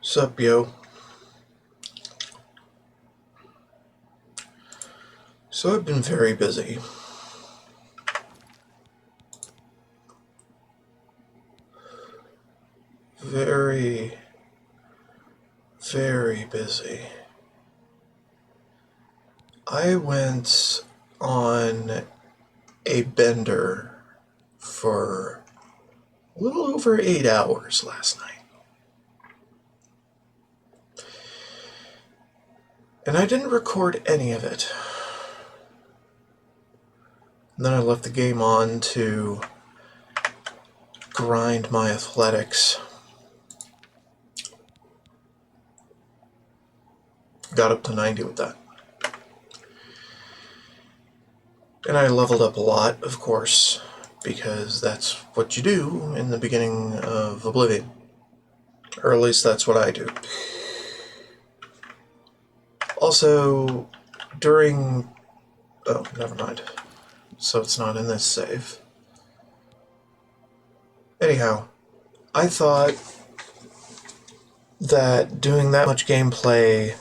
Sup, yo? So I've been very busy. Very, very busy. I went on a bender for a little over 8 hours last night. And I didn't record any of it. And then I left the game on to grind my athletics. Got up to 90 with that. And I leveled up a lot, of course, because that's what you do in the beginning of Oblivion. Or at least that's what I do. Also, during... Oh, never mind. So it's not in this save. Anyhow, I thought that doing that much gameplay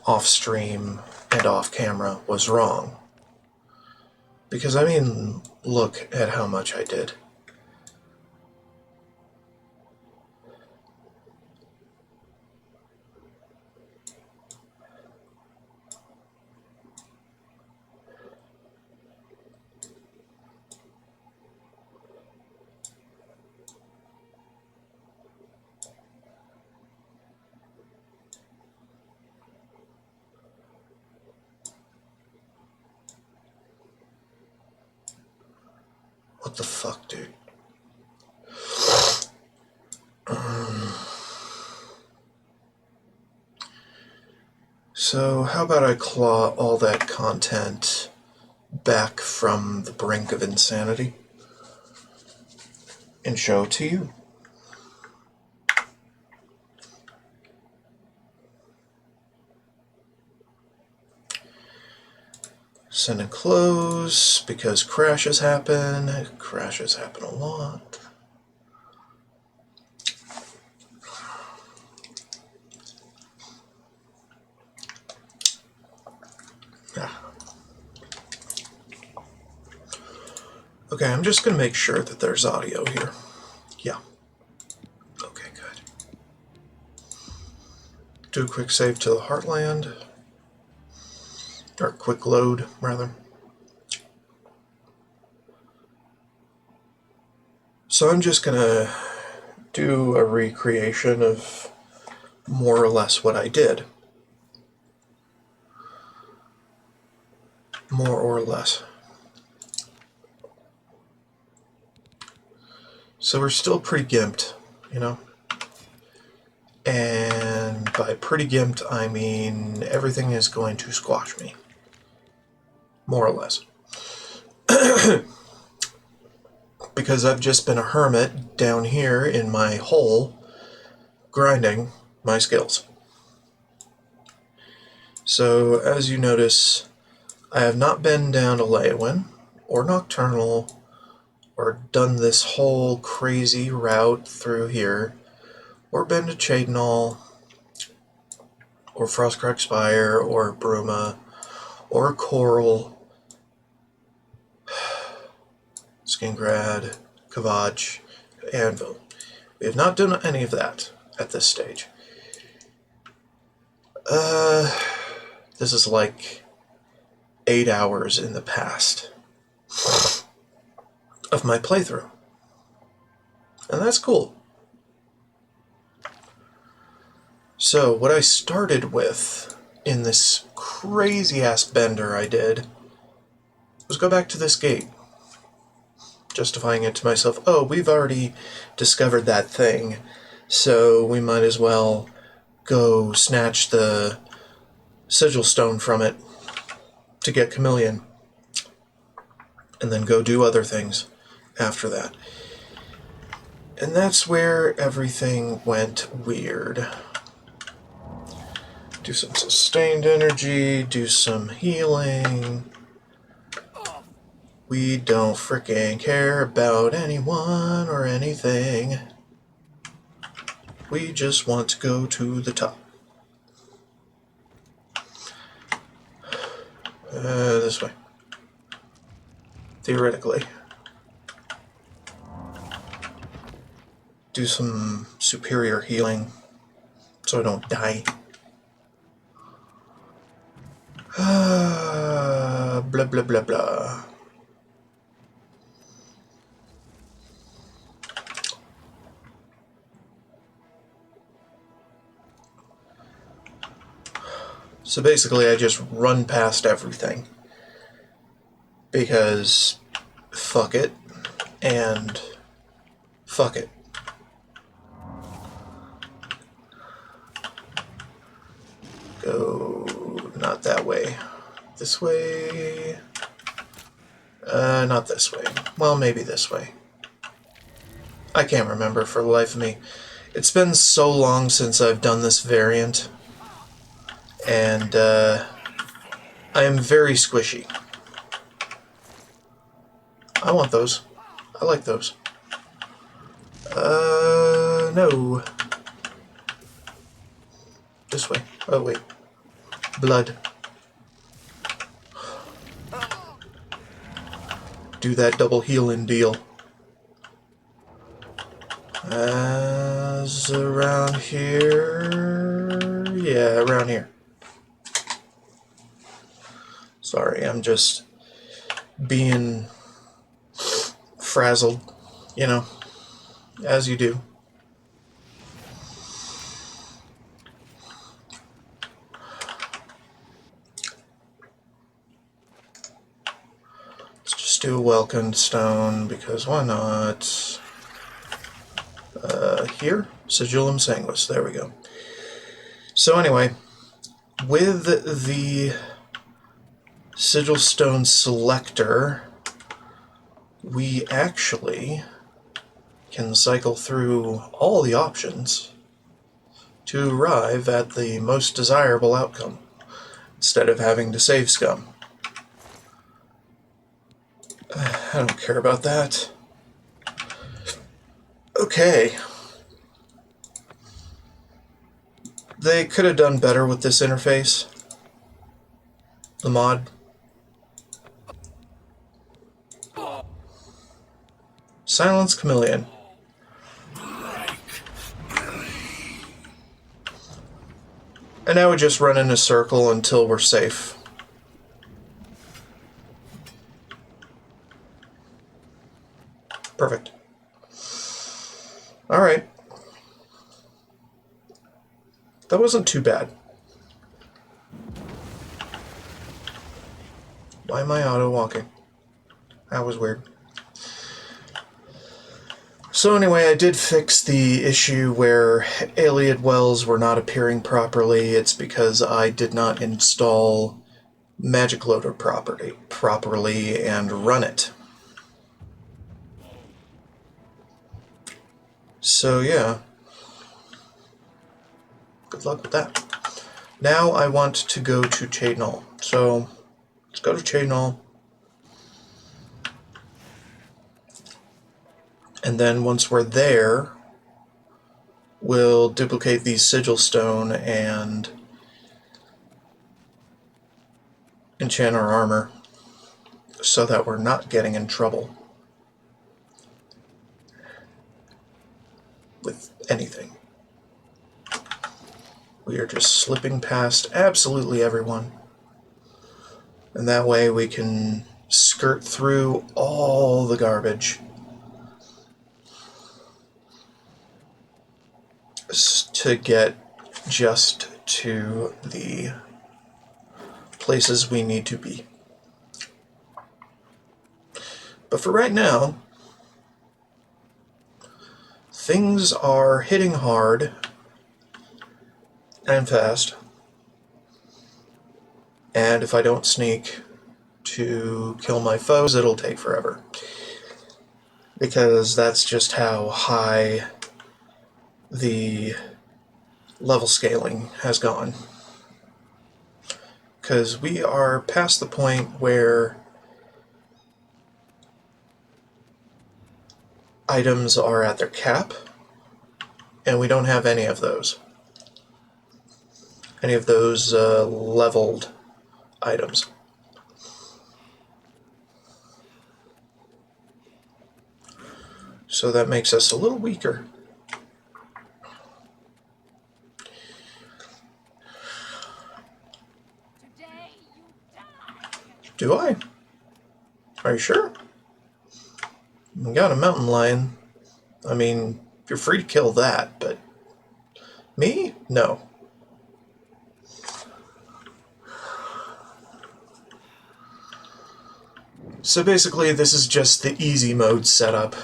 off-stream and off-camera was wrong. Because, I mean, look at how much I did. What the fuck, dude? So, how about I claw all that content back from the brink of insanity and show it to you? Send and close, because crashes happen. Crashes happen a lot. Okay, I'm just going to make sure that there's audio here. Yeah. Okay, good. Do a quick save to the Heartland. Or quick load, rather. So I'm just going to do a recreation of more or less what I did. More or less. So we're still pretty gimped, you know? And by pretty gimped, I mean everything is going to squash me. More or less. Because I've just been a hermit down here in my hole, grinding my skills. So, as you notice, I have not been down to Leowin, or Nocturnal, or done this whole crazy route through here, or been to Chadenall, or Frostcrack Spire, or Bruma, or Coral, Skingrad, Kavach, Anvil. We have not done any of that at this stage. This is like 8 hours in the past of my playthrough. And that's cool. So, what I started with in this crazy-ass bender I did was go back to this gate. Justifying it to myself, oh, we've already discovered that thing, so we might as well go snatch the sigil stone from it to get Chameleon, and then go do other things after that. And that's where everything went weird. Do some sustained energy, do some healing. We don't frickin' care about anyone or anything. We just want to go to the top. This way. Theoretically. Do some superior healing so I don't die. Blah blah blah blah. So basically I just run past everything. Because fuck it and fuck it. Go not that way. This way. Not this way. Well, maybe this way. I can't remember for the life of me. It's been so long since I've done this variant, and I am very squishy. I want those. I like those. No. This way. Oh, wait. Blood. Do that double heal-in deal. As around here... Yeah, around here. Sorry, I'm just being frazzled, you know, as you do. Let's just do a welcome stone, because why not? Here, Sigillum Sanguis, there we go. So anyway, with the Sigil Stone Selector, we actually can cycle through all the options to arrive at the most desirable outcome, instead of having to save scum. I don't care about that. Okay. They could have done better with this interface. The mod. Silence Chameleon. And now we just run in a circle until we're safe. Perfect. Alright. That wasn't too bad. Why am I auto-walking? That was weird. So anyway, I did fix the issue where Ayleid wells were not appearing properly. It's because I did not install Magic Loader properly and run it. So yeah. Good luck with that. Now I want to go to Chadenol. So let's go to Chadenol. And then once we're there, we'll duplicate the Sigil Stone and enchant our armor so that we're not getting in trouble with anything. We are just slipping past absolutely everyone. And that way we can skirt through all the garbage to get just to the places we need to be. But for right now, things are hitting hard and fast. And if I don't sneak to kill my foes, it'll take forever. Because that's just how high the level scaling has gone. Because we are past the point where items are at their cap, and we don't have any of those. Any of those leveled items. So that makes us a little weaker. Today you die. Do I? Are you sure? We got a mountain lion. I mean, you're free to kill that, but me? No. So basically, this is just the easy mode setup.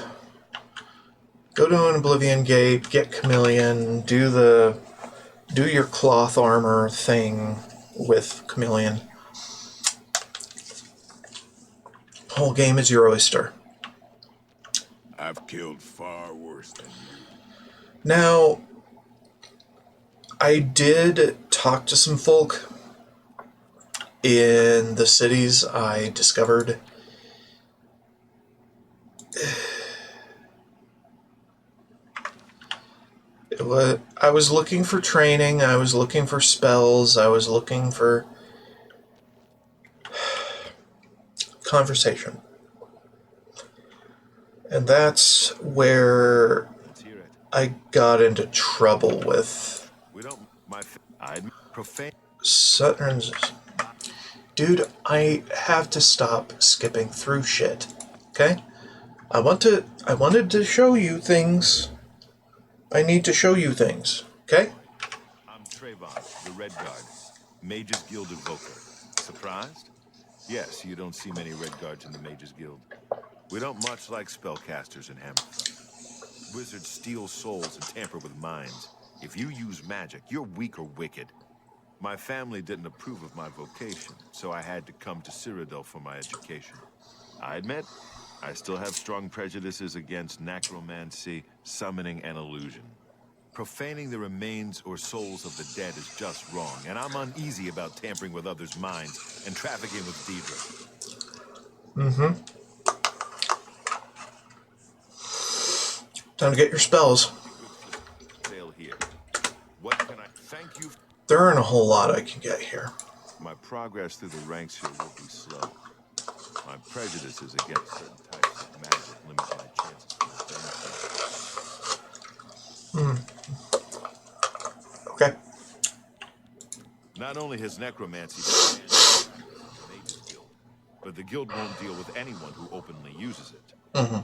Go to an Oblivion Gate, get Chameleon, do your cloth armor thing with Chameleon. Whole game is your oyster. I've killed far worse than you. Now, I did talk to some folk in the cities I discovered. I was looking for training, I was looking for spells, I was looking for conversation. And that's where I got into trouble with Saturn's. Dude, I have to stop skipping through shit. Okay? I wanted to show you things. I need to show you things. Okay? I'm Trayvon, the Red Guard, Mages Guild Evoker. Surprised? Yes, you don't see many Red Guards in the Mages Guild. We don't much like spellcasters in Hammerfell. Wizards steal souls and tamper with minds. If you use magic, you're weak or wicked. My family didn't approve of my vocation, so I had to come to Cyrodiil for my education. I admit, I still have strong prejudices against necromancy, summoning, and illusion. Profaning the remains or souls of the dead is just wrong, and I'm uneasy about tampering with others' minds and trafficking with Deidre. Mm-hmm. Time to get your spells. Here. What can I thank you? There aren't a whole lot I can get here. My progress through the ranks here will be slow. My prejudices against certain types of magic limit my chances for advancement. Okay. Not only has necromancy been banned in the Mages Guild, but the guild won't deal with anyone who openly uses it. Mm-hmm.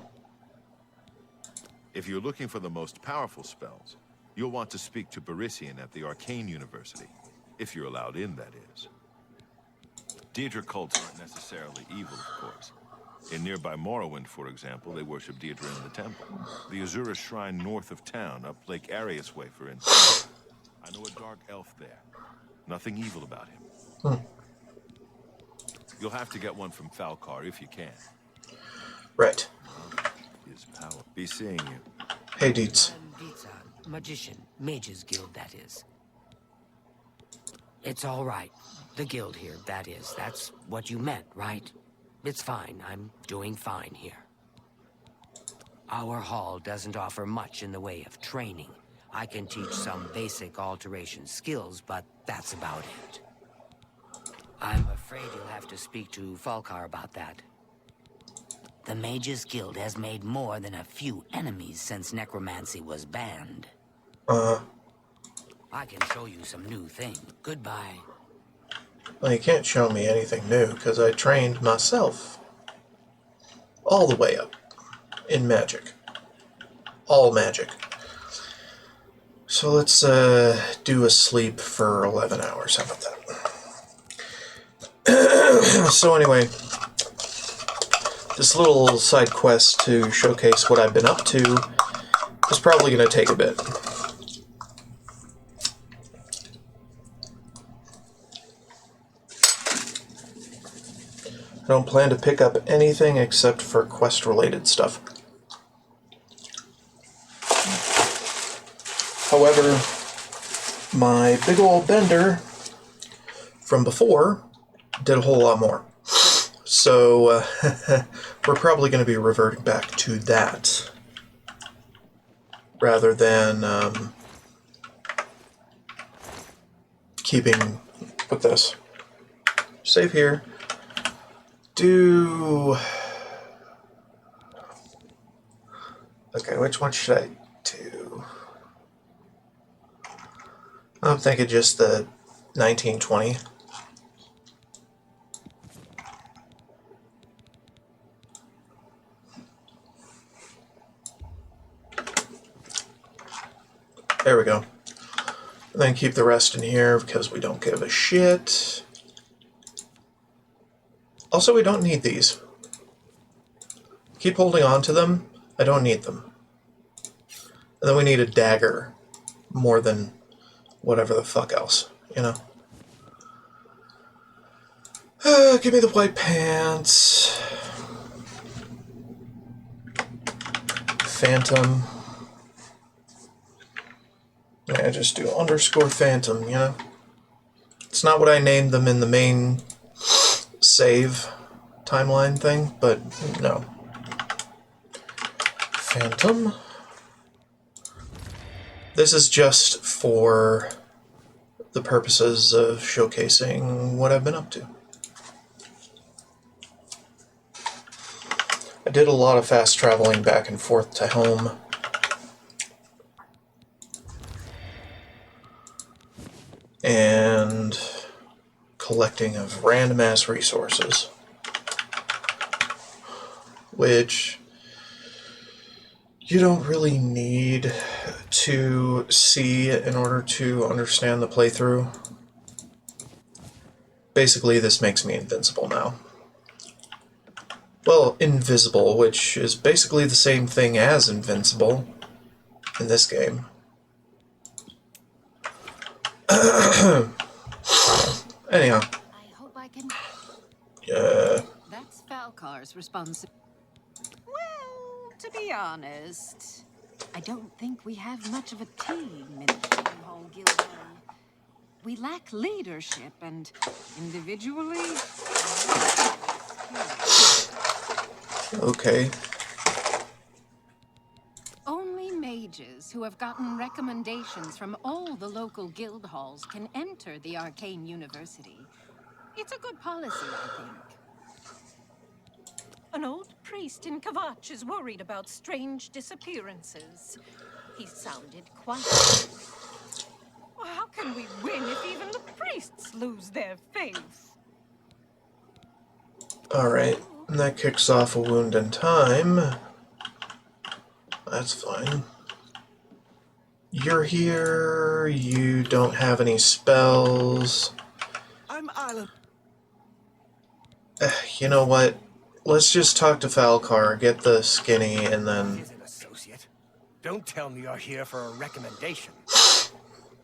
If you're looking for the most powerful spells, you'll want to speak to Barisian at the Arcane University, if you're allowed in, that is. Deidre cults aren't necessarily evil, of course. In nearby Morrowind, for example, they worship Deidre in the temple. The Azura Shrine north of town, up Lake Arius Way, for instance. I know a dark elf there. Nothing evil about him. You'll have to get one from Falcar if you can. Right. His power. Be seeing you. Hey, Deets. Magician. Mages Guild, that is. It's all right. The guild here, that is. That's what you meant, right? It's fine. I'm doing fine here. Our hall doesn't offer much in the way of training. I can teach some basic alteration skills, but that's about it. I'm afraid you'll have to speak to Falcar about that. The Mages Guild has made more than a few enemies since necromancy was banned. I can show you some new things. Goodbye. Well, you can't show me anything new, because I trained myself. All the way up. In magic. All magic. So let's do a sleep for 11 hours. How about that? So anyway, this little side quest to showcase what I've been up to is probably going to take a bit. I don't plan to pick up anything except for quest-related stuff. However, my big old bender from before did a whole lot more. So, we're probably going to be reverting back to that. rather than keeping with this. Save here. Do... Okay, which one should I do? I'm thinking just the 1920. There we go. And then keep the rest in here because we don't give a shit. Also, we don't need these. Keep holding on to them. I don't need them. And then we need a dagger more than whatever the fuck else, you know? Give me the white pants. Phantom. Yeah, just do underscore phantom, you know? It's not what I named them in the main save timeline thing, but no. Phantom. This is just for the purposes of showcasing what I've been up to. I did a lot of fast traveling back and forth to home. And collecting of random ass resources, which you don't really need to see in order to understand the playthrough. Basically, this makes me invincible now. Well, invisible, which is basically the same thing as invincible in this game. Anyhow. I hope I can. That's Falcar's responsibility. Well, to be honest, I don't think we have much of a team in the Hall Guild. We lack leadership, and individually. Okay. Only mages who have gotten recommendations from all the local guild halls can enter the Arcane University. It's a good policy, I think. An old priest in Kvatch is worried about strange disappearances. He sounded quite... How can we win if even the priests lose their faith? Alright, and that kicks off a wound in time. That's fine. You're here, you don't have any spells. I'm Island. You know what? Let's just talk to Falcar, get the skinny, and then... He's an associate. Don't tell me you're here for a recommendation.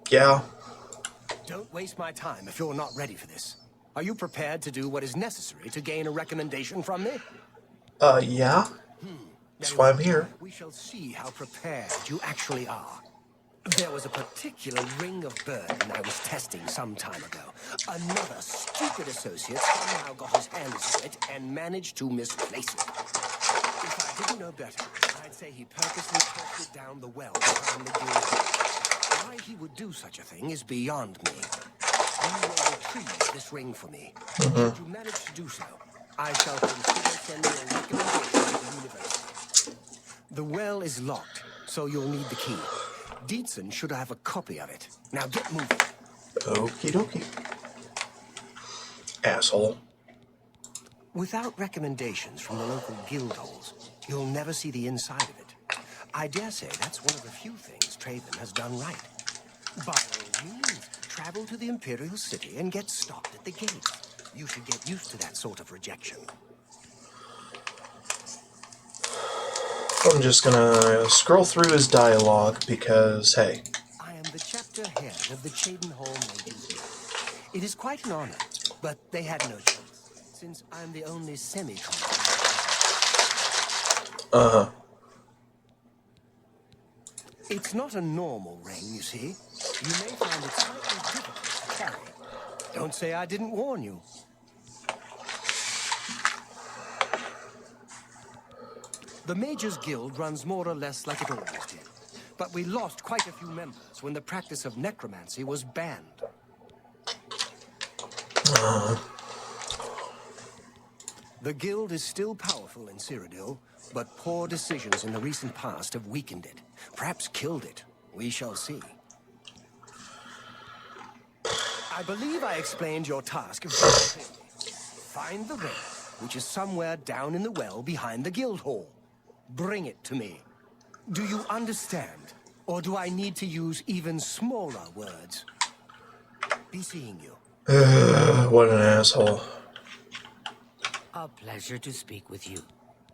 Yeah. Don't waste my time if you're not ready for this. Are you prepared to do what is necessary to gain a recommendation from me? Yeah. That's why I'm here. We shall see how prepared you actually are. There was a particular ring of burden I was testing some time ago. Another stupid associate somehow got his hands on it and managed to misplace it. If I didn't know better, I'd say he purposely tossed it down the well behind the guild. Why he would do such a thing is beyond me. You will retrieve this ring for me. Should you manage to do so, I shall consider sending a recommendation to the university. The well is locked, so you'll need the key. Dietzen should have a copy of it. Now get moving. Okie dokie. Asshole. Without recommendations from the local guild halls, you'll never see the inside of it. I dare say that's one of the few things Traven has done right. By all means, travel to the Imperial City and get stopped at the gate. You should get used to that sort of rejection. I'm just gonna scroll through his dialogue because, hey. I am the chapter head of the Cheydinhall Mages Guild. It is quite an honor, but they had no choice, since I'm the only semi-competent. It's not a normal ring, you see. You may find it slightly difficult to carry. Don't say I didn't warn you. The Mages Guild runs more or less like it always did. but we lost quite a few members when the practice of necromancy was banned. The guild is still powerful in Cyrodiil, but poor decisions in the recent past have weakened it. Perhaps killed it. We shall see. I believe I explained your task very clearly. Find the ring, which is somewhere down in the well behind the guild hall. Bring it to me. Do you understand? Or do I need to use even smaller words? Be seeing you. What an asshole. A pleasure to speak with you.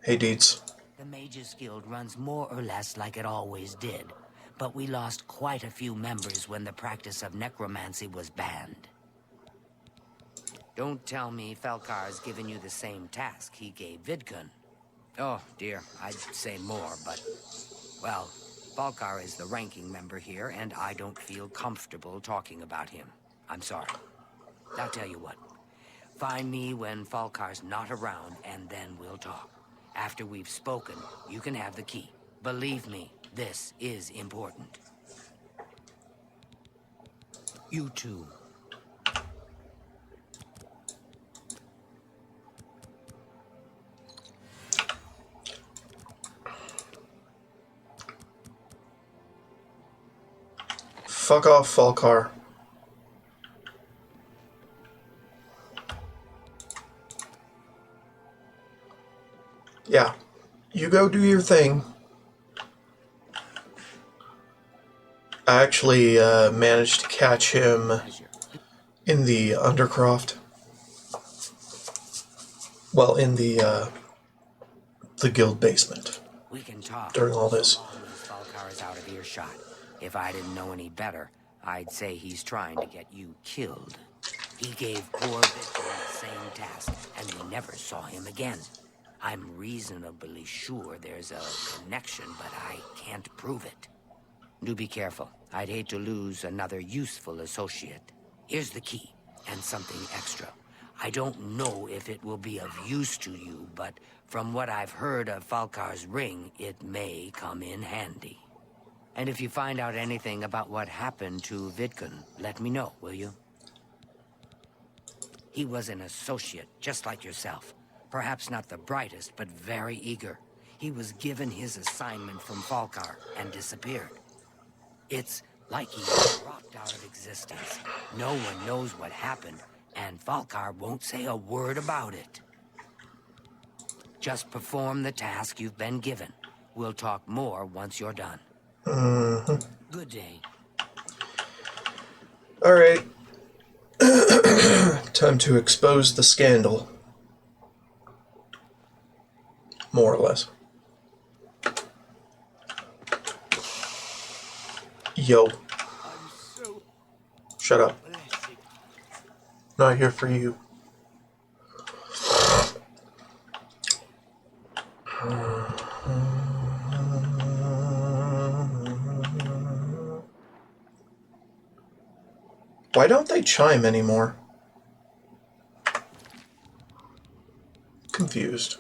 Hey, Deeds. The Mages Guild runs more or less like it always did, but we lost quite a few members when the practice of necromancy was banned. Don't tell me Falcar's given you the same task he gave Vidkun. Oh, dear, I'd say more, but... Well, Falcar is the ranking member here, and I don't feel comfortable talking about him. I'm sorry. I'll tell you what. Find me when Falcar's not around, and then we'll talk. After we've spoken, you can have the key. Believe me, this is important. You too. Fuck off, Falcar. Yeah, you go do your thing. I actually managed to catch him in the Undercroft. Well, in the guild basement. We can talk During all this. so long as Falcar is out of earshot. If I didn't know any better, I'd say he's trying to get you killed. He gave poor Victor the same task, and we never saw him again. I'm reasonably sure there's a connection, but I can't prove it. Do be careful. I'd hate to lose another useful associate. Here's the key, and something extra. I don't know if it will be of use to you, but from what I've heard of Falcar's ring, it may come in handy. And if you find out anything about what happened to Vidkun, let me know, will you? He was an associate, just like yourself. Perhaps not the brightest, but very eager. He was given his assignment from Falcar and disappeared. It's like he dropped out of existence. No one knows what happened, and Falcar won't say a word about it. Just perform the task you've been given. We'll talk more once you're done. Good day. Alright. Time to expose the scandal. More or less. Yo. Shut up. Not here for you. Why don't they chime anymore? Confused.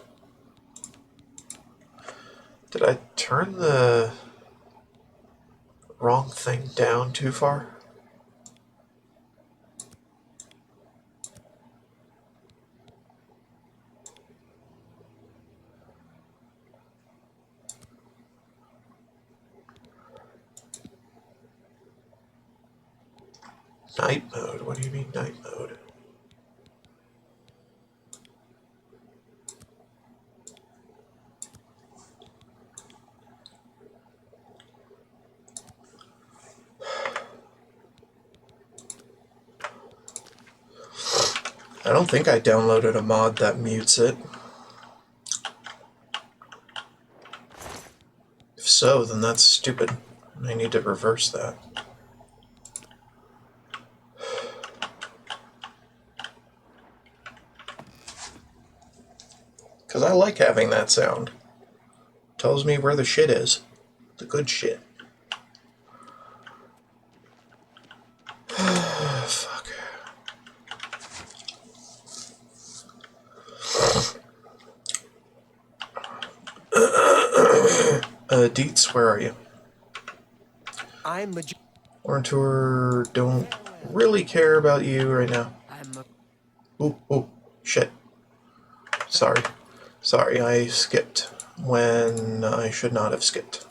Did I turn the wrong thing down too far? Night mode? What do you mean night mode? I don't think I downloaded a mod that mutes it. If so, then that's stupid. I need to reverse that. Because I like having that sound. Tells me where the shit is. The good shit. Fuck. Deets, where are you? I'm Orntor, don't really care about you right now. I'm a... Ooh, shit. Sorry. Sorry, I skipped when I should not have skipped.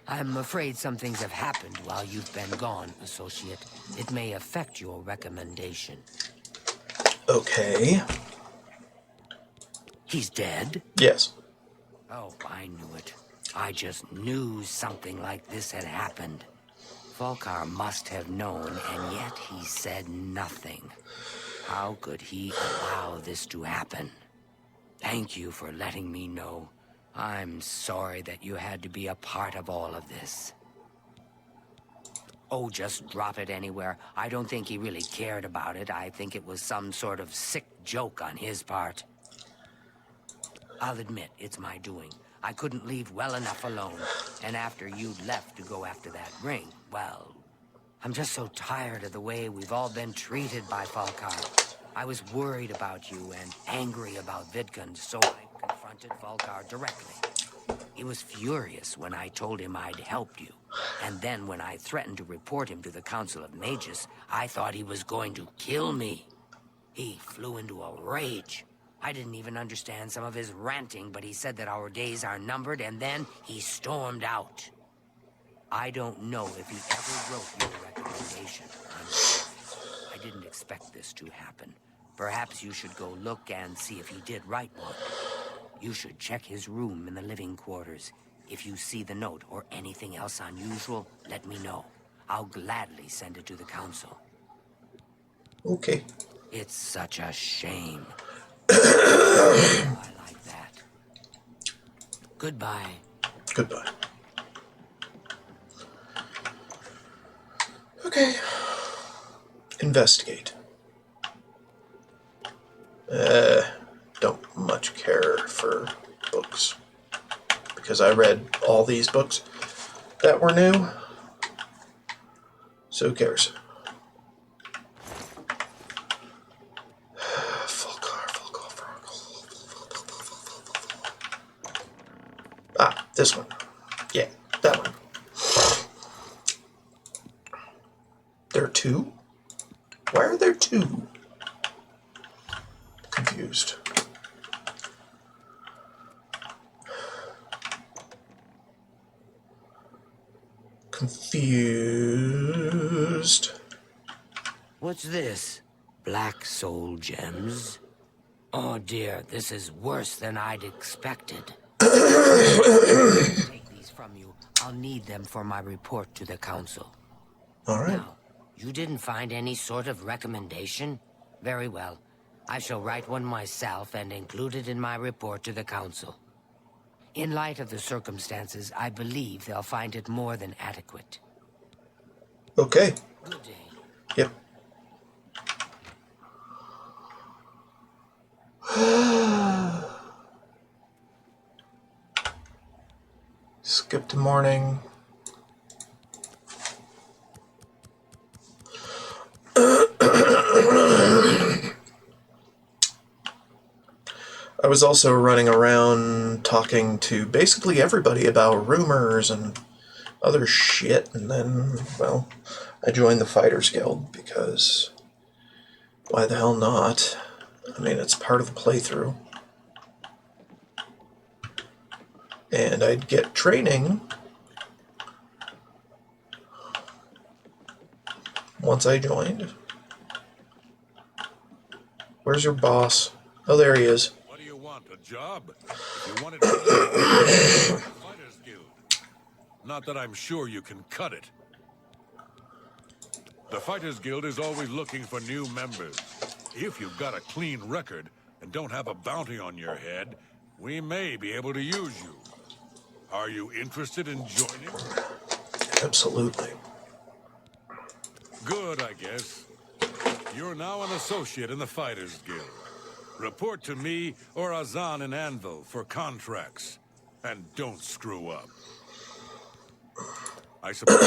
I'm afraid some things have happened while you've been gone, Associate. It may affect your recommendation. Okay. He's dead? Yes. Oh, I knew it. I just knew something like this had happened. Volkar must have known, and yet he said nothing. How could he allow this to happen? Thank you for letting me know. I'm sorry that you had to be a part of all of this. Oh, just drop it anywhere. I don't think he really cared about it. I think it was some sort of sick joke on his part. I'll admit, it's my doing. I couldn't leave well enough alone. And after you'd left to go after that ring, well... I'm just so tired of the way we've all been treated by Volkar. I was worried about you and angry about Vidkund, so I confronted Volkar directly. He was furious when I told him I'd helped you. And then when I threatened to report him to the Council of Mages, I thought he was going to kill me. He flew into a rage. I didn't even understand some of his ranting, but he said that our days are numbered, and then he stormed out. I don't know if he ever wrote you a recommendation. I'm sorry. I didn't expect this to happen. Perhaps you should go look and see if he did write one. You should check his room in the living quarters. If you see the note or anything else unusual, let me know. I'll gladly send it to the council. Okay. It's such a shame. I like that. Goodbye. Goodbye. Okay. Investigate. Don't much care for books. Because I read all these books that were new. So who cares? Ah, this one. Yeah, that one. There are two? Why are there two? Confused. Confused. What's this? Black soul gems? Oh dear, this is worse than I'd expected. Take these from you. I'll need them for my report to the council. All right. Now, you didn't find any sort of recommendation? Very well. I shall write one myself and include it in my report to the council. In light of the circumstances, I believe they'll find it more than adequate. Okay. Good day. Yep. Skip to morning. I was also running around talking to basically everybody about rumors and other shit, and then, well, I joined the Fighters Guild because why the hell not? I mean, it's part of the playthrough. And I'd get training once I joined. Where's your boss? Oh, there he is. What do you want, a job? If you want it, Fighters Guild. Not that I'm sure you can cut it. The Fighters Guild is always looking for new members. If you've got a clean record and don't have a bounty on your head, we may be able to use you. Are you interested in joining? Absolutely. Good, I guess. You're now an associate in the Fighters Guild. Report to me or Azan and Anvil for contracts. And don't screw up. I suppose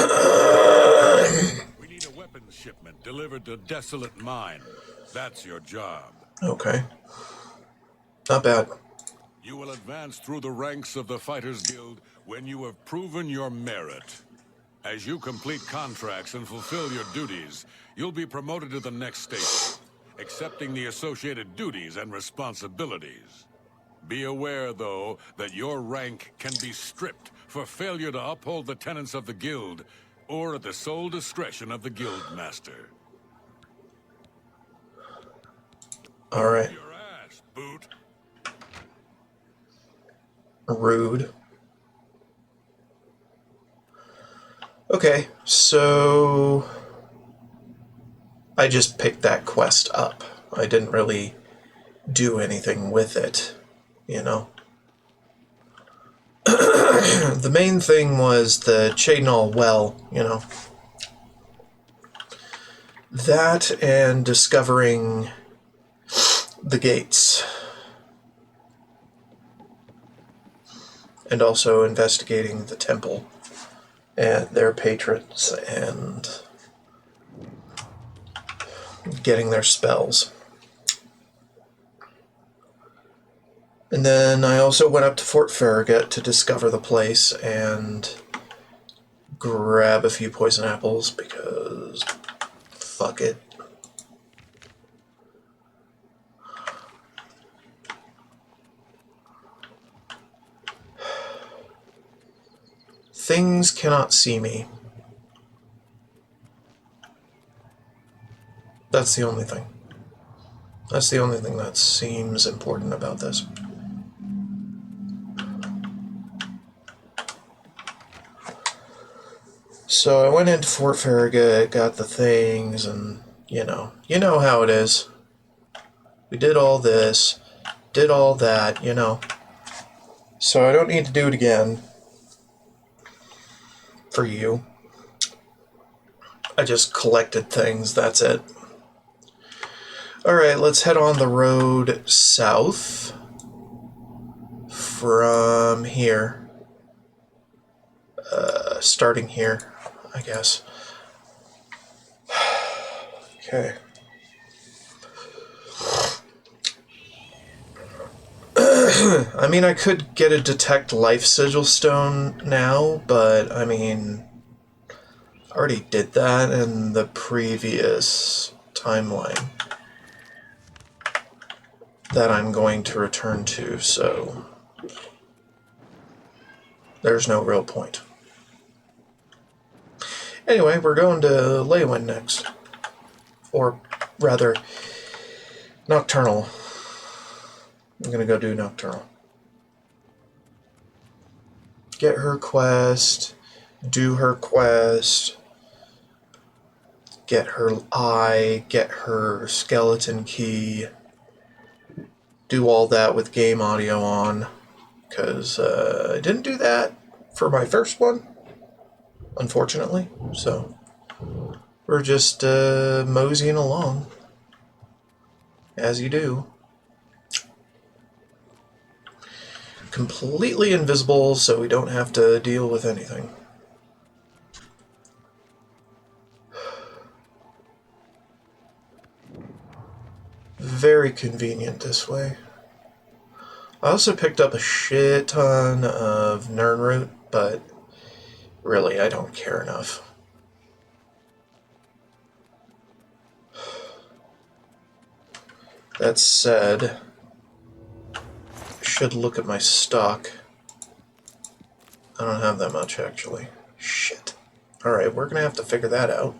we need a weapons shipment delivered to Desolate Mine. That's your job. Okay. Not bad. You will advance through the ranks of the Fighters Guild when you have proven your merit. As you complete contracts and fulfill your duties, you'll be promoted to the next station, accepting the associated duties and responsibilities. Be aware, though, that your rank can be stripped for failure to uphold the tenets of the guild, or at the sole discretion of the guild master. All right. Your ass, boot. Rude. Okay, so I just picked that quest up. I didn't really do anything with it, you know. The main thing was the Chadenall well, you know. That and discovering the gates. And also investigating the temple and their patrons and getting their spells. And then I also went up to Fort Farragut to discover the place and grab a few poison apples because fuck it. Things cannot see me. That's the only thing. That's the only thing that seems important about this. So I went into Fort Farragut, got the things, and you know how it is. We did all this, did all that, you know. So I don't need to do it again for you. I just collected things, that's it. Alright, let's head on the road south from here. Starting here, I guess. Okay. I mean, I could get a Detect Life Sigil Stone now, but, I mean, I already did that in the previous timeline that I'm going to return to, so there's no real point. Anyway, we're going to Leywind next. Or, rather, Nocturnal. I'm gonna go do Nocturnal. Get her quest, do her quest, get her eye, get her skeleton key, do all that with game audio on, because I didn't do that for my first one, unfortunately, so we're just moseying along, as you do. Completely invisible, so we don't have to deal with anything. Very convenient this way. I also picked up a shit ton of Nirnroot, but really I don't care enough. That said, I should look at my stock. I don't have that much, actually. Shit. Alright, we're gonna have to figure that out.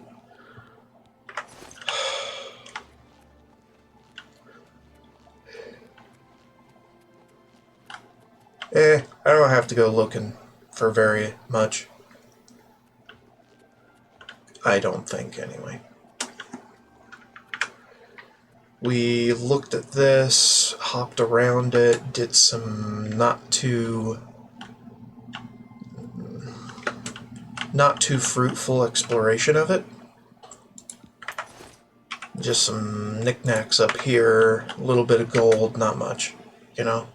I don't have to go looking for very much. I don't think, anyway. We looked at this, hopped around it, did some not too fruitful exploration of it. Just some knickknacks up here, a little bit of gold, not much, you know.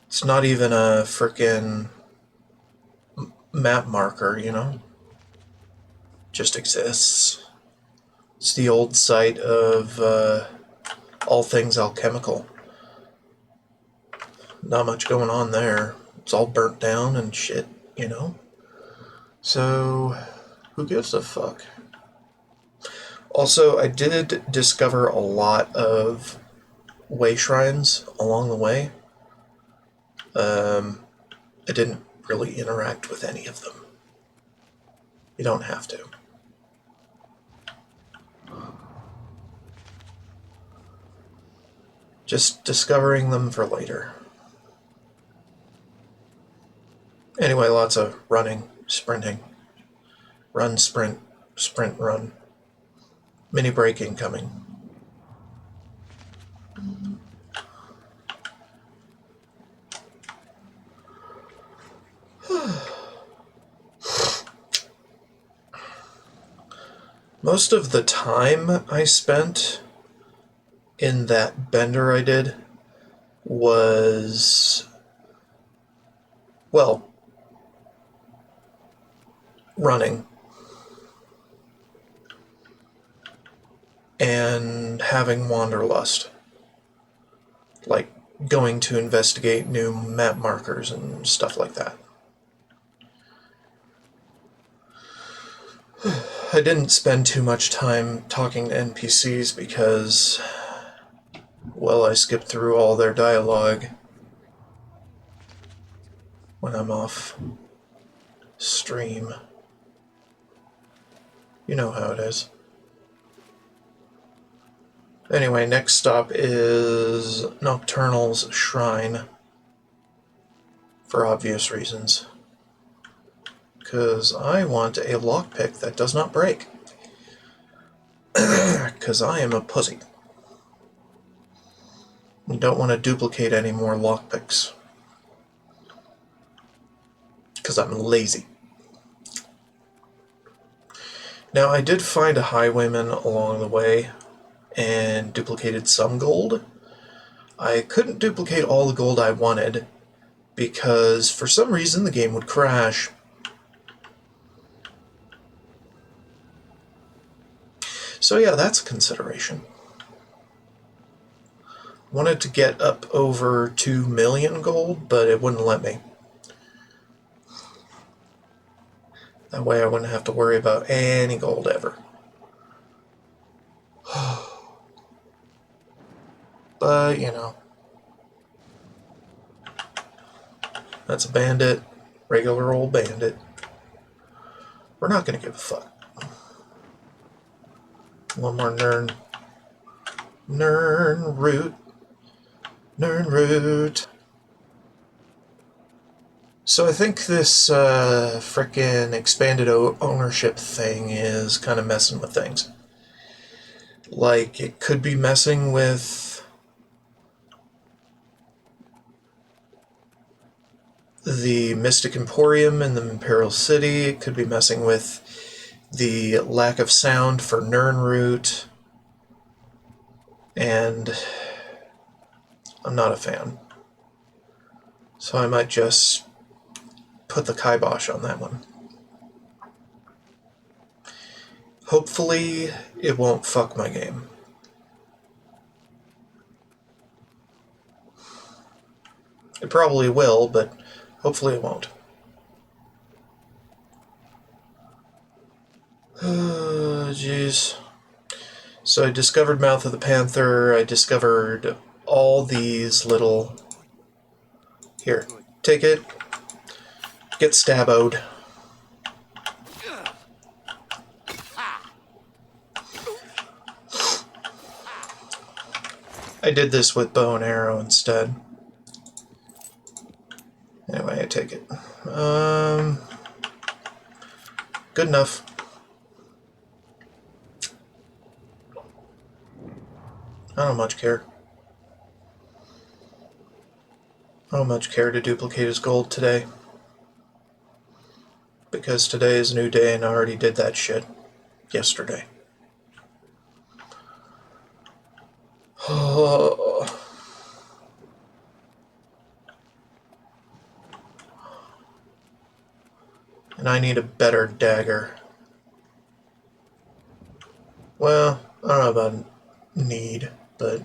It's not even a frickin' map marker, you know. just exists. It's the old site of all things alchemical. Not much going on there. It's all burnt down and shit, you know? So, who gives a fuck? Also, I did discover a lot of way shrines along the way. I didn't really interact with any of them. You don't have to. Just discovering them for later. Anyway, lots of running, sprinting. Run, sprint, sprint, run. Mini braking coming. Most of the time I spent in that bender I did was, well, running and having wanderlust, like going to investigate new map markers and stuff like that. I didn't spend too much time talking to NPCs because, well, I skipped through all their dialogue when I'm off stream. You know how it is. Anyway, next stop is Nocturnal's Shrine. For obvious reasons. Because I want a lockpick that does not break. Because I am a pussy. I don't want to duplicate any more lockpicks. Because I'm lazy. Now, I did find a highwayman along the way and duplicated some gold. I couldn't duplicate all the gold I wanted because for some reason the game would crash. So yeah, that's a consideration. Wanted to get up over 2 million gold, but it wouldn't let me. That way I wouldn't have to worry about any gold ever. But, you know. That's a bandit. Regular old bandit. We're not going to give a fuck. One more Nern. Nern root. Nern root. So I think this frickin' expanded ownership thing is kind of messing with things. Like, it could be messing with the Mystic Emporium in the Imperial City. It could be messing with the lack of sound for Nernroot. And I'm not a fan. So I might just put the kibosh on that one. Hopefully, it won't fuck my game. It probably will, but hopefully it won't. Oh, jeez. So I discovered Mouth of the Panther. I discovered all these little... Here, take it. Get stabboed. I did this with bow and arrow instead. Anyway, I take it. Good enough. I don't much care. I don't much care to duplicate his gold today. Because today is a new day and I already did that shit yesterday. Oh. And I need a better dagger. Well, I don't know about need, but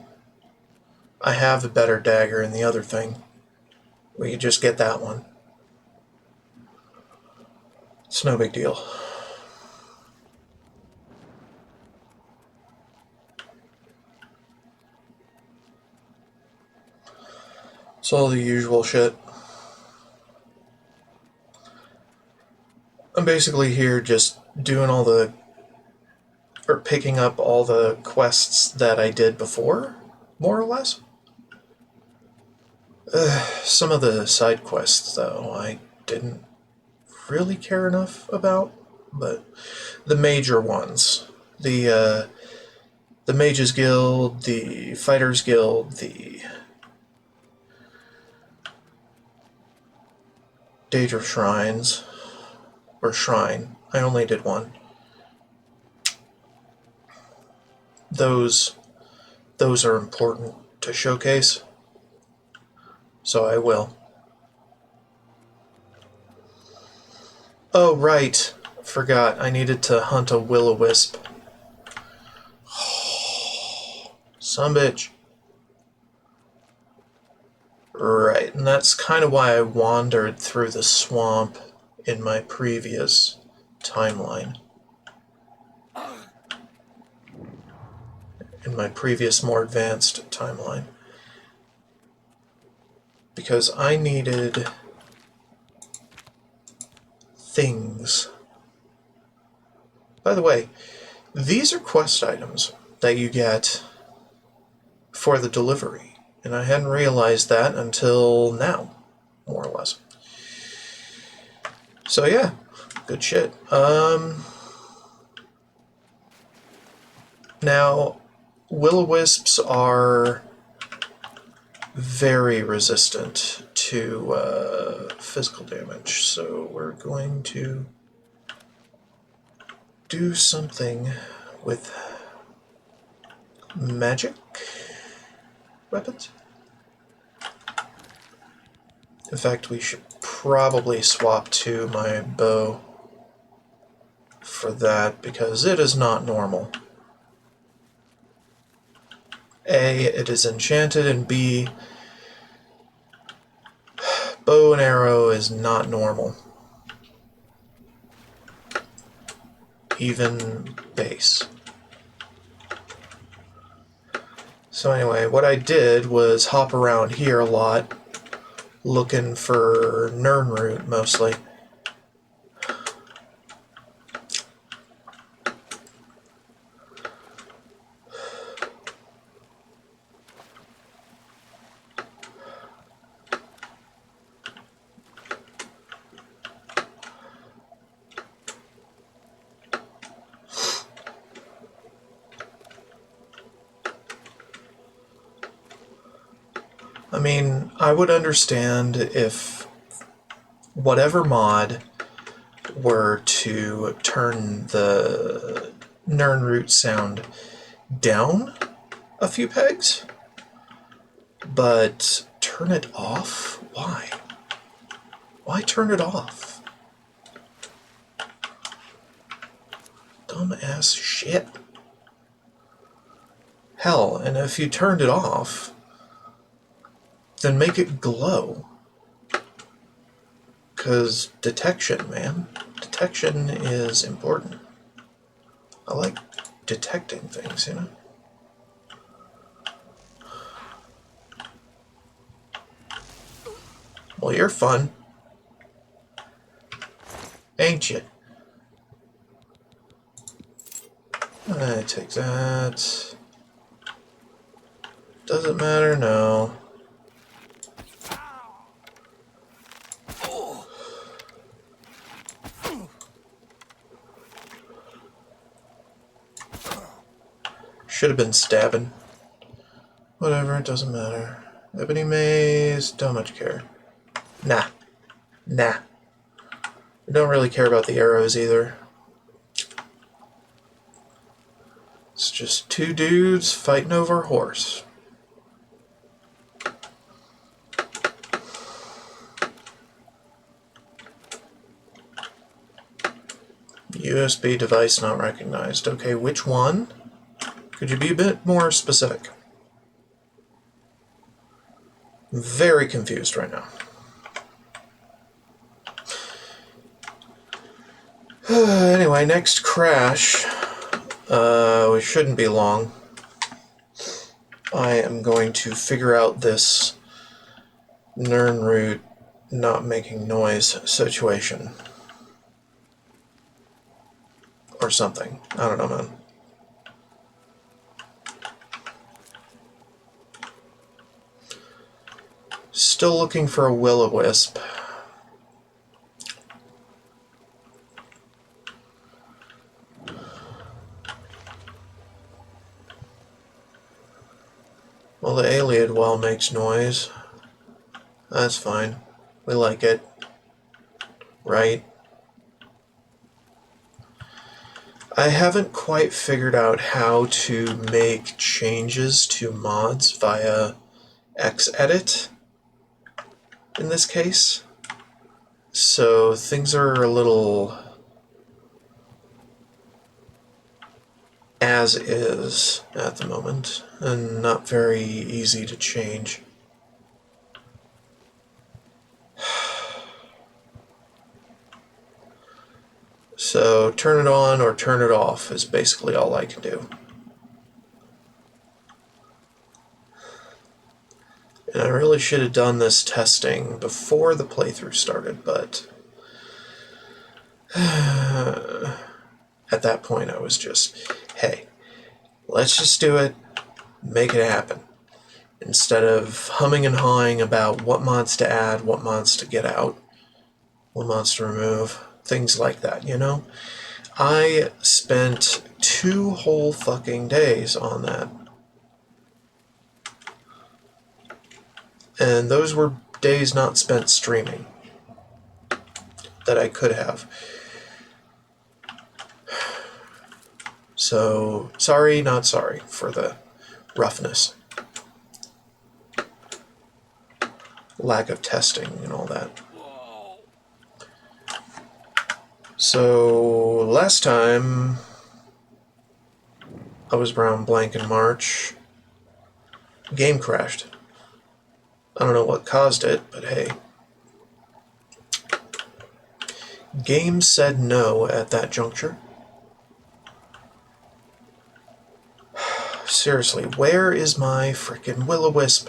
I have a better dagger in the other thing. We could just get that one. It's no big deal. It's all the usual shit. I'm basically here just doing all the... or picking up all the quests that I did before, more or less. Some of the side quests, though, I didn't really care enough about, but the major ones, the Mages Guild, the Fighters Guild, the Daedra Shrines, or Shrine, I only did one. Those are important to showcase, so I will. Oh, right. Forgot. I needed to hunt a will-o-wisp. Sumbitch. Right, and that's kind of why I wandered through the swamp in my previous timeline. In my previous, more advanced timeline. Because I needed things. By the way, these are quest items that you get for the delivery, and I hadn't realized that until now, more or less. So yeah, good shit. Now, will-o-wisps are very resistant to physical damage, so we're going to do something with magic weapons. In fact, we should probably swap to my bow for that, because it is not normal. A, it is enchanted, and B, bow and arrow is not normal. Even base. So anyway, what I did was hop around here a lot, looking for Nirnroot mostly. I mean, I would understand if whatever mod were to turn the Nirnroot sound down a few pegs, but turn it off? Why? Why turn it off? Dumbass shit. Hell, and if you turned it off, then make it glow. 'Cause detection, man. Detection is important. I like detecting things, you know? Well, you're fun. Ain't you? I take that. Doesn't matter, no. Should have been stabbing. Whatever, it doesn't matter. Ebony Maze, don't much care. Nah. Nah. I don't really care about the arrows either. It's just two dudes fighting over a horse. USB device not recognized. Okay, which one? Could you be a bit more specific? I'm very confused right now. Anyway, next crash. We shouldn't be long. I am going to figure out this Nirnroot not making noise situation. Or something. I don't know, man. Still looking for a will-o-wisp. Well, the Aliad well makes noise. That's fine. We like it. Right? I haven't quite figured out how to make changes to mods via Xedit in this case. So things are a little as is at the moment, and not very easy to change. So turn it on or turn it off is basically all I can do. And I really should have done this testing before the playthrough started, but at that point I was just, hey, let's just do it, make it happen. Instead of humming and hawing about what mods to add, what mods to get out, what mods to remove, things like that, you know? I spent 2 whole fucking days on that. And those were days not spent streaming that I could have. So, sorry, not sorry for the roughness. Lack of testing and all that. So, last time I was around blank in March, game crashed. I don't know what caused it, but hey. Game said no at that juncture. Seriously, where is my frickin' will-o-wisp?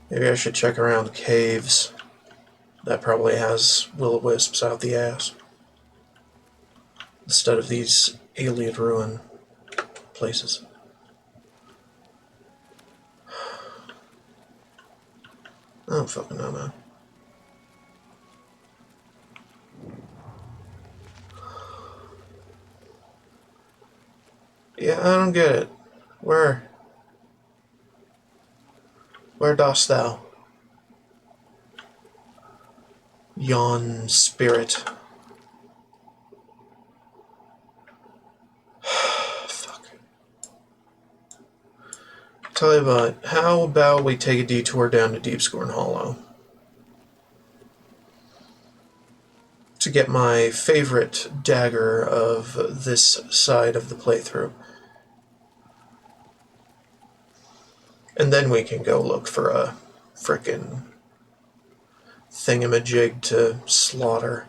Maybe I should check around the caves. That probably has will-o-wisps out the ass. Instead of these alien ruin places. I don't fucking know, man. Yeah, I don't get it. Where dost thou? Yon spirit. Fuck. Tell you what, how about we take a detour down to Deepscorn Hollow to get my favorite dagger of this side of the playthrough. And then we can go look for a frickin' thingamajig to slaughter.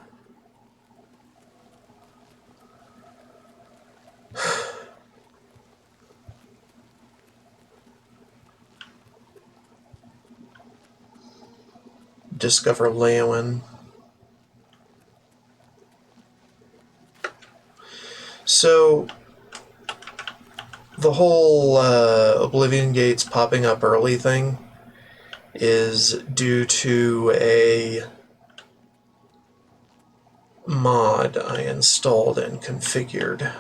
Discover Leowin. So, the whole Oblivion Gates popping up early thing is due to a mod I installed and configured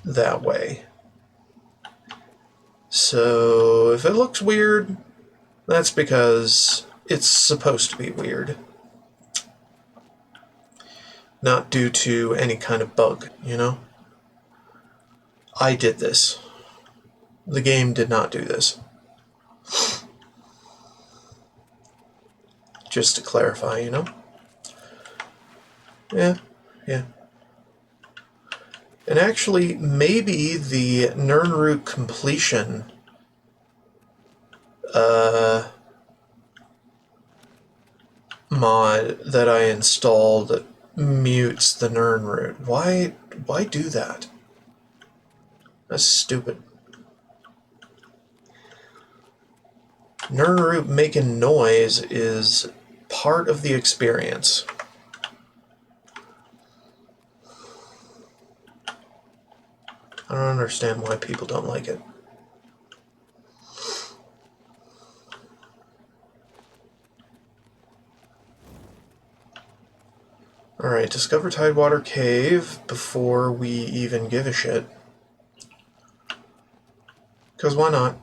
that way. So if it looks weird, that's because it's supposed to be weird. Not due to any kind of bug, you know? I did this. The game did not do this. Just to clarify, you know? Yeah, yeah. And actually, maybe the Nirnroot completion mod that I installed mutes the Nirnroot. Why do that? That's stupid. Nirnroot making noise is part of the experience. I don't understand why people don't like it. Alright, discover Tidewater Cave before we even give a shit. Because why not?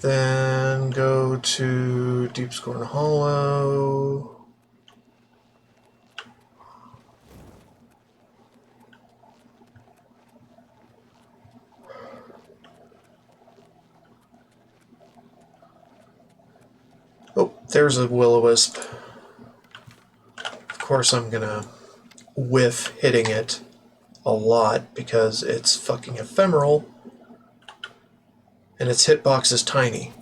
Then go to Deepscorn Hollow. Oh, there's a will-o-wisp. Of course I'm gonna whiff hitting it a lot because it's fucking ephemeral and its hitbox is tiny.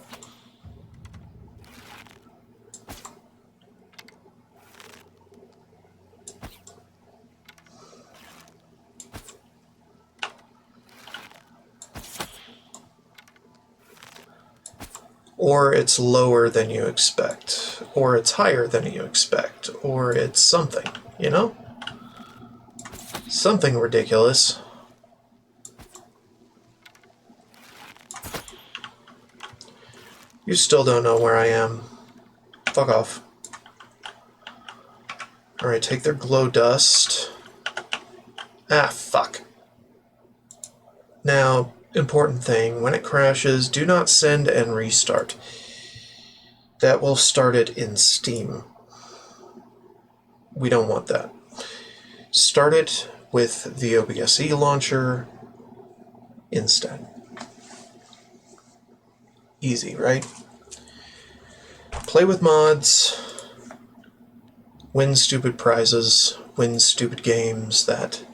Or it's lower than you expect, or it's higher than you expect, or it's something, you know? Something ridiculous. You still don't know where I am. Fuck off. Alright, take their glow dust. Ah, fuck. Now, important thing, when it crashes, do not send and restart. That will start it in Steam. We don't want that. Start it with the OBSE launcher instead. Easy, right? Play with mods, win stupid prizes, win stupid games that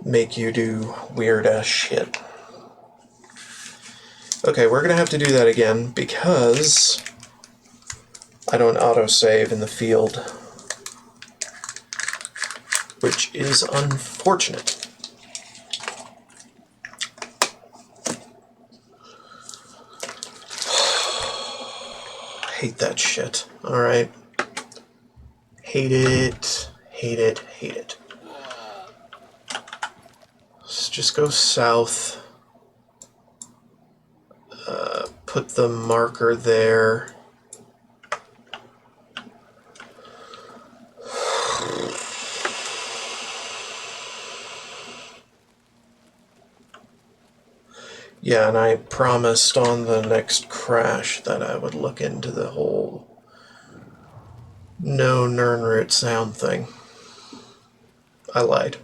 make you do weird-ass shit. Okay, we're gonna have to do that again because I don't autosave in the field, which is unfortunate. Hate that shit. Alright. Hate it. Hate it. Hate it. Let's just go south. Put the marker there. Yeah, and I promised on the next crash that I would look into the whole no Nirnroot sound thing. I lied.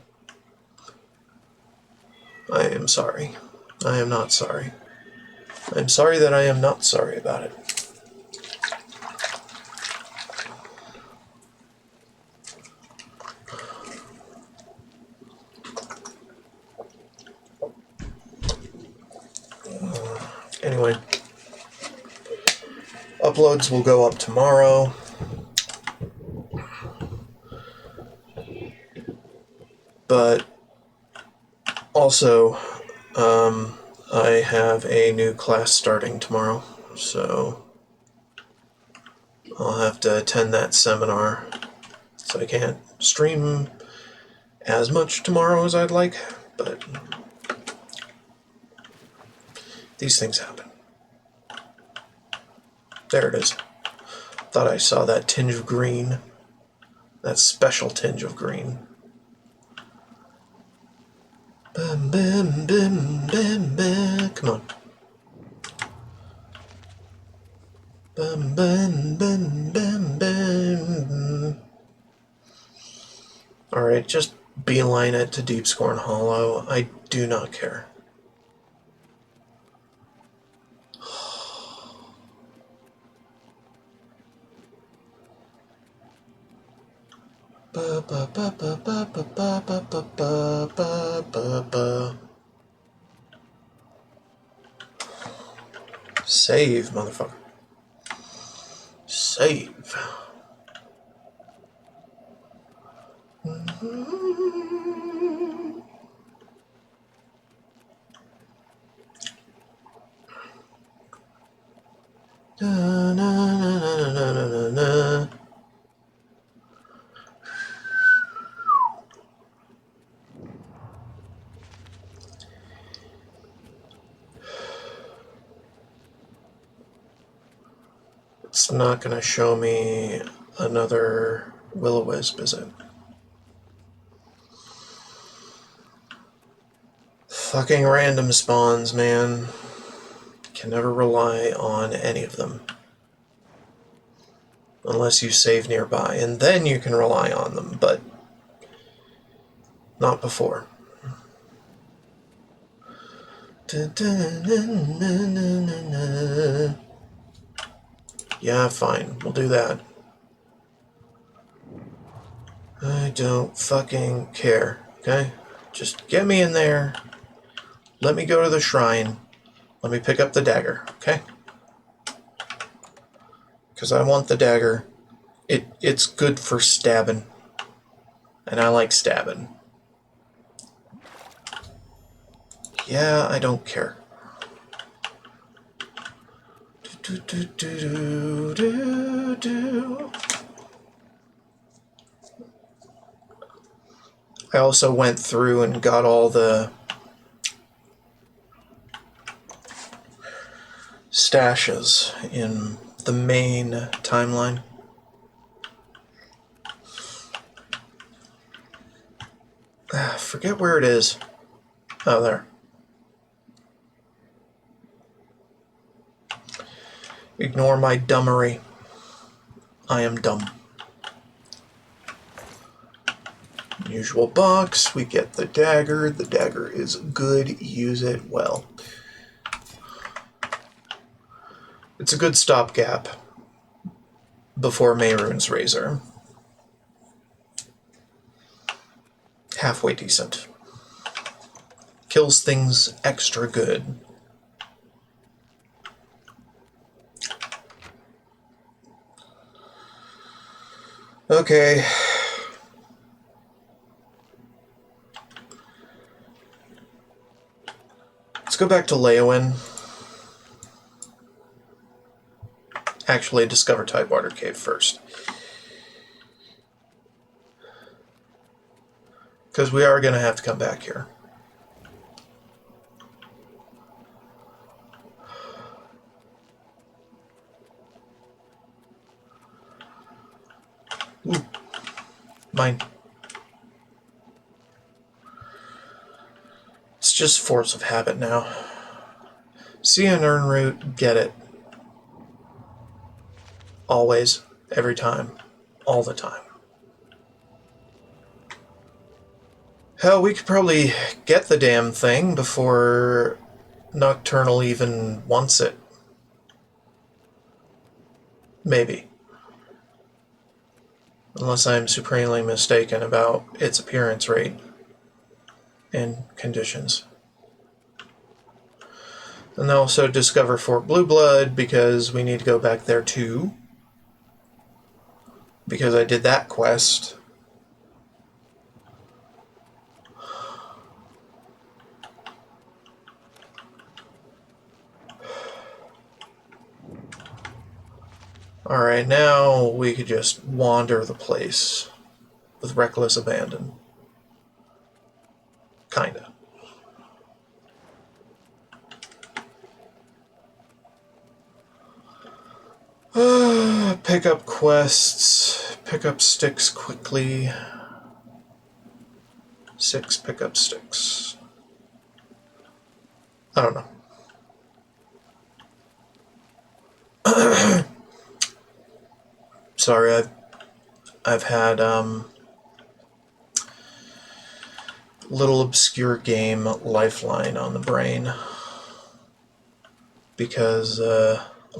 I am sorry. I am not sorry. I'm sorry that I am not sorry about it. Anyway, uploads will go up tomorrow. But also, I have a new class starting tomorrow, so I'll have to attend that seminar. So I can't stream as much tomorrow as I'd like, but these things happen. There it is. Thought I saw that tinge of green. That special tinge of green. Bam, bam, bam, bam, bam. Come on. Bam, bam, bam, bam, bam. Alright, just beeline it to Deepscorn Hollow. I do not care. Ba, ba, ba, ba, ba, ba, ba, ba, ba, ba, ba, ba, ba. Save, motherfucker. Save. Na, na, na, na, na, na, na, na. It's not going to show me another will-o-wisp, is it? Fucking random spawns, man. Can never rely on any of them. Unless you save nearby, and then you can rely on them, but not before. Yeah, fine. We'll do that. I don't fucking care, okay? Just get me in there. Let me go to the shrine. Let me pick up the dagger, okay? Because I want the dagger. It's good for stabbing. And I like stabbing. Yeah, I don't care. Do, do, do, do, do, do. I also went through and got all the stashes in the main timeline. Forget where it is. Oh, there. Ignore my dummery. I am dumb. Usual box, we get the dagger. The dagger is good, use it well. It's a good stopgap before Mehrunes' Razor. Halfway decent. Kills things extra good. Okay. Let's go back to Leowen. Actually, discover Tidewater Cave first. Because we are going to have to come back here. Ooh. Mine. It's just force of habit now. See an earn route, get it. Always, every time, all the time. Hell, we could probably get the damn thing before Nocturnal even wants it. Maybe. Unless I'm supremely mistaken about its appearance rate and conditions. And also discover Fort Blue Blood, because we need to go back there too. Because I did that quest. Alright, now we could just wander the place with reckless abandon. Kinda. Pick up quests. Pick up sticks quickly. 6 pickup sticks. I don't know. Sorry, I've had little obscure game Lifeline on the brain because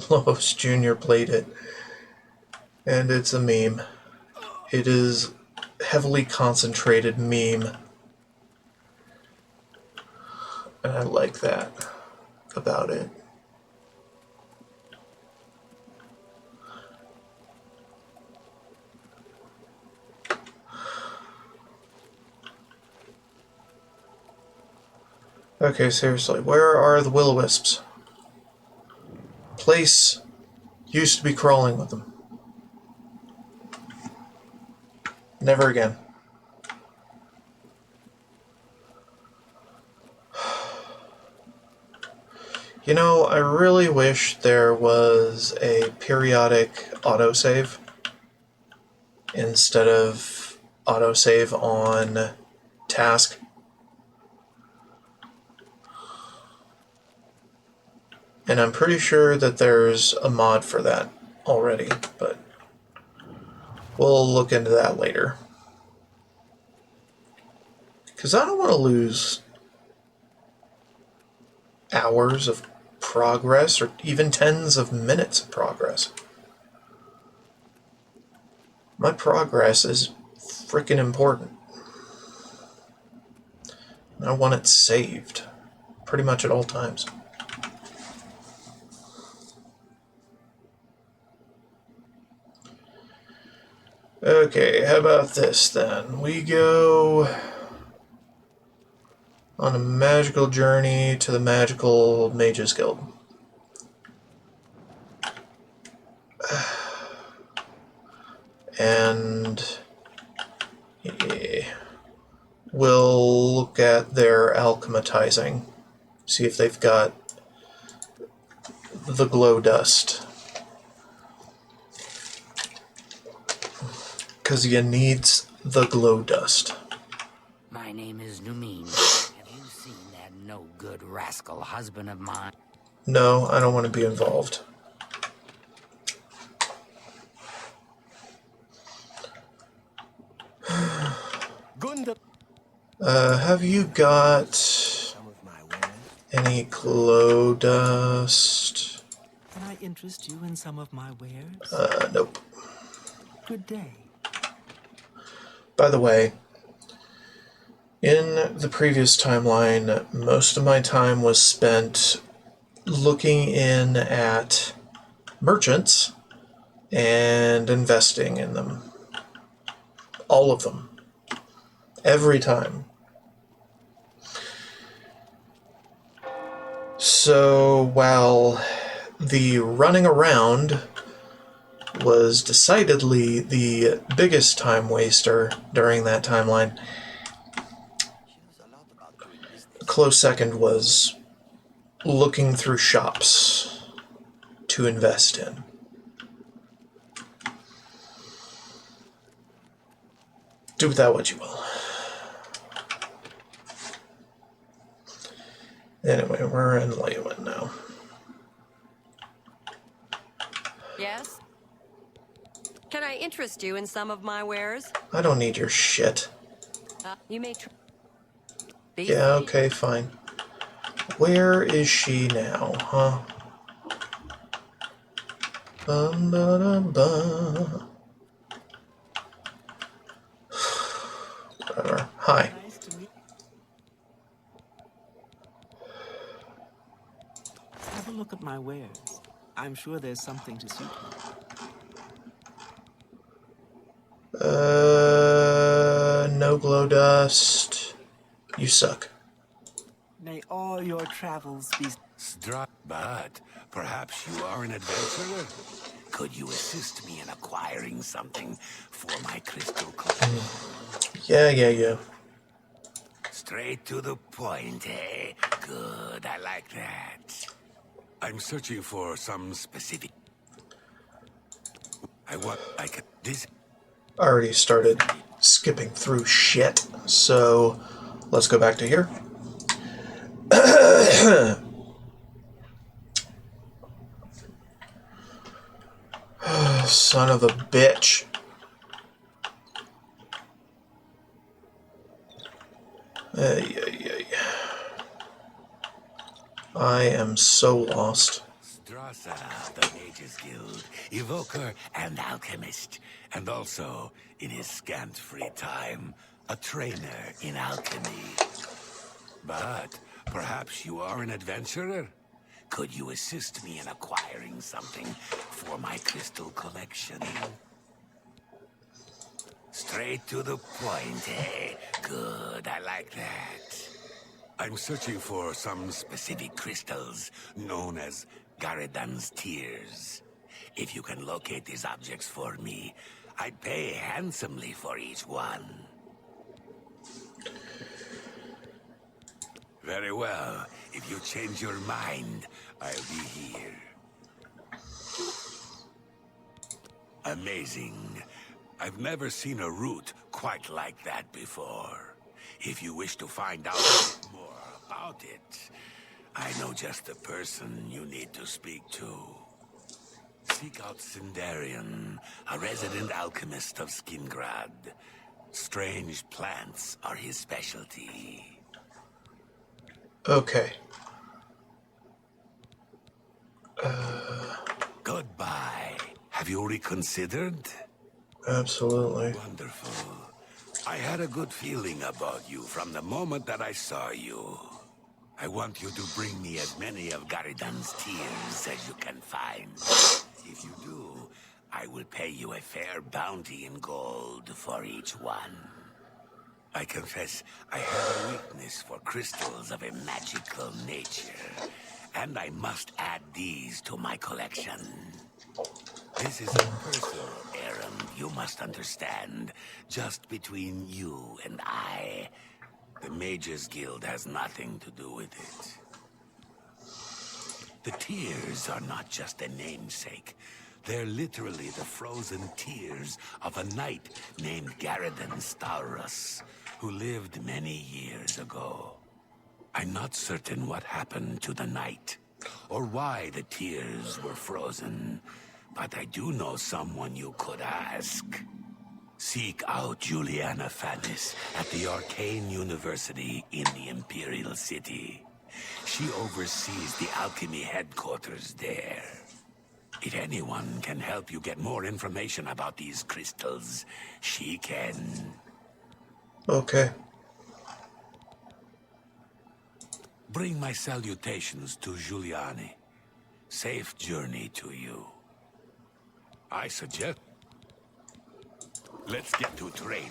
Lois Jr. played it, and it's a meme. It is heavily concentrated meme. And I like that about it. Okay, seriously, where are the will-o-wisps? Place used to be crawling with them. Never again. You know, I really wish there was a periodic autosave instead of autosave on task. And I'm pretty sure that there's a mod for that already, but we'll look into that later. Because I don't want to lose hours of progress or even tens of minutes of progress. My progress is freaking important. I want it saved pretty much at all times. Okay, how about this then? We go on a magical journey to the magical Mages Guild. And yeah, we'll look at their alchematizing. See if they've got the glow dust. Because you needs the glow dust. My name is Numin. Have you seen that no-good rascal husband of mine? No, I don't want to be involved. Have you got any glow dust? Can I interest you in some of my wares? Nope. Good day. By the way, in the previous timeline, most of my time was spent looking in at merchants and investing in them. All of them. Every time. So, while the running around was decidedly the biggest time waster during that timeline, a close second was looking through shops to invest in. Do with that what you will. Anyway, we're in Leyland now. Yes? Can I interest you in some of my wares? I don't need your shit. You may try. Yeah, okay, fine. Where is she now, huh? Bum, ba, dum, ba. Whatever. Hi. Nice to meet. Have a look at my wares. I'm sure there's something to suit you. No glow dust. You suck. May all your travels be... But perhaps you are an adventurer? Could you assist me in acquiring something for my crystal cloth? Yeah. Straight to the point, eh? Good, I like that. I'm searching for some specific... This... Already started skipping through shit, so let's go back to here. Son of a bitch. I am so lost. Rasa of the Mages Guild, evoker and alchemist, and also, in his scant free time, a trainer in alchemy. But perhaps you are an adventurer? Could you assist me in acquiring something for my crystal collection? Straight to the point, eh? Good, I like that. I'm searching for some specific crystals known as Garadan's Tears. If you can locate these objects for me, I'd pay handsomely for each one. Very well. If you change your mind, I'll be here. Amazing. I've never seen a root quite like that before. If you wish to find out more about it, I know just the person you need to speak to. Seek out Sindarian, a resident alchemist of Skingrad. Strange plants are his specialty. Okay. Goodbye. Have you reconsidered? Absolutely. Wonderful. I had a good feeling about you from the moment that I saw you. I want you to bring me as many of Garidan's tears as you can find. If you do, I will pay you a fair bounty in gold for each one. I confess, I have a weakness for crystals of a magical nature, and I must add these to my collection. This is a personal errand, you must understand. Just between you and I. The Mages Guild has nothing to do with it. The tears are not just a namesake. They're literally the frozen tears of a knight named Garadan Staurus, who lived many years ago. I'm not certain what happened to the knight, or why the tears were frozen, but I do know someone you could ask. Seek out Juliana Fannis at the Arcane University in the Imperial City. She oversees the alchemy headquarters there. If anyone can help you get more information about these crystals, she can. Okay. Bring my salutations to Giuliani. Safe journey to you. I suggest... Let's get to training.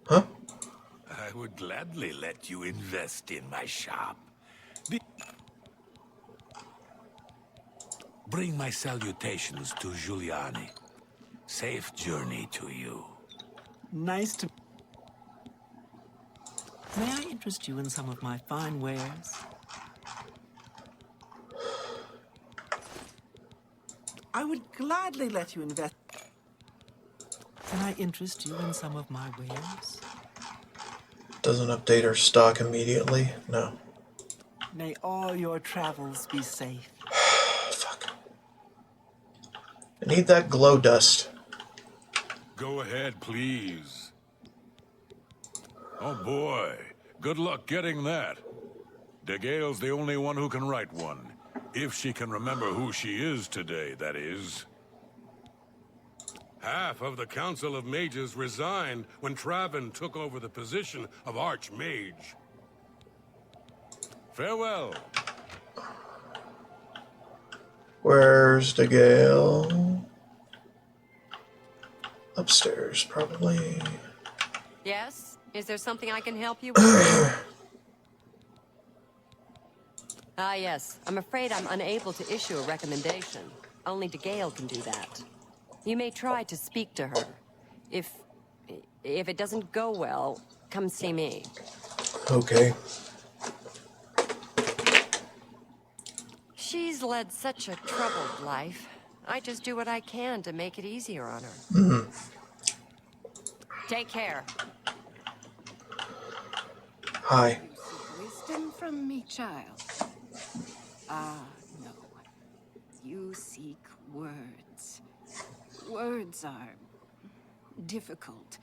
Huh? I would gladly let you invest in my shop. Bring my salutations to Giuliani. Safe journey to you. Nice to... May I interest you in some of my fine wares? I would gladly let you invest... Can I interest you in some of my wares? Doesn't update our stock immediately. No. May all your travels be safe. Fuck. I need that glow dust. Go ahead, please. Oh boy, good luck getting that. DeGale's the only one who can write one. If she can remember who she is today, that is. Half of the Council of Mages resigned when Traven took over the position of Archmage. Farewell. Where's the Gale? Upstairs, probably. Yes? Is there something I can help you with? Ah, yes. I'm afraid I'm unable to issue a recommendation. Only DeGale can do that. You may try to speak to her. If it doesn't go well, come see me. Okay. She's led such a troubled life. I just do what I can to make it easier on her. Mm-hmm. Take care. Hi. You seek wisdom from me, child. Ah, no. You seek words. Words are difficult.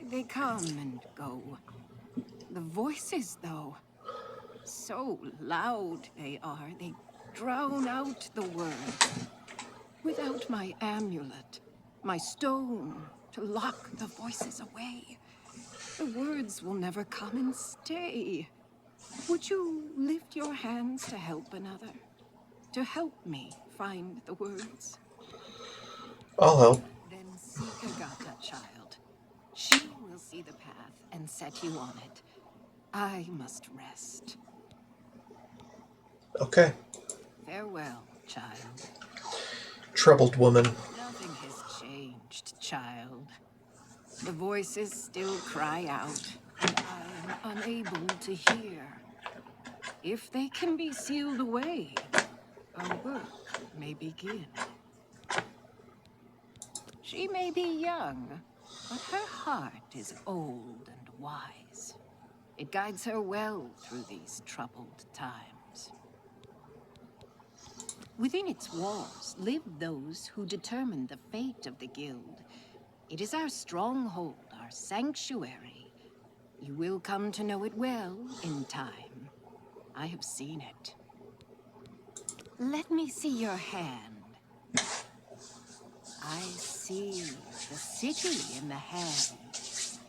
They come and go. The voices, though, so loud they are, they drown out the word. Without my amulet, my stone to lock the voices away, the words will never come and stay. Would you lift your hands to help another? To help me find the words? I'll help. Then seek Agata, child. She will see the path and set you on it. I must rest. Okay. Farewell, child. Troubled woman. Nothing has changed, child. The voices still cry out, and I am unable to hear. If they can be sealed away, our work may begin. She may be young, but her heart is old and wise. It guides her well through these troubled times. Within its walls live those who determine the fate of the guild. It is our stronghold, our sanctuary. You will come to know it well in time. I have seen it. Let me see your hand. I see the city in the hand,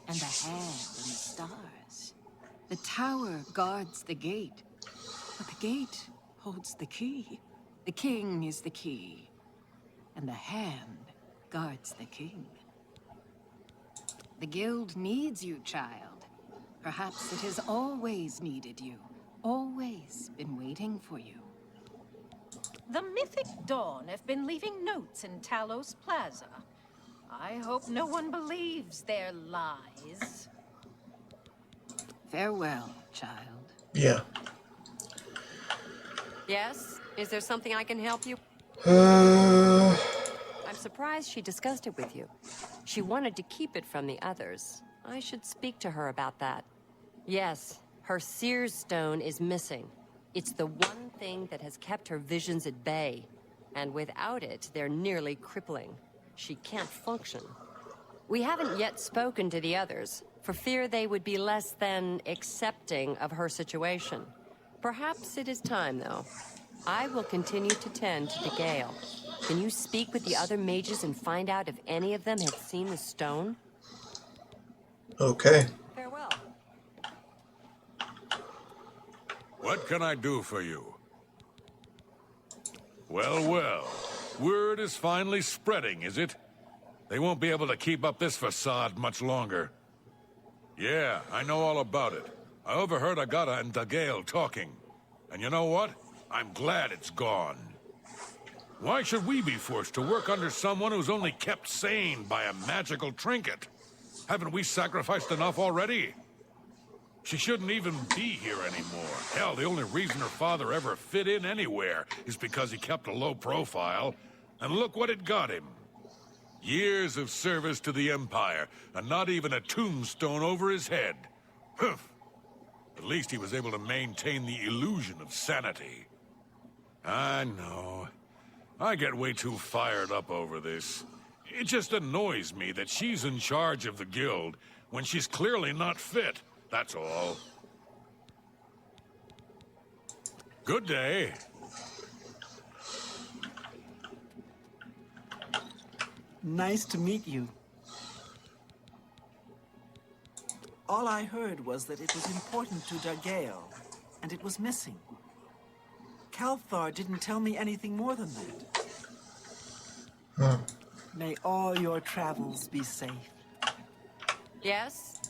and the hand in the stars. The tower guards the gate, but the gate holds the key. The king is the key, and the hand guards the king. The guild needs you, child. Perhaps it has always needed you, always been waiting for you. The Mythic Dawn have been leaving notes in Talos Plaza. I hope no one believes their lies. Farewell, child. Yeah. Yes? Is there something I can help you? I'm surprised she discussed it with you. She wanted to keep it from the others. I should speak to her about that. Yes, her Seer's Stone is missing. It's the one thing that has kept her visions at bay. And without it, they're nearly crippling. She can't function. We haven't yet spoken to the others, for fear they would be less than accepting of her situation. Perhaps it is time, though. I will continue to tend to Gale. Can you speak with the other mages and find out if any of them have seen the stone? Okay. Farewell. What can I do for you? Well, well. Word is finally spreading, is it? They won't be able to keep up this facade much longer. Yeah, I know all about it. I overheard Agata and Dagail talking. And you know what? I'm glad it's gone. Why should we be forced to work under someone who's only kept sane by a magical trinket? Haven't we sacrificed enough already? She shouldn't even be here anymore. Hell, the only reason her father ever fit in anywhere is because he kept a low profile. And look what it got him. Years of service to the Empire, and not even a tombstone over his head. Humph. At least he was able to maintain the illusion of sanity. I know. I get way too fired up over this. It just annoys me that she's in charge of the guild when she's clearly not fit. That's all. Good day. Nice to meet you. All I heard was that it was important to Dagail, and it was missing. Calthar didn't tell me anything more than that. Huh. May all your travels be safe. Yes,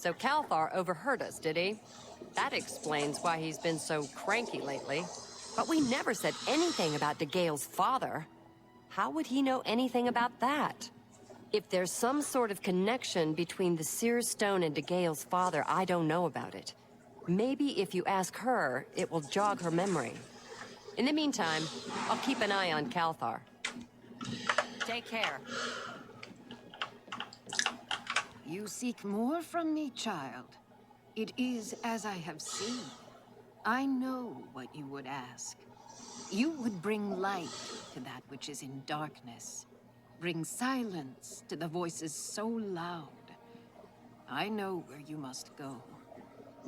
So Calthar overheard us, did he? That explains why he's been so cranky lately. But we never said anything about Dagail's father. How would he know anything about that? If there's some sort of connection between the Seer's Stone and Dagail's father, I don't know about it. Maybe if you ask her, it will jog her memory. In the meantime, I'll keep an eye on Calthar. Take care. You seek more from me, child. It is as I have seen. I know what you would ask. You would bring light to that which is in darkness. Bring silence to the voices so loud. I know where you must go.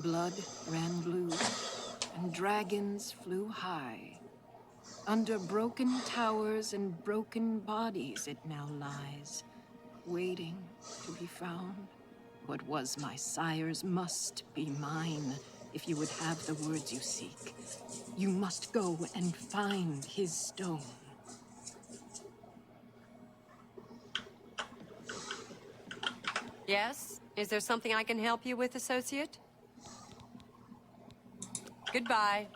Blood ran blue, and dragons flew high. Under broken towers and broken bodies it now lies, waiting to be found. What was my sire's must be mine, if you would have the words you seek. You must go and find his stone. Yes? Is there something I can help you with, associate? Goodbye.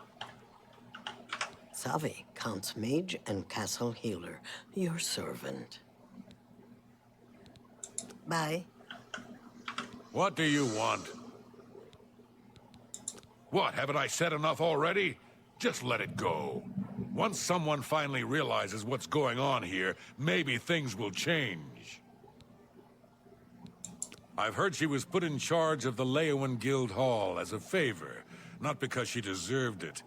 Savi, Count's mage and castle healer. Your servant. Bye. What do you want? What, haven't I said enough already? Just let it go. Once someone finally realizes what's going on here, maybe things will change. I've heard she was put in charge of the Leowen Guild Hall as a favor, not because she deserved it.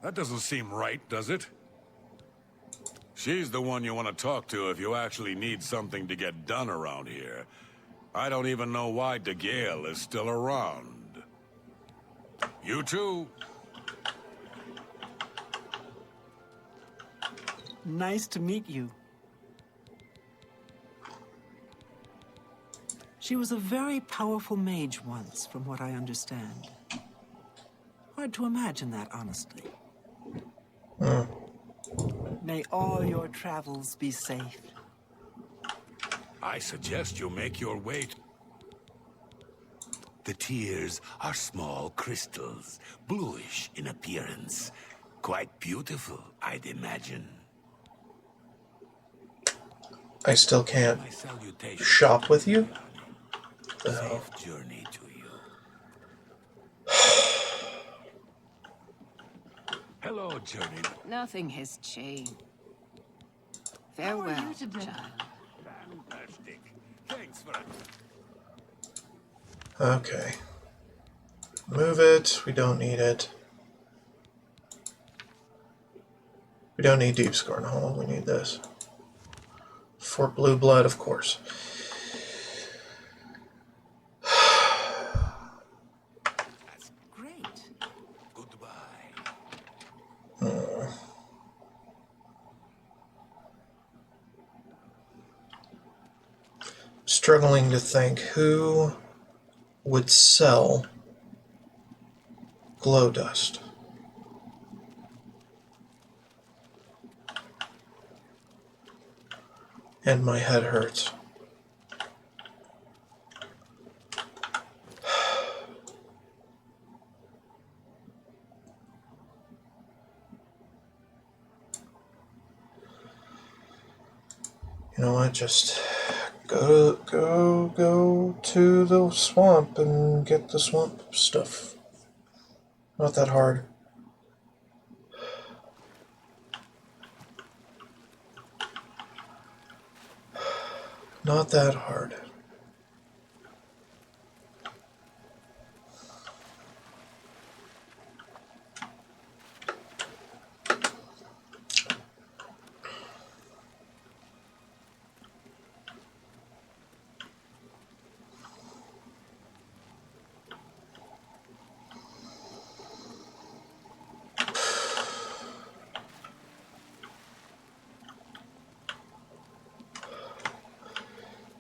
That doesn't seem right, does it? She's the one you want to talk to if you actually need something to get done around here. I don't even know why DeGale is still around. You too. Nice to meet you. She was a very powerful mage once, from what I understand. Hard to imagine that, honestly. May all your travels be safe. I suggest you make your way to... The tears are small crystals, bluish in appearance. Quite beautiful, I'd imagine. I still can't My salutations. shop with you? Safe journey to you. Hello, journey. Nothing has changed. Farewell, child. Fantastic. Thanks for it. Okay. Move it. We don't need it. We don't need Deep Scorn Hall. We need this. For blue blood, of course. That's great. Goodbye. Struggling to think who would sell glow dust. And my head hurts. You know what? Just go to the swamp and get the swamp stuff. Not that hard. Not that hard.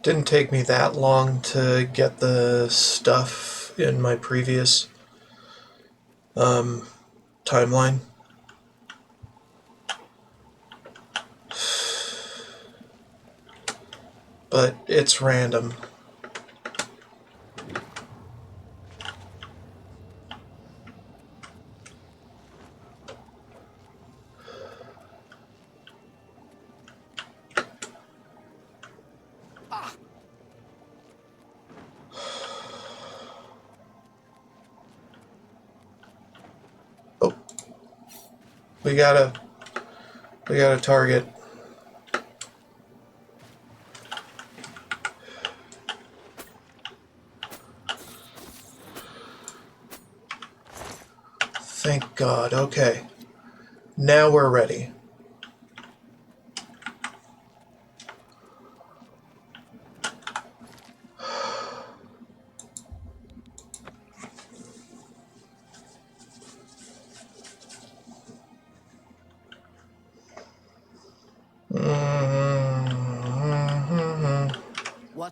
Didn't take me that long to get the stuff in my previous timeline. But it's random. Oh. We got a target. Thank God. Okay. Now we're ready.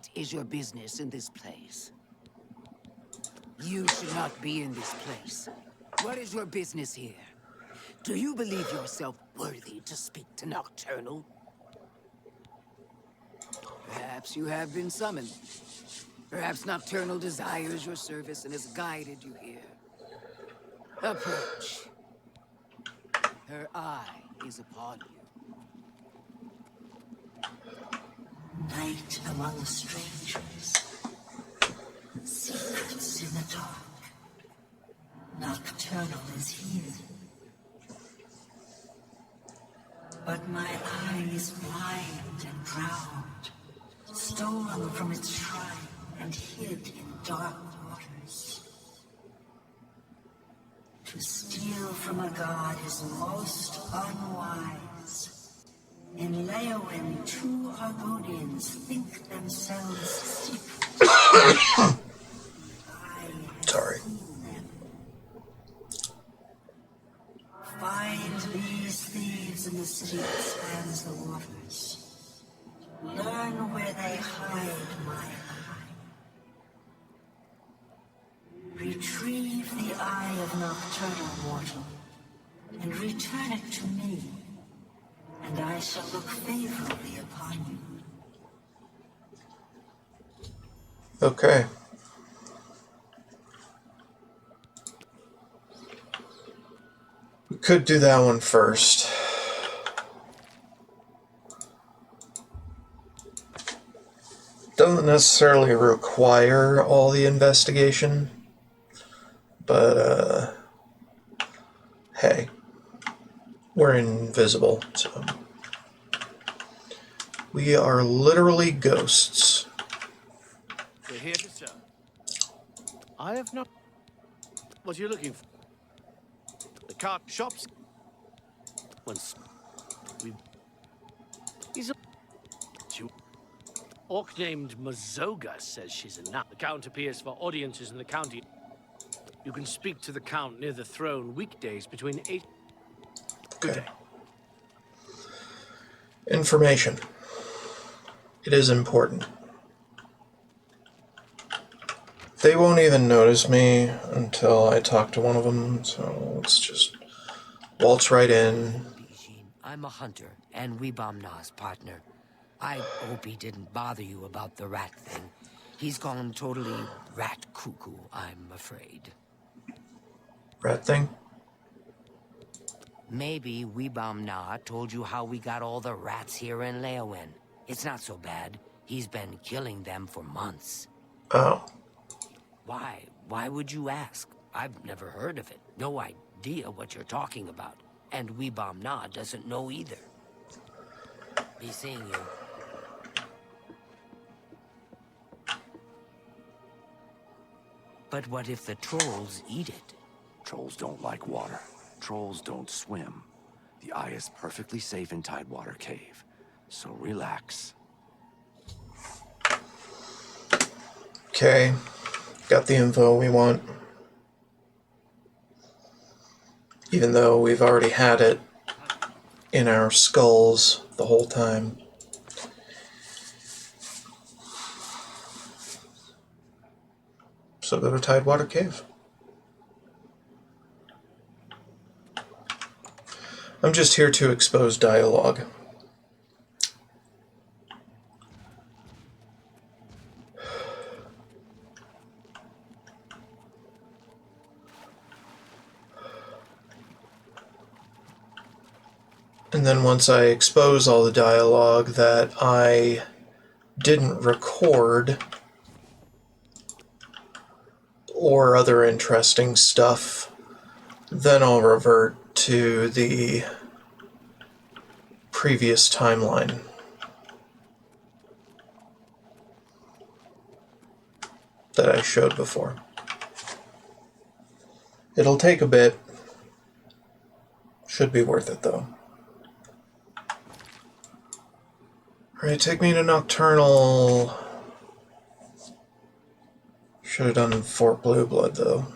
What is your business in this place? You should not be in this place. What is your business here? Do you believe yourself worthy to speak to Nocturnal? Perhaps you have been summoned. Perhaps Nocturnal desires your service and has guided you here. Approach. Her eye is upon you. Night among strangers. Secrets in the dark. Nocturnal is here. But my eye is blind and proud, stolen from its shrine and hid in dark waters. To steal from a god is most unwise. In Leowin, 2 Harmonians think themselves secret. Sorry. Find these thieves in the city that spans the waters. Learn where they hide my eye. Retrieve the eye of Nocturnal Mortal, and return it to me, and I shall look favorably upon you. Okay. We could do that one first. Doesn't necessarily require all the investigation, but hey, we're invisible, so we are literally ghosts. We're here to serve. I have not. What are you looking for? The cart shops. Once we. He's a. Orc named Mazoga says she's a nut. The Count appears for audiences in the county. You can speak to the Count near the throne weekdays between 8. Good day. Information. It is important. They won't even notice me until I talk to one of them, so let's just waltz right in. I'm a hunter and Weebamna's partner. I hope he didn't bother you about the rat thing. He's gone totally rat cuckoo, I'm afraid. Rat thing? Maybe Weebamna told you how we got all the rats here in Leowin. It's not so bad. He's been killing them for months. Oh. Why? Why would you ask? I've never heard of it. No idea what you're talking about. And Weebamna doesn't know either. Be seeing you. But what if the trolls eat it? Trolls don't like water. Trolls don't swim. The eye is perfectly safe in Tidewater Cave. So relax. Okay. Got the info we want. Even though we've already had it in our skulls the whole time. So go to Tidewater Cave. I'm just here to expose dialogue. And then once I expose all the dialogue that I didn't record, or other interesting stuff, then I'll revert to the previous timeline. That I showed before. It'll take a bit. Should be worth it though. Alright, take me to Nocturnal. Should have done Fort Blue Blood though.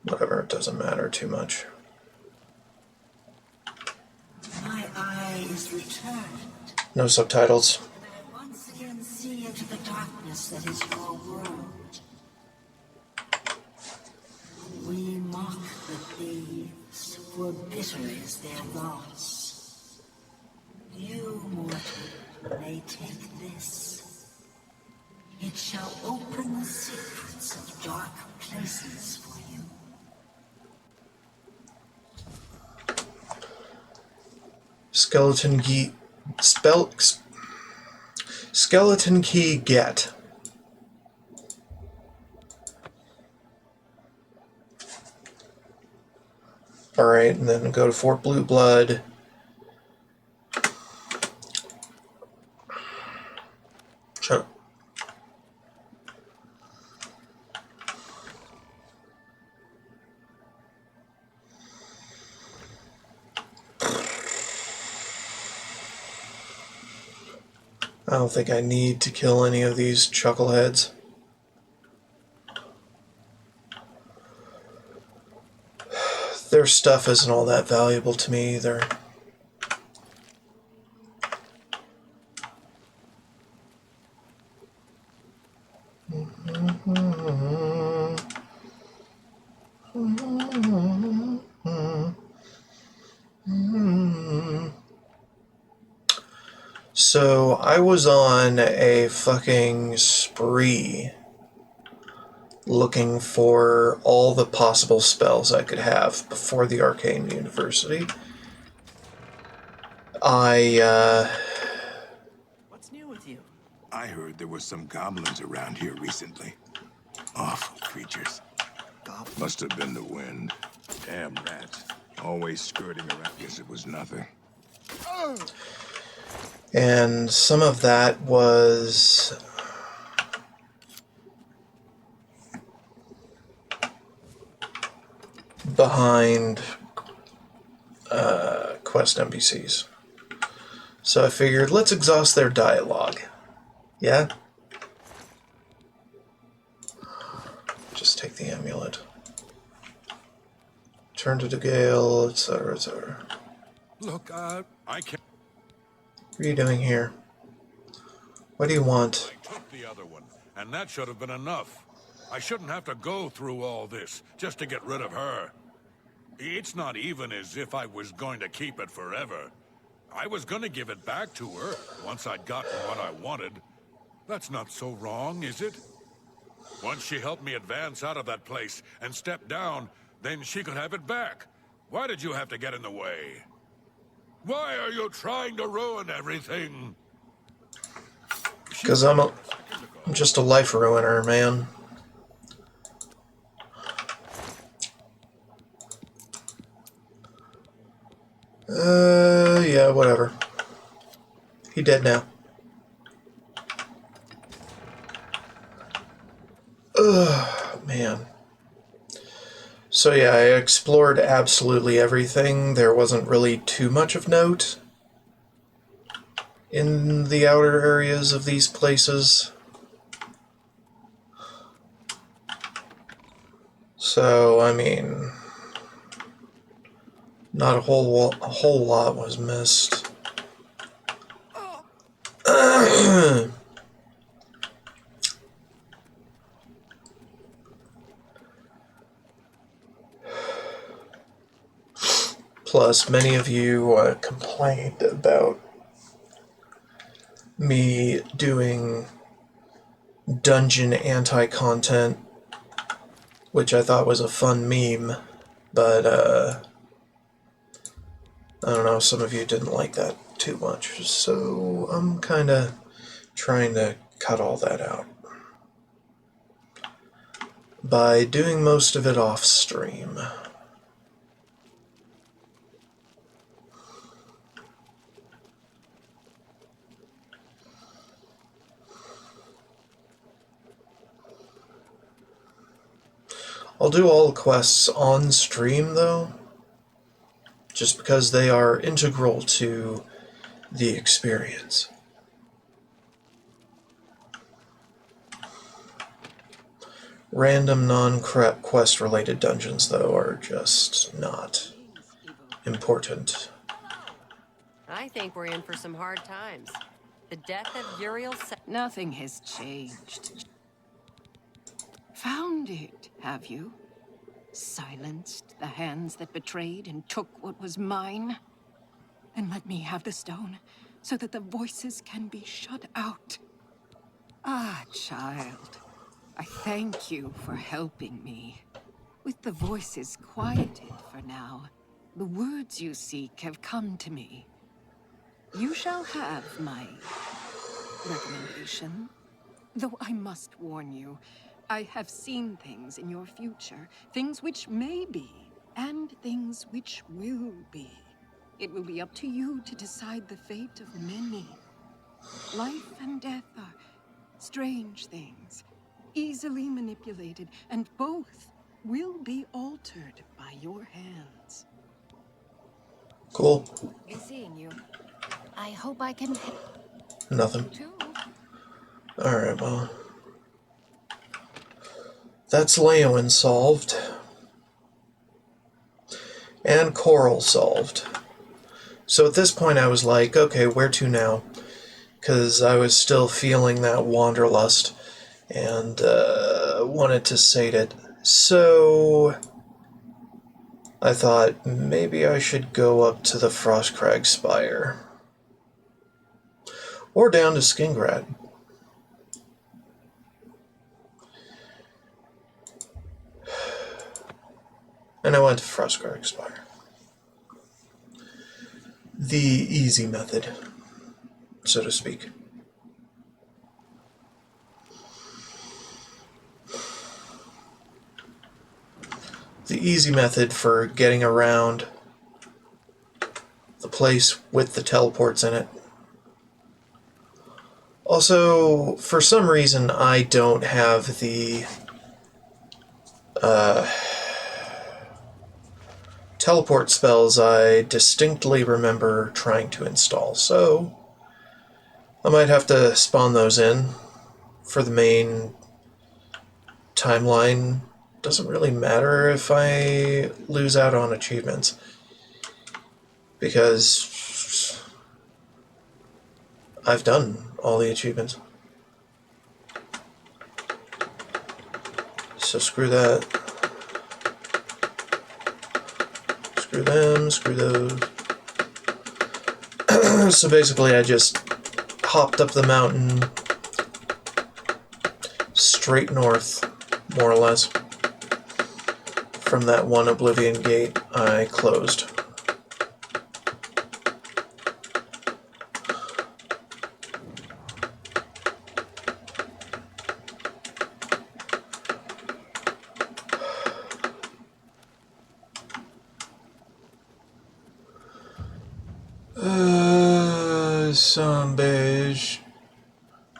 Whatever, it doesn't matter too much. My eye is returned. No subtitles. I once that is your world. We mock the thieves, for bitter is their loss. You, mortal, may take this. It shall open the secrets of dark places for you. Skeleton key get. Alright, and then go to Fort Blue Blood. Shut up. I don't think I need to kill any of these chuckleheads. Their stuff isn't all that valuable to me either. So I was on a fucking spree looking for all the possible spells I could have before the Arcane University. What's new with you? I heard there were some goblins around here recently. Awful creatures. Must have been the wind. Damn rats. Always skirting around. Guess it was nothing. And some of that was behind quest NPCs. So I figured, let's exhaust their dialogue. Yeah? Just take the amulet. Turn to the gale, etc., etc. Look, I can't. What are you doing here? What do you want? I took the other one, and that should have been enough. I shouldn't have to go through all this just to get rid of her. It's not even as if I was going to keep it forever. I was going to give it back to her once I'd gotten what I wanted. That's not so wrong, is it? Once she helped me advance out of that place and step down, then she could have it back. Why did you have to get in the way? Why are you trying to ruin everything? Because I'm just a life ruiner, man. Yeah, whatever. He dead now. Ugh, man. So yeah, I explored absolutely everything. There wasn't really too much of note in the outer areas of these places. So, I mean, not a whole lot was missed. Plus, many of you complained about me doing dungeon anti-content, which I thought was a fun meme, but I don't know, some of you didn't like that too much, so I'm kind of trying to cut all that out by doing most of it off stream. I'll do all the quests on stream, though, just because they are integral to the experience. Random non-quest related dungeons, though, are just not important. I think we're in for some hard times. The death of Uriel... Nothing has changed. Found it, have you? Silenced the hands that betrayed and took what was mine? And let me have the stone, so that the voices can be shut out. Ah, child. I thank you for helping me. With the voices quieted for now, the words you seek have come to me. You shall have my recommendation. Though I must warn you, I have seen things in your future, things which may be, and things which will be. It will be up to you to decide the fate of many. Life and death are strange things, easily manipulated, and both will be altered by your hands. Cool. Be seeing you. I hope I can Nothing. too. Alright, well. That's Leowin solved. And Coral solved. So at this point I was like, okay, where to now? Because I was still feeling that wanderlust and wanted to sate it. So I thought maybe I should go up to the Frostcrag Spire. Or down to Skingrad. And I went to Frostcrag Spire. The easy method, so to speak. The easy method for getting around the place with the teleports in it. Also, for some reason, I don't have the teleport spells I distinctly remember trying to install, so I might have to spawn those in for the main timeline. Doesn't really matter if I lose out on achievements, because I've done all the achievements. So screw that. Screw them, screw those. So basically I just hopped up the mountain straight north, more or less, from that one Oblivion gate I closed. Some beige.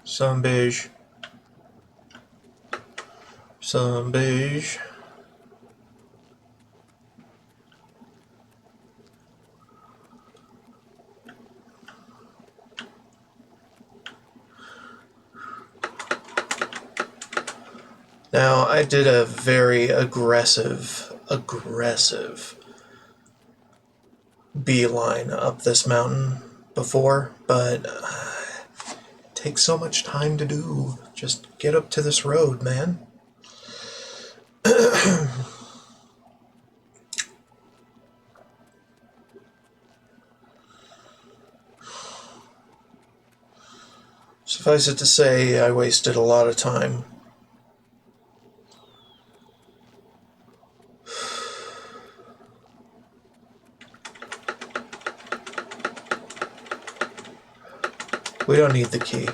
Some beige. Some beige. Now, I did a very aggressive beeline up this mountain before, but it takes so much time to do. Just get up to this road, man. Suffice it to say, I wasted a lot of time. We don't need the key,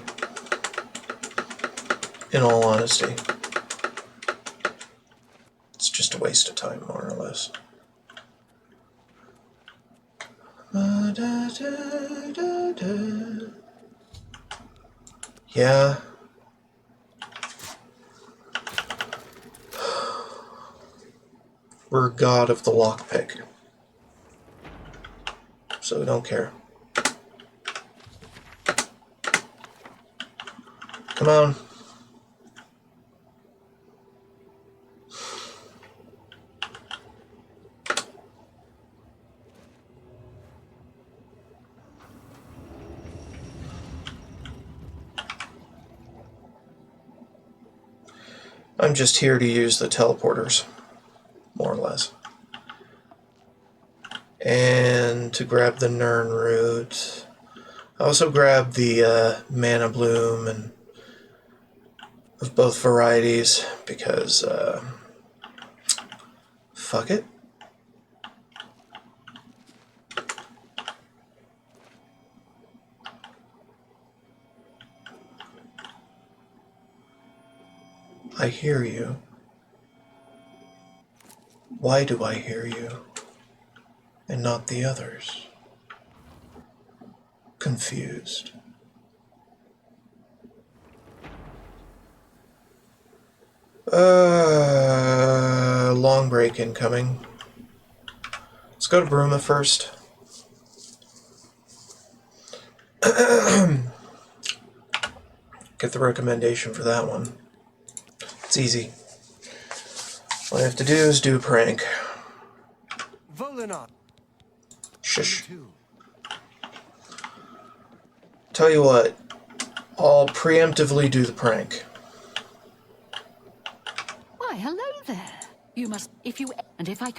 in all honesty. It's just a waste of time, more or less. Yeah. We're god of the lockpick. So we don't care. Come on. I'm just here to use the teleporters, more or less. And to grab the Nern root. I also grabbed the Mana Bloom and of both varieties because fuck it. I hear you. Why do I hear you and not the others? Confused. Long break incoming. Let's go to Bruma first. Get the recommendation for that one. It's easy. All I have to do is do prank. Shush. Tell you what, I'll preemptively do the prank. Why, hello there. You must, if you, and if I...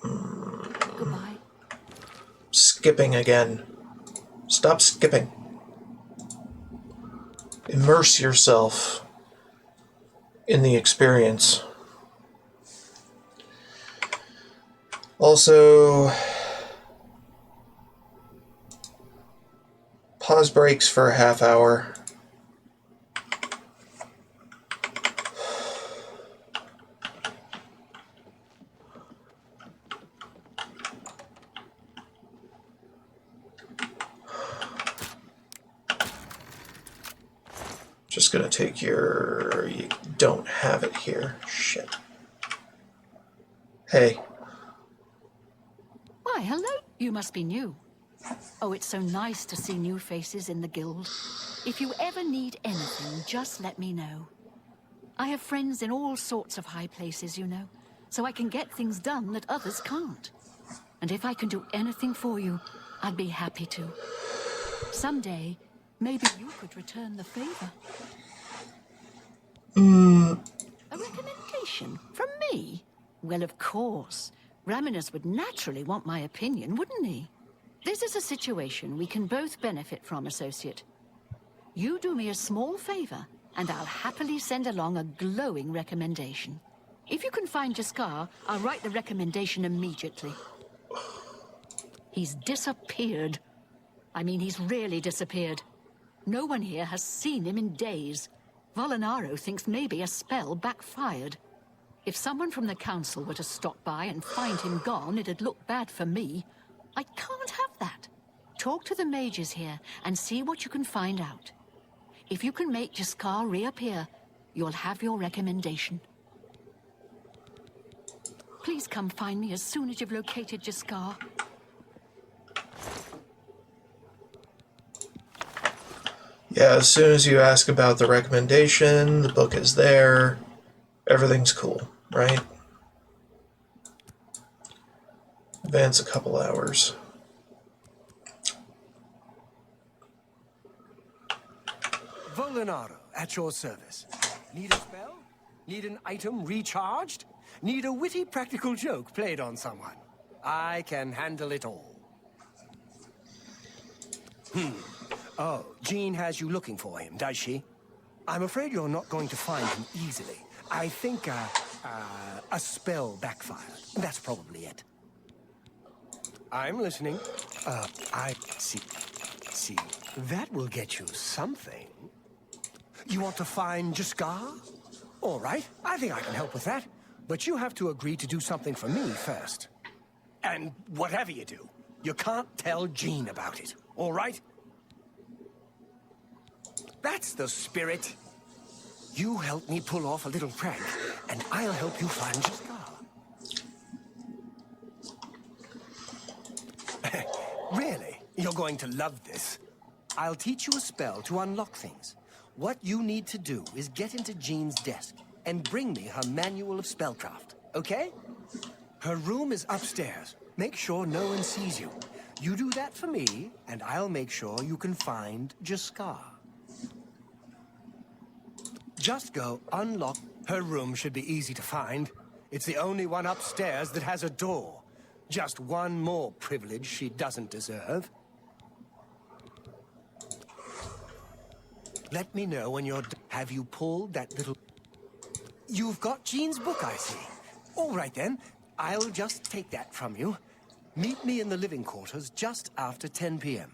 Goodbye. Skipping again. Stop skipping. Immerse yourself in the experience. Also, pause breaks for a half hour. Just gonna take your... You don't have it here. Shit. Hey. Why, hello. You must be new. Oh, it's so nice to see new faces in the guild. If you ever need anything, just let me know. I have friends in all sorts of high places, you know, so I can get things done that others can't. And if I can do anything for you, I'd be happy to. Someday, maybe you could return the favor. A recommendation from me? Well, of course. Raminus would naturally want my opinion, wouldn't he? This is a situation we can both benefit from, Associate. You do me a small favor, and I'll happily send along a glowing recommendation. If you can find Jaskar, I'll write the recommendation immediately. He's disappeared. I mean, he's really disappeared. No one here has seen him in days. Volinaro thinks maybe a spell backfired. If someone from the council were to stop by and find him gone, it'd look bad for me. I can't have that. Talk to the mages here and see what you can find out. If you can make Jaskar reappear, you'll have your recommendation. Please come find me as soon as you've located Jaskar. Yeah, as soon as you ask about the recommendation, the book is there. Everything's cool, right? Advance a couple hours. Volinaro, at your service. Need a spell? Need an item recharged? Need a witty practical joke played on someone? I can handle it all. Oh, Jean has you looking for him, does she? I'm afraid you're not going to find him easily. I think a spell backfired. That's probably it. I'm listening. I see. See, that will get you something. You want to find Jaskar? All right, I think I can help with that. But you have to agree to do something for me first. And whatever you do, you can't tell Jean about it, all right? That's the spirit. You help me pull off a little prank, and I'll help you find Jaskar. Really? You're going to love this. I'll teach you a spell to unlock things. What you need to do is get into Jean's desk and bring me her manual of spellcraft, okay? Her room is upstairs. Make sure no one sees you. You do that for me, and I'll make sure you can find Jaskar. Just go unlock. Her room should be easy to find. It's the only one upstairs that has a door. Just one more privilege she doesn't deserve. Let me know when you're... Have you pulled that little... You've got Jean's book, I see. All right, then. I'll just take that from you. Meet me in the living quarters just after 10 p.m.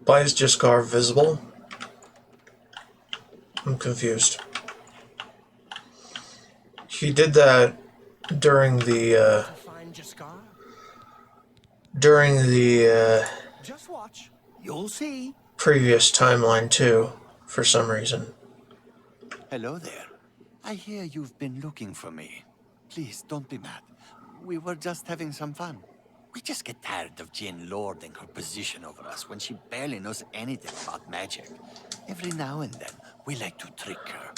Why is Jaskar visible? I'm confused. He did that during the Just watch. You'll see. previous timeline too, for some reason. Hello there. I hear you've been looking for me. Please, don't be mad. We were just having some fun. We just get tired of Jin lording her position over us when she barely knows anything about magic. Every now and then, we like to trick her.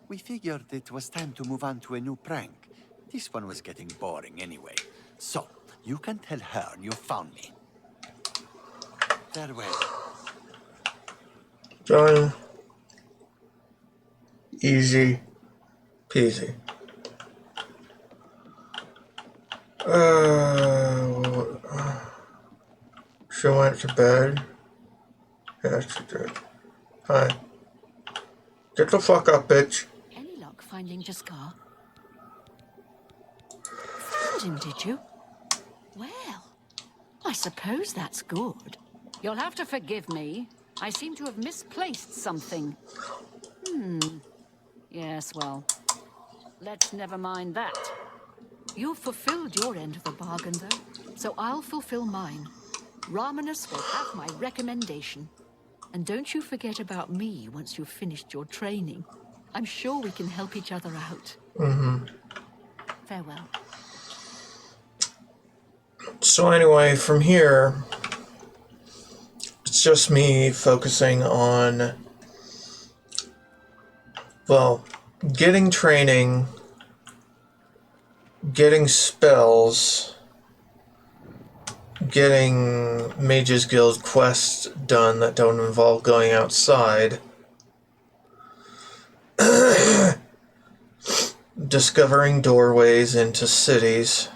We figured it was time to move on to a new prank. This one was getting boring anyway. So, you can tell her you found me. Farewell. Done. Easy peasy. She went to bed. Yeah, she did. Hi. Get the fuck up, bitch. Any luck finding Jaskar? Found him, did you? Well, I suppose that's good. You'll have to forgive me. I seem to have misplaced something. Yes, well, let's never mind that. You've fulfilled your end of the bargain, though, so I'll fulfill mine. Ramanus will have my recommendation. And don't you forget about me once you've finished your training. I'm sure we can help each other out. Farewell. So anyway, from here, it's just me focusing on, well, getting training, getting spells, getting Mages Guild quests done that don't involve going outside, discovering doorways into cities.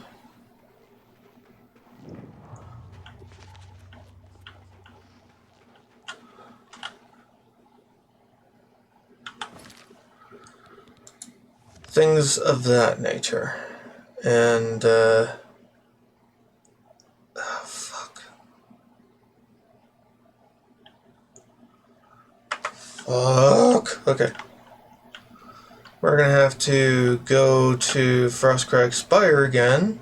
Things of that nature. And, Fuck. Okay. We're gonna have to go to Frostcrag Spire again.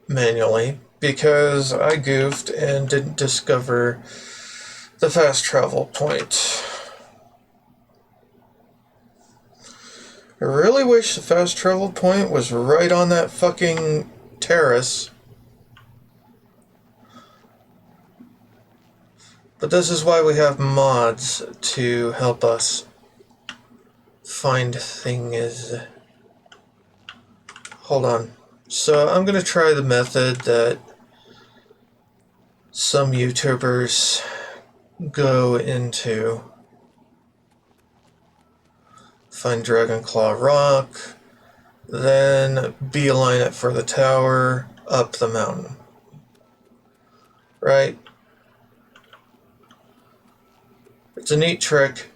Manually. Because I goofed and didn't discover the fast travel point. I really wish the fast travel point was right on that fucking terrace. But this is why we have mods to help us find things. Hold on. So I'm going to try the method that some YouTubers go into. Find Dragonclaw Rock, then beeline it for the tower, up the mountain. Right? It's a neat trick,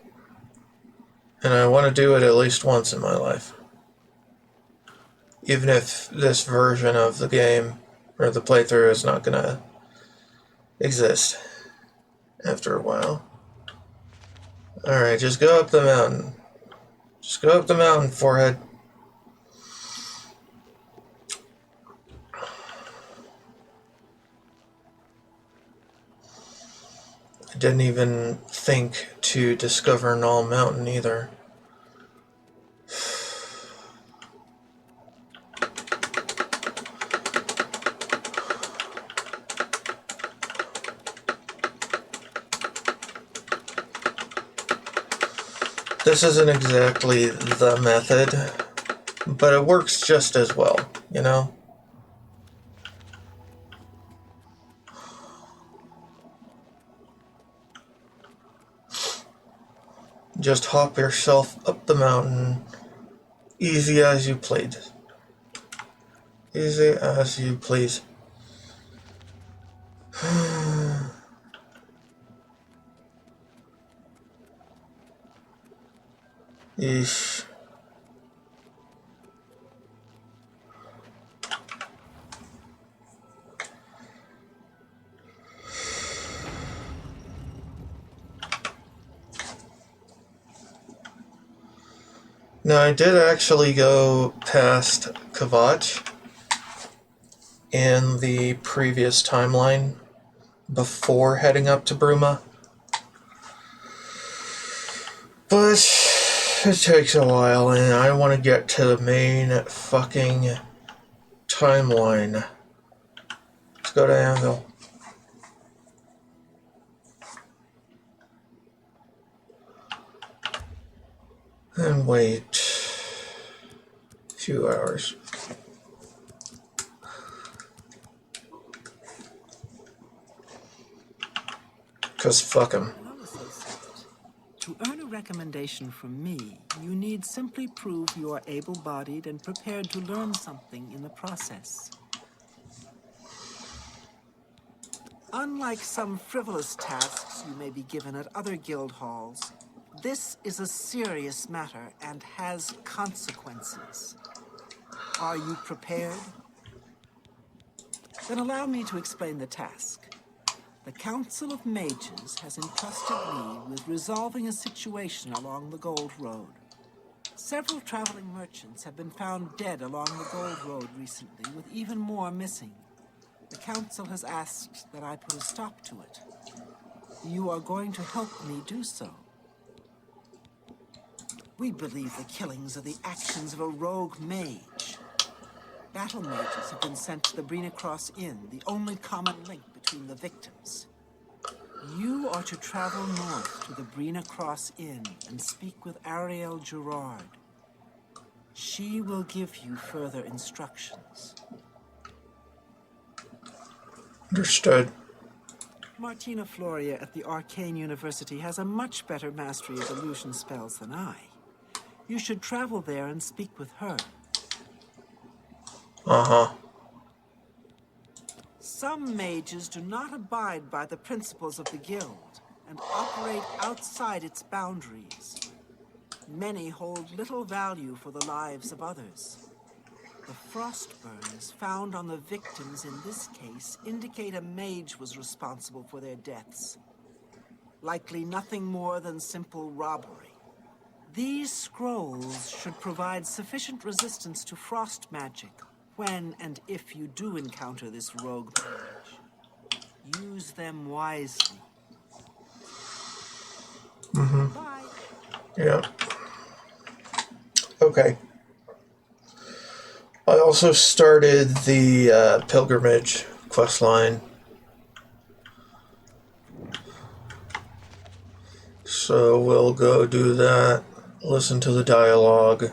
and I want to do it at least once in my life. Even if this version of the game, or the playthrough, is not going to exist after a while. Alright, just go up the mountain. Just go up the mountain, forehead. I didn't even think to discover Null Mountain either. This isn't exactly the method, but it works just as well, you know? Just hop yourself up the mountain, easy as you please. Easy as you please. Yeesh. Now, I did actually go past Kavach in the previous timeline before heading up to Bruma, but it takes a while and I want to get to the main fucking timeline. Let's go to Anvil. And wait a few hours. Cause fuck him. Hello, associate. To earn a recommendation from me, you need simply prove you are able-bodied and prepared to learn something in the process. Unlike some frivolous tasks you may be given at other guild halls, this is a serious matter and has consequences. Are you prepared? Then allow me to explain the task. The Council of Mages has entrusted me with resolving a situation along the Gold Road. Several traveling merchants have been found dead along the Gold Road recently, with even more missing. The Council has asked that I put a stop to it. You are going to help me do so. We believe the killings are the actions of a rogue mage. Battle mages have been sent to the Brina Cross Inn, the only common link between the victims. You are to travel north to the Brina Cross Inn and speak with Ariel Gerard. She will give you further instructions. Understood. Martina Floria at the Arcane University has a much better mastery of illusion spells than I. You should travel there and speak with her. Uh-huh. Some mages do not abide by the principles of the guild and operate outside its boundaries. Many hold little value for the lives of others. The frost burns found on the victims in this case indicate a mage was responsible for their deaths. Likely nothing more than simple robbery. These scrolls should provide sufficient resistance to frost magic when and if you do encounter this rogue mage. Use them wisely. Bye. Yeah. Okay. I also started the pilgrimage questline. So we'll go do that. Listen to the dialogue.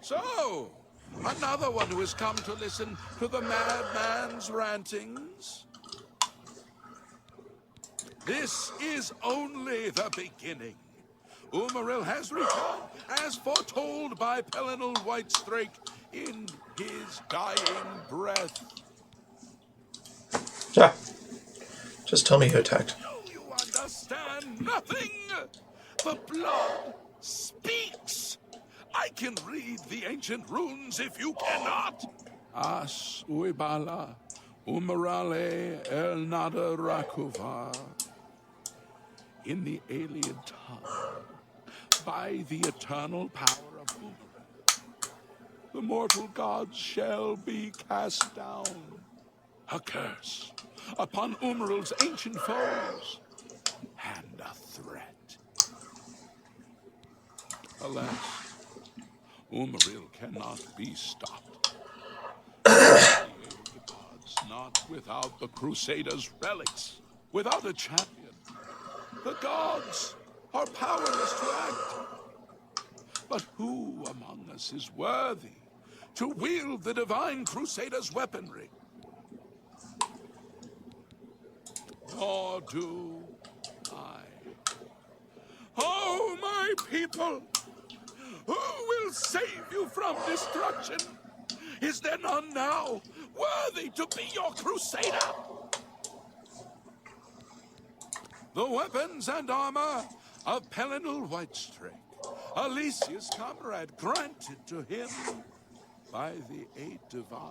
So, another one who has come to listen to the madman's rantings? This is only the beginning. Umaril has returned, as foretold by Pelinal Whitestrake in his dying breath. Yeah. Just tell me who attacked. You understand nothing! The blood speaks! I can read the ancient runes if you cannot! As uibala, umarale el nada rakuva. In the alien tongue, by the eternal power of Umaril, the mortal gods shall be cast down. A curse upon Umaril's ancient foes, and a threat. Alas, Umaril cannot be stopped. The aid of the gods, not without the Crusaders' relics. without a champion, the gods are powerless to act. But who among us is worthy to wield the Divine Crusader's weaponry? Nor do I. Oh, my people! Who will save you from destruction? Is there none now worthy to be your crusader? The weapons and armor of Pelinal Whitestrake, Alicia's comrade, granted to him by the Eight Divine.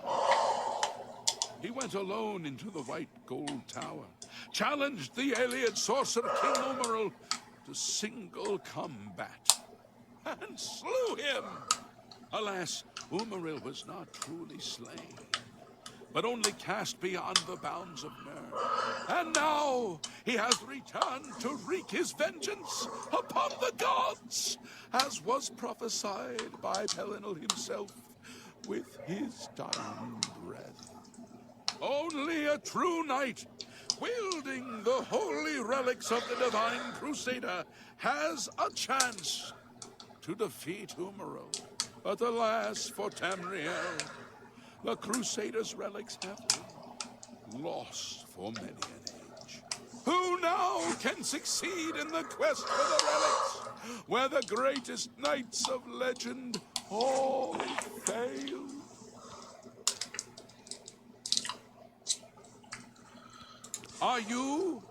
He went alone into the White Gold Tower, challenged the alien sorcerer King Umaril to single combat, and slew him. Alas, Umaril was not truly slain, but only cast beyond the bounds of mirth. And now he has returned to wreak his vengeance upon the gods, as was prophesied by Pelinal himself with his dying breath. Only a true knight, wielding the holy relics of the Divine Crusader, has a chance to defeat Umaril. But alas for Tamriel, the Crusader's relics have been lost for many an age. Who now can succeed in the quest for the relics, where the greatest knights of legend all failed? Are you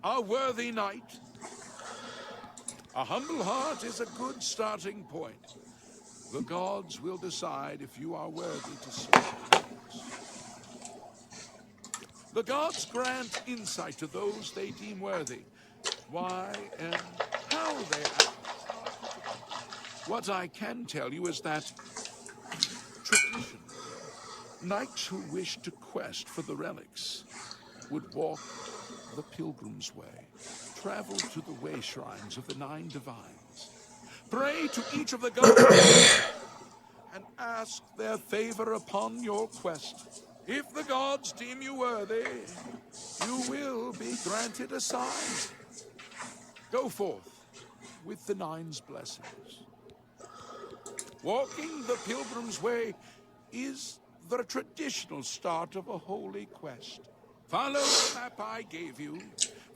a worthy knight? A humble heart is a good starting point. The gods will decide if you are worthy to serve. The gods grant insight to those they deem worthy. Why and how they act. What I can tell you is that traditionally, knights who wish to quest for the relics would walk the pilgrim's way, travel to the way shrines of the 9 divines, pray to each of the gods, and ask their favor upon your quest. If the gods deem you worthy, you will be granted a sign. Go forth with the 9's blessings. Walking the pilgrim's way is the traditional start of a holy quest. Follow the map I gave you,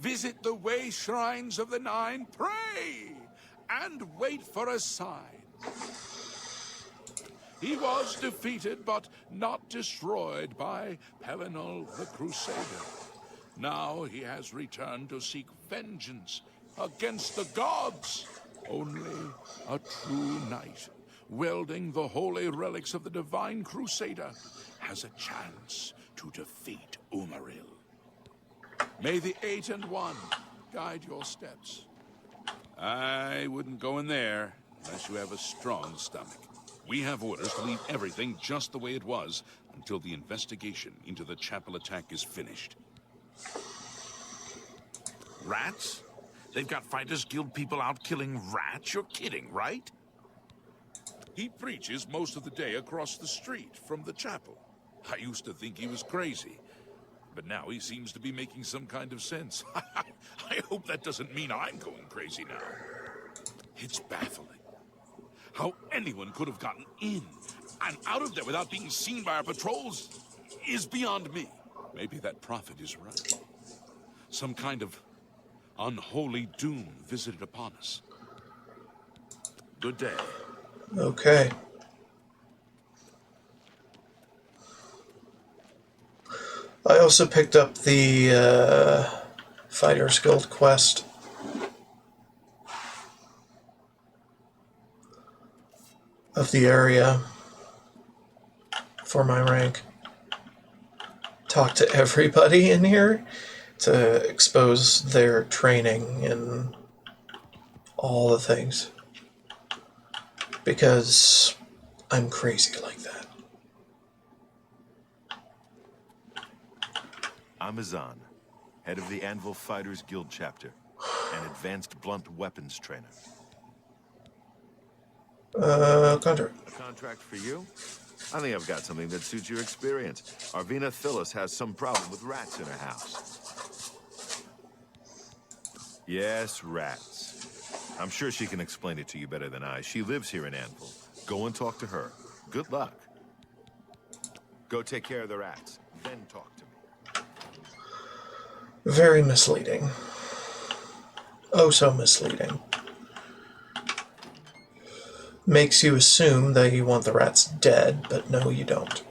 visit the way shrines of the 9, pray, and wait for a sign. He was defeated, but not destroyed by Pelinal the Crusader. Now he has returned to seek vengeance against the gods. Only a true knight, wielding the holy relics of the Divine Crusader, has a chance to defeat Umaril. May the 8 and 1 guide your steps. I wouldn't go in there unless you have a strong stomach. We have orders to leave everything just the way it was until the investigation into the chapel attack is finished. Rats? They've got Fighters Guild people out killing rats? You're kidding, right? He preaches most of the day across the street from the chapel. I used to think he was crazy, but now he seems to be making some kind of sense. I hope that doesn't mean I'm going crazy now. It's baffling. How anyone could have gotten in and out of there without being seen by our patrols is beyond me. Maybe that prophet is right. Some kind of unholy doom visited upon us. Good day. Okay. I also picked up the Fighters Guild quest. Of the area for my rank. Talk to everybody in here to expose their training and all the things. Because I'm crazy like that. I'm Azan, head of the Anvil Fighters Guild chapter, and advanced blunt weapons trainer. Contract. A contract for you? I think I've got something that suits your experience. Arvina Phyllis has some problem with rats in her house. Yes, rats. I'm sure she can explain it to you better than I. She lives here in Anvil. Go and talk to her. Good luck. Go take care of the rats, then talk to me. Very misleading. Oh, so misleading. Makes you assume that you want the rats dead, but no, you don't.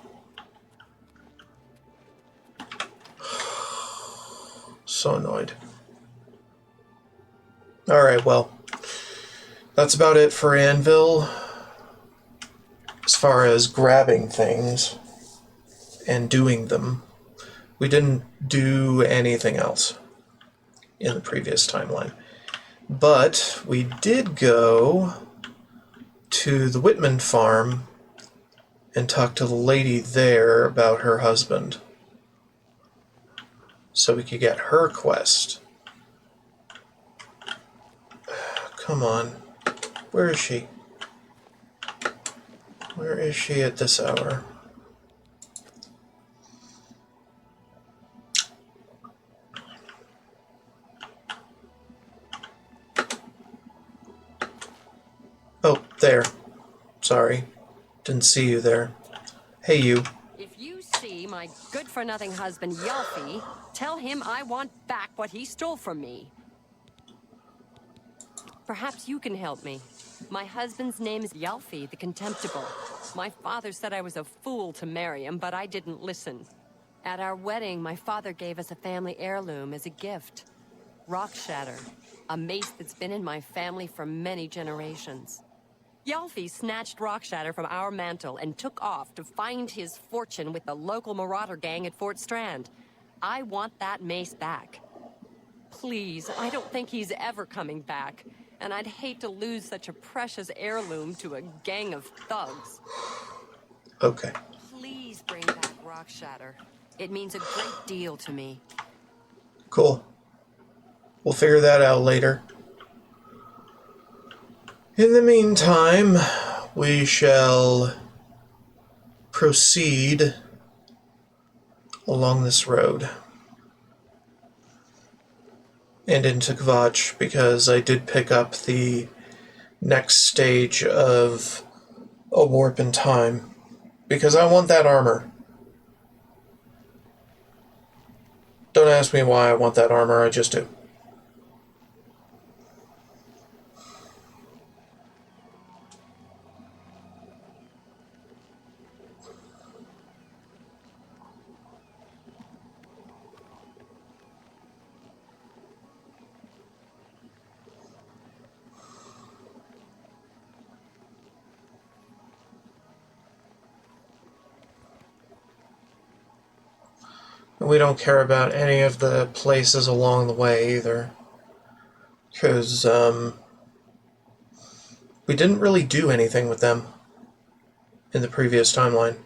So annoyed. Alright, well, that's about it for Anvil. As far as grabbing things and doing them, we didn't do anything else in the previous timeline. But we did go to the Whitman farm and talk to the lady there about her husband, so we could get her quest. Come on. Where is she? Where is she at this hour? Oh, there. Sorry. Didn't see you there. Hey, you. If you see my good-for-nothing husband, Yelphi, tell him I want back what he stole from me. Perhaps you can help me. My husband's name is Yelphi the Contemptible. My father said I was a fool to marry him, but I didn't listen. At our wedding, my father gave us a family heirloom as a gift. Rock Shatter, a mace that's been in my family for many generations. Yelphi snatched Rock Shatter from our mantle and took off to find his fortune with the local marauder gang at Fort Strand. I want that mace back. Please, I don't think he's ever coming back, and I'd hate to lose such a precious heirloom to a gang of thugs. Okay. Please bring back Rock Shatter. It means a great deal to me. Cool. We'll figure that out later. In the meantime, we shall proceed along this road and into Kvatch, because I did pick up the next stage of a warp in time, because I want that armor. Don't ask me why I want that armor, I just do. We don't care about any of the places along the way either, because we didn't really do anything with them in the previous timeline.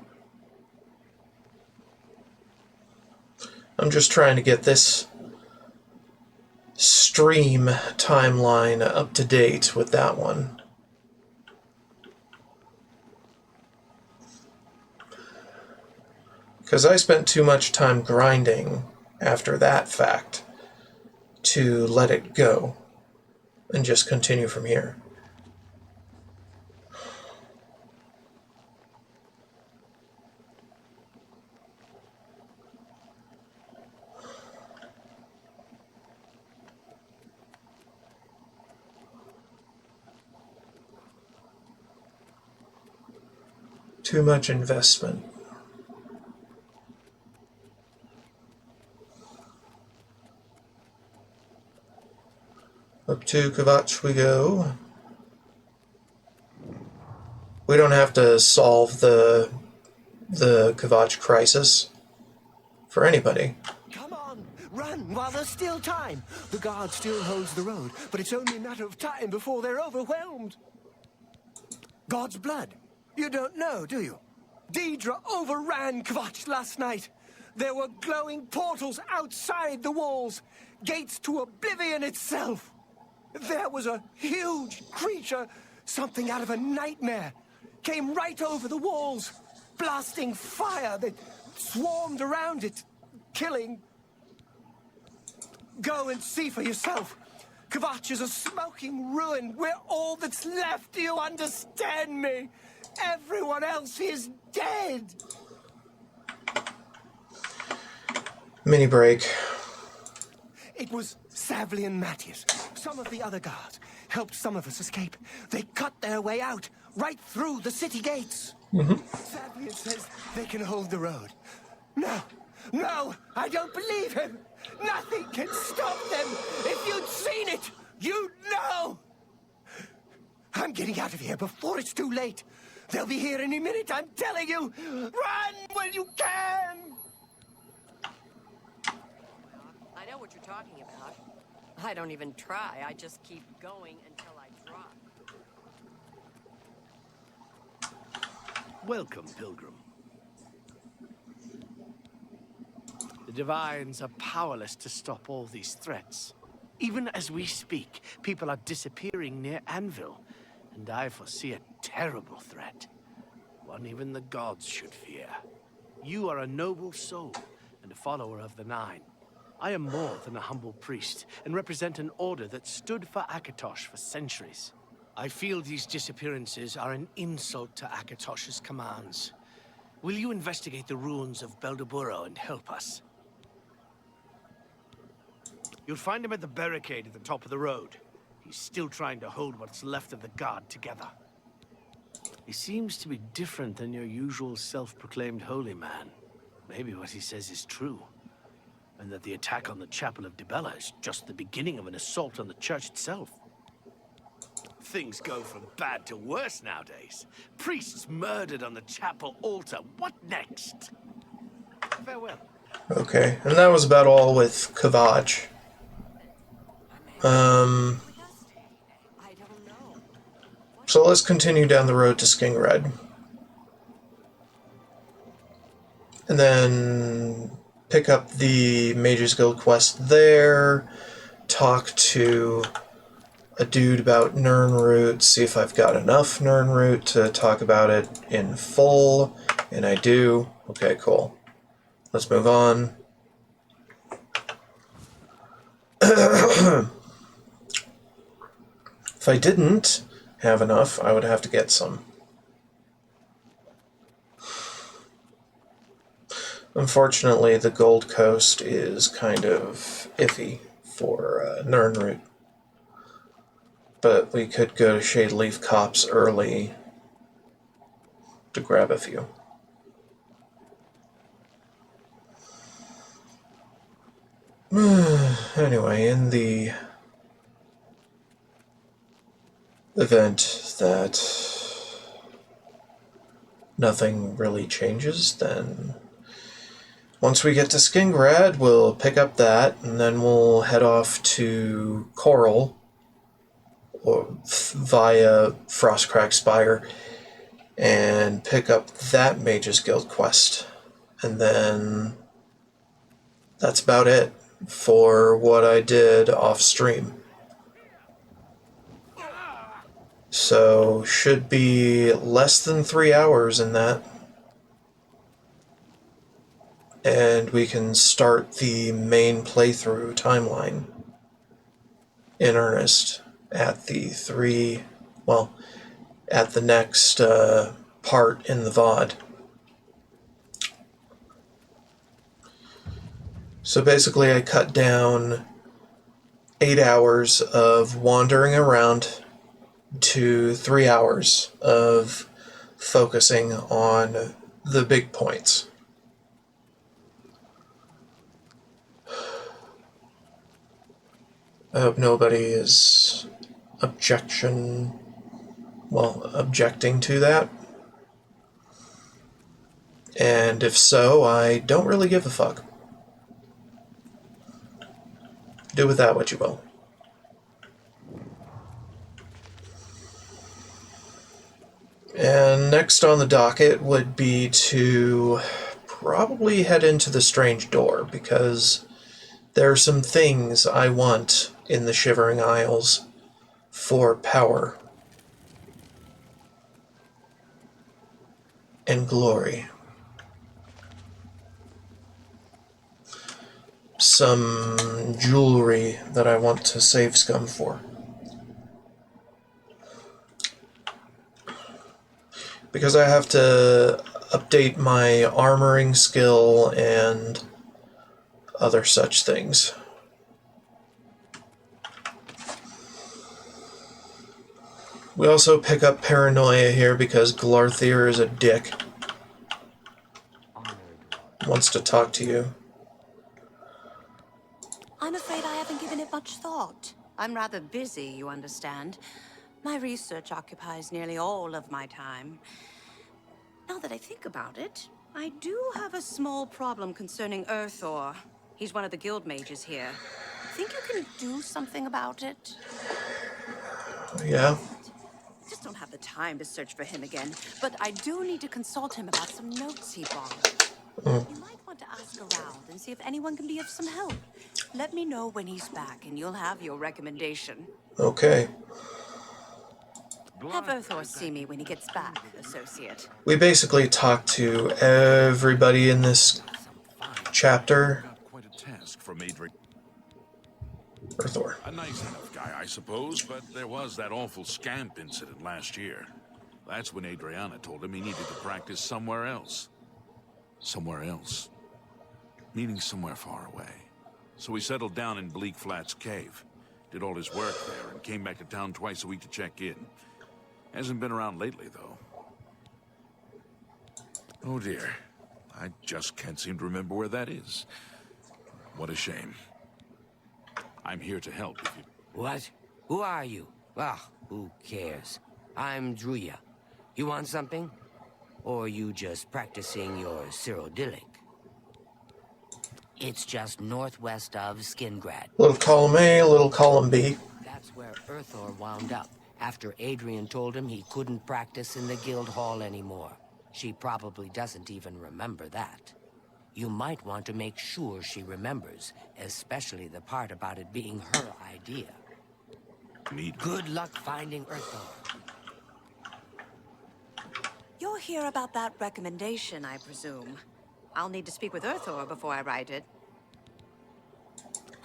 I'm just trying to get this stream timeline up to date with that one. Because I spent too much time grinding after that fact to let it go and just continue from here. Too much investment. Up to Kvatch we go. We don't have to solve the Kvatch crisis for anybody. Come on, run while there's still time. The guard still holds the road, but it's only a matter of time before they're overwhelmed. God's blood. You don't know, do you? Deidre overran Kvatch last night. There were glowing portals outside the walls, gates to Oblivion itself. There was a huge creature, something out of a nightmare, came right over the walls, blasting fire that swarmed around it, killing. Go and see for yourself. Kvatch is a smoking ruin. We're all that's left. Do you understand me? Everyone else is dead. Mini break. It was Savli and Matthias. Some of the other guards helped some of us escape. They cut their way out, right through the city gates. Savli says they can hold the road. No, I don't believe him. Nothing can stop them. If you'd seen it, you'd know. I'm getting out of here before it's too late. They'll be here any minute, I'm telling you. Run when you can. I know what you're talking about. I don't even try. I just keep going until I drop. Welcome, Pilgrim. The Divines are powerless to stop all these threats. Even as we speak, people are disappearing near Anvil, and I foresee a terrible threat. One even the gods should fear. You are a noble soul and a follower of the Nine. I am more than a humble priest, and represent an order that stood for Akatosh for centuries. I feel these disappearances are an insult to Akatosh's commands. Will you investigate the ruins of Beldeburo and help us? You'll find him at the barricade at the top of the road. He's still trying to hold what's left of the guard together. He seems to be different than your usual self-proclaimed holy man. Maybe what he says is true. And that the attack on the Chapel of Dibella is just the beginning of an assault on the church itself. Things go from bad to worse nowadays. Priests murdered on the chapel altar. What next? Farewell. Okay, and that was about all with Kvatch. So let's continue down the road to Skingred. And then pick up the Mages Guild quest there, talk to a dude about Nirnroot, see if I've got enough Nirnroot to talk about it in full, and I do. Okay, cool. Let's move on. If I didn't have enough, I would have to get some. Unfortunately, the Gold Coast is kind of iffy for Nirnroot. But we could go to Shadeleaf Copse early to grab a few. Anyway, in the event that nothing really changes, then once we get to Skingred, we'll pick up that, and then we'll head off to Coral or via Frostcrack Spire and pick up that Mages Guild quest. And then that's about it for what I did off stream. So should be less than 3 hours in that. And we can start the main playthrough timeline in earnest at the at the next part in the VOD. So basically I cut down 8 hours of wandering around to 3 hours of focusing on the big points. I hope nobody is objecting to that. And if so, I don't really give a fuck. Do with that what you will. And next on the docket would be to probably head into the Strange Door, because there are some things I want in the Shivering Isles for power and glory. some jewelry that I want to save scum for. Because I have to update my armoring skill and other such things. We also pick up paranoia here because Glarthier is a dick. Wants to talk to you. I'm afraid I haven't given it much thought. I'm rather busy, you understand. My research occupies nearly all of my time. Now that I think about it, I do have a small problem concerning Earthor. He's one of the guild mages here. Think you can do something about it? Yeah. I just don't have the time to search for him again, but I do need to consult him about some notes he borrowed. You might want to ask around and see if anyone can be of some help. Let me know when he's back, and you'll have your recommendation. Okay. Have Earthor see me when he gets back, associate. We basically talk to everybody in this chapter. Quite a task from Adrian. Earthor. A nice enough guy, I suppose, but there was that awful scamp incident last year. That's when Adriana told him he needed to practice somewhere else. Somewhere else. Meaning somewhere far away. So he settled down in Bleak Flats Cave. Did all his work there and came back to town twice a week to check in. Hasn't been around lately, though. Oh dear. I just can't seem to remember where that is. What a shame. I'm here to help if you... What? Who are you? Ah, who cares? I'm Druya. You want something? Or you just practicing your Cyrodiilic? It's just northwest of Skingrad. Little column A, little column B. That's where Earthor wound up, after Adrian told him he couldn't practice in the guild hall anymore. She probably doesn't even remember that. You might want to make sure she remembers, especially the part about it being her idea. Good luck finding Earthor. You're here about that recommendation, I presume. I'll need to speak with Earthor before I write it.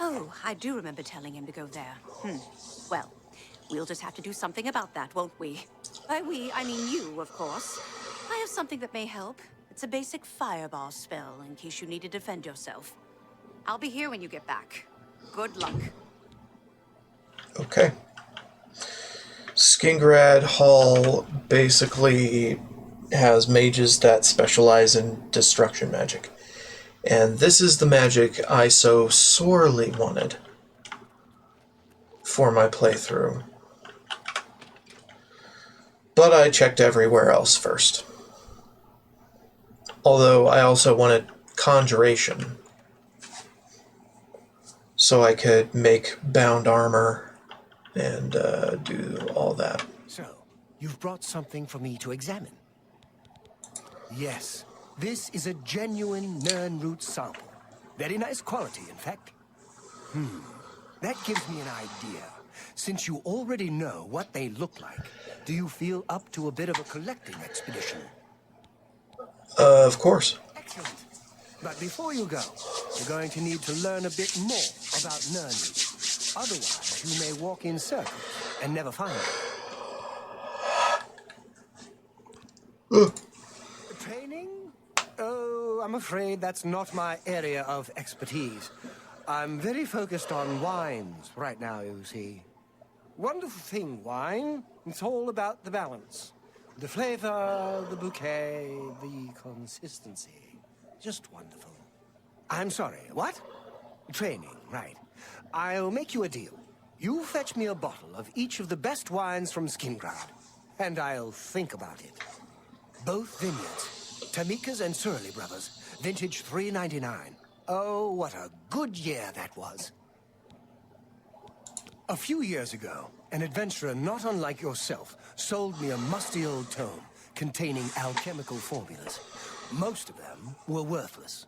Oh, I do remember telling him to go there. Well, we'll just have to do something about that, won't we? By we, I mean you, of course. I have something that may help. It's a basic fireball spell, in case you need to defend yourself. I'll be here when you get back. Good luck. Okay. Skingrad Hall basically has mages that specialize in destruction magic. And this is the magic I so sorely wanted for my playthrough. But I checked everywhere else first. Although I also wanted conjuration, so I could make bound armor and do all that. So, you've brought something for me to examine. Yes, this is a genuine Nirnroot sample. Very nice quality, in fact. That gives me an idea. Since you already know what they look like, do you feel up to a bit of a collecting expedition? Of course. Excellent. But before you go, you're going to need to learn a bit more about Nirnroot. Otherwise, you may walk in circles and never find it. Training? Oh, I'm afraid that's not my area of expertise. I'm very focused on wines right now, you see. Wonderful thing, wine. It's all about the balance. The flavor, the bouquet, the consistency. Just wonderful. I'm sorry, what? Training, right. I'll make you a deal. You fetch me a bottle of each of the best wines from Skingrad, and I'll think about it. Both vineyards, Tamika's and Surly Brothers, vintage 399. Oh, what a good year that was. A few years ago, an adventurer not unlike yourself sold me a musty old tome containing alchemical formulas. Most of them were worthless.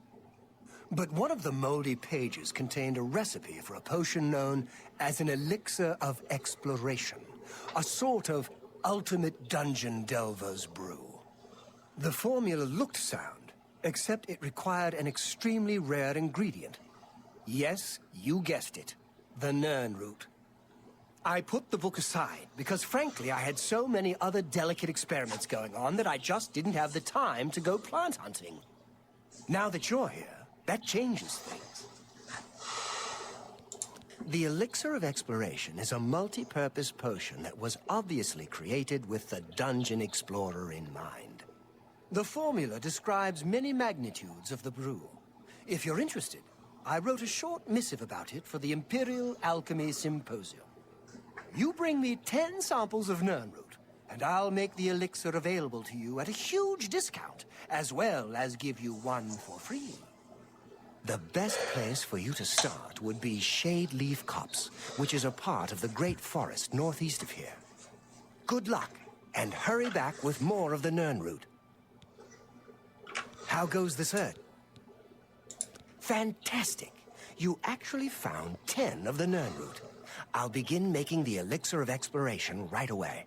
But one of the moldy pages contained a recipe for a potion known as an elixir of exploration, a sort of ultimate dungeon delver's brew. The formula looked sound, except it required an extremely rare ingredient. Yes, you guessed it. The Nern route. I put the book aside because, frankly, I had so many other delicate experiments going on that I just didn't have the time to go plant hunting. Now that you're here, that changes things. The Elixir of Exploration is a multi-purpose potion that was obviously created with the Dungeon Explorer in mind. The formula describes many magnitudes of the brew. If you're interested, I wrote a short missive about it for the Imperial Alchemy Symposium. You bring me 10 samples of Nernroot, and I'll make the elixir available to you at a huge discount, as well as give you one for free. The best place for you to start would be Shade Leaf Copse, which is a part of the Great Forest northeast of here. Good luck, and hurry back with more of the Nernroot. How goes the search? Fantastic! You actually found 10 of the Nernroot. I'll begin making the Elixir of Exploration right away.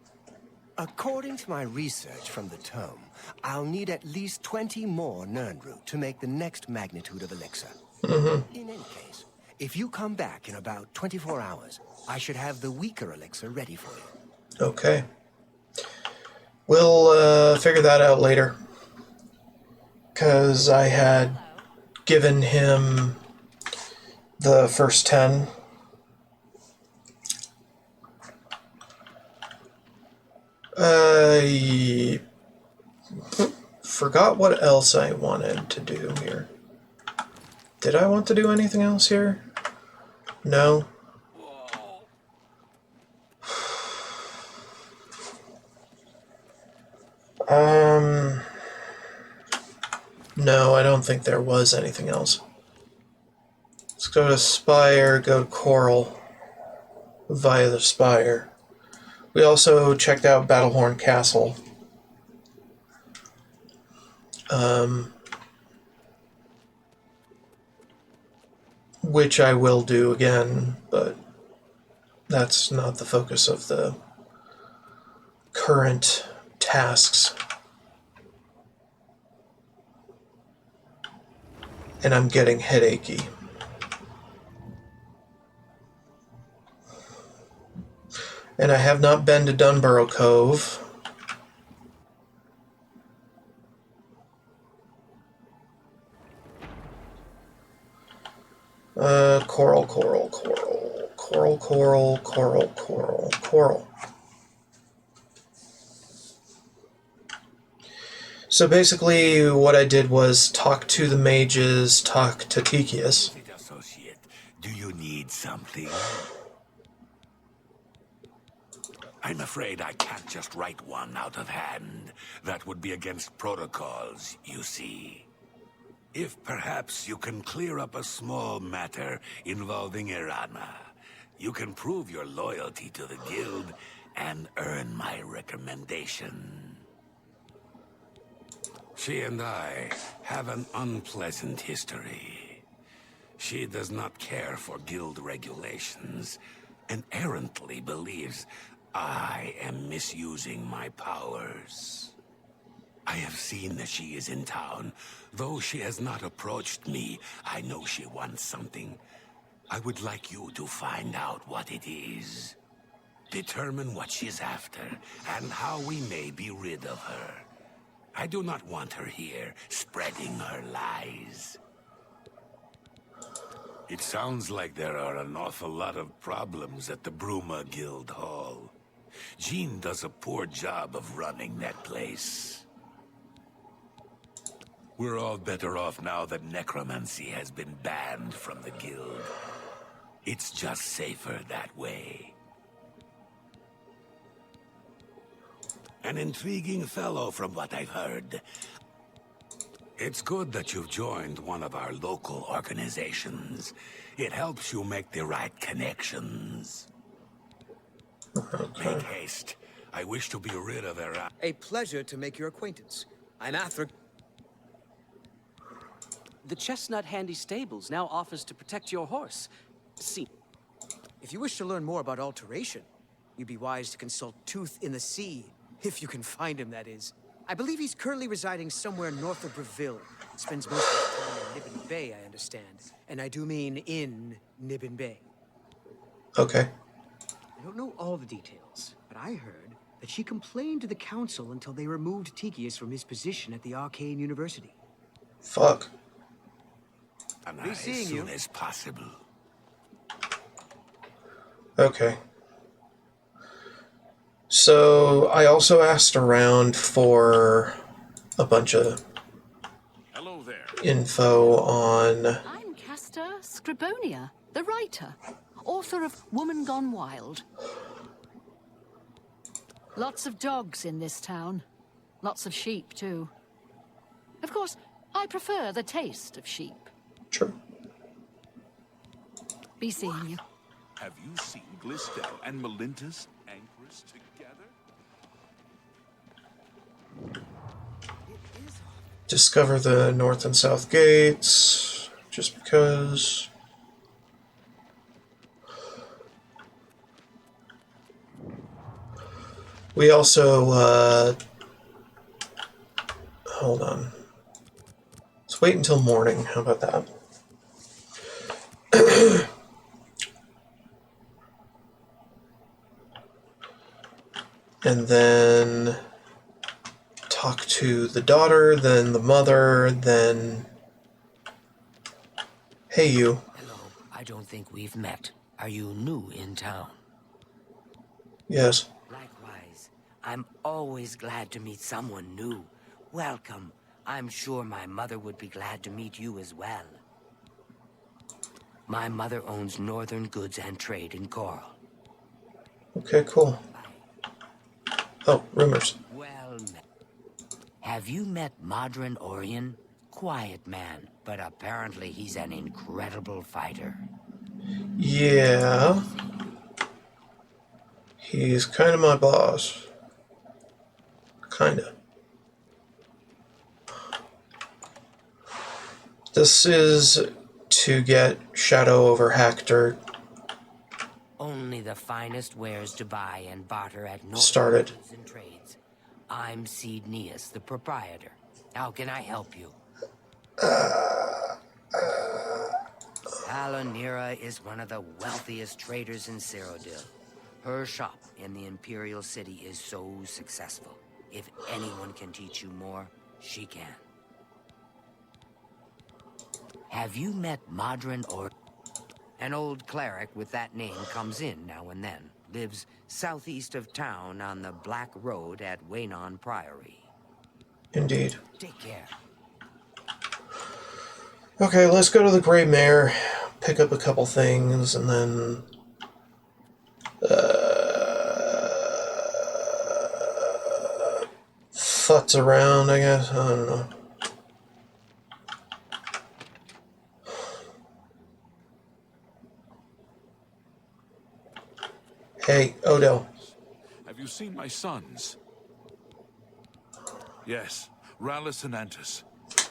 According to my research from the tome, I'll need at least 20 more Nernroot to make the next magnitude of Elixir. In any case, if you come back in about 24 hours, I should have the weaker Elixir ready for you. Okay. We'll figure that out later. Because I had given him the first 10. I forgot what else I wanted to do here. Did I want to do anything else here? No. No, I don't think there was anything else. Let's go to Spire, go to Coral via the Spire. We also checked out Battlehorn Castle. Which I will do again, but that's not the focus of the current tasks. And I'm getting headachy. And I have not been to Dunborough Cove. Coral, coral, coral. Coral, coral, coral, coral, coral. So basically what I did was talk to the mages, talk to Tikius. Associate, do you need something? I'm afraid I can't just write one out of hand. That would be against protocols, you see. If perhaps you can clear up a small matter involving Irana, you can prove your loyalty to the guild and earn my recommendation. She and I have an unpleasant history. She does not care for guild regulations and errantly believes I am misusing my powers. I have seen that she is in town. Though she has not approached me, I know she wants something. I would like you to find out what it is. Determine what she's after, and how we may be rid of her. I do not want her here, spreading her lies. It sounds like there are an awful lot of problems at the Bruma Guild Hall. Jean does a poor job of running that place. We're all better off now that necromancy has been banned from the guild. It's just safer that way. An intriguing fellow from what I've heard. It's good that you've joined one of our local organizations. It helps you make the right connections. Make haste. I wish to be rid of Era. A pleasure to make your acquaintance. I'm Athra. The Chestnut Handy Stables now offers to protect your horse. See, if you wish to learn more about alteration, you'd be wise to consult Tooth in the Sea, if you can find him, that is. I believe he's currently residing somewhere north of Breville. Spends most of his time Nibbin Bay, I understand. And I do mean in Nibbin Bay. Okay. I don't know all the details, but I heard that she complained to the council until they removed Tychius from his position at the Arcane University. Fuck. And Be as seeing soon you. as possible. Okay. So I also asked around for a bunch of info on... I'm Castor Scribonia, the writer, author of Woman Gone Wild. Lots of dogs in this town. Lots of sheep, too. Of course, I prefer the taste of sheep. True. Be seeing you. Have you seen Glistel and Melinta's anchors together? Discover the north and south gates, just because. We also, hold on. Let's wait until morning. How about that? And then talk to the daughter, then the mother, then... Hey, you. Hello. I don't think we've met. Are you new in town? Yes. Likewise. I'm always glad to meet someone new. Welcome. I'm sure my mother would be glad to meet you as well. My mother owns Northern Goods and Trade in Coral. Okay, cool. Oh, rumors. Well met. Have you met Modron Orion? Quiet man, but apparently he's an incredible fighter. Yeah. He's kind of my boss. Kinda. This is to get Shadow over Hector Only the finest wares to buy and barter at Northern started. Goods and Trades. I'm Cednius, the proprietor. How can I help you? Alanira is one of the wealthiest traders in Cyrodiil. Her shop in the Imperial City is so successful. If anyone can teach you more, she can. Have you met Modron or... An old cleric with that name comes in now and then. Lives southeast of town on the Black Road at Waynon Priory. Indeed. Take care. Okay, let's go to the Grey Mare, pick up a couple things, and then... futz around, I guess. I don't know. Hey, Odo. Have you seen my sons? Yes, Rallus and Antus.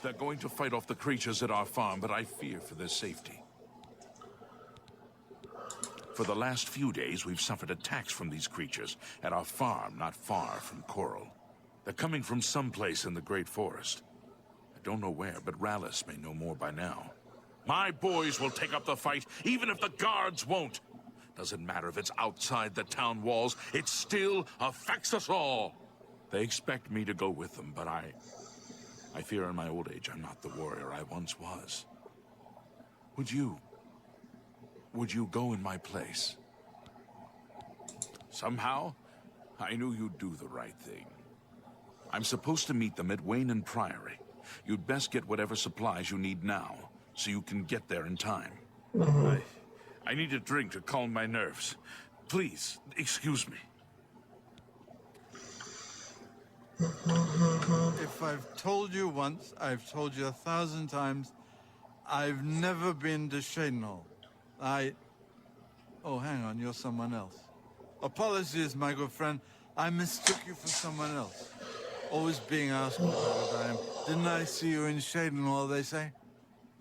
They're going to fight off the creatures at our farm, but I fear for their safety. For the last few days, we've suffered attacks from these creatures at our farm not far from Coral. They're coming from someplace in the Great Forest. I don't know where, but Rallus may know more by now. My boys will take up the fight, even if the guards won't. Doesn't matter if it's outside the town walls, it still affects us all. They expect me to go with them, but I fear in my old age I'm not the warrior I once was. Would you go in my place? Somehow, I knew you'd do the right thing. I'm supposed to meet them at Waynon Priory. You'd best get whatever supplies you need now, so you can get there in time. I need a drink to calm my nerves. Please, excuse me. If I've told you once, I've told you 1,000 times, I've never been to Shadenhall. Oh, hang on, you're someone else. Apologies, my good friend. I mistook you for someone else. Always being asked what I am. Didn't I see you in Shadenhall, they say?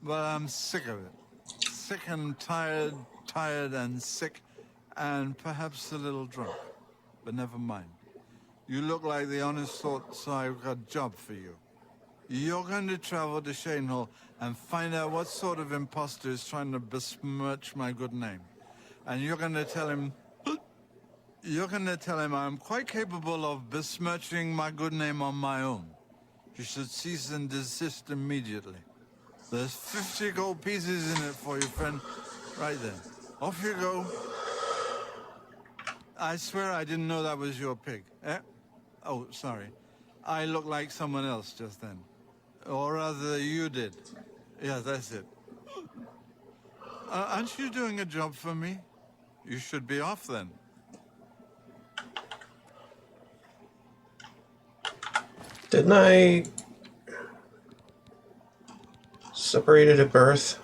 Well, I'm sick of it. Sick and tired, tired and sick, and perhaps a little drunk. But never mind. You look like the honest sort, so I've got a job for you. You're going to travel to Shadenhall and find out what sort of imposter is trying to besmirch my good name. And you're going to tell him... You're going to tell him I'm quite capable of besmirching my good name on my own. You should cease and desist immediately. There's 50 gold pieces in it for you, friend. Right then. Off you go. I swear I didn't know that was your pig. Eh? Oh, sorry. I look like someone else just then. Or rather, you did. Yeah, that's it. Aren't you doing a job for me? You should be off then. Didn't I... separated at birth?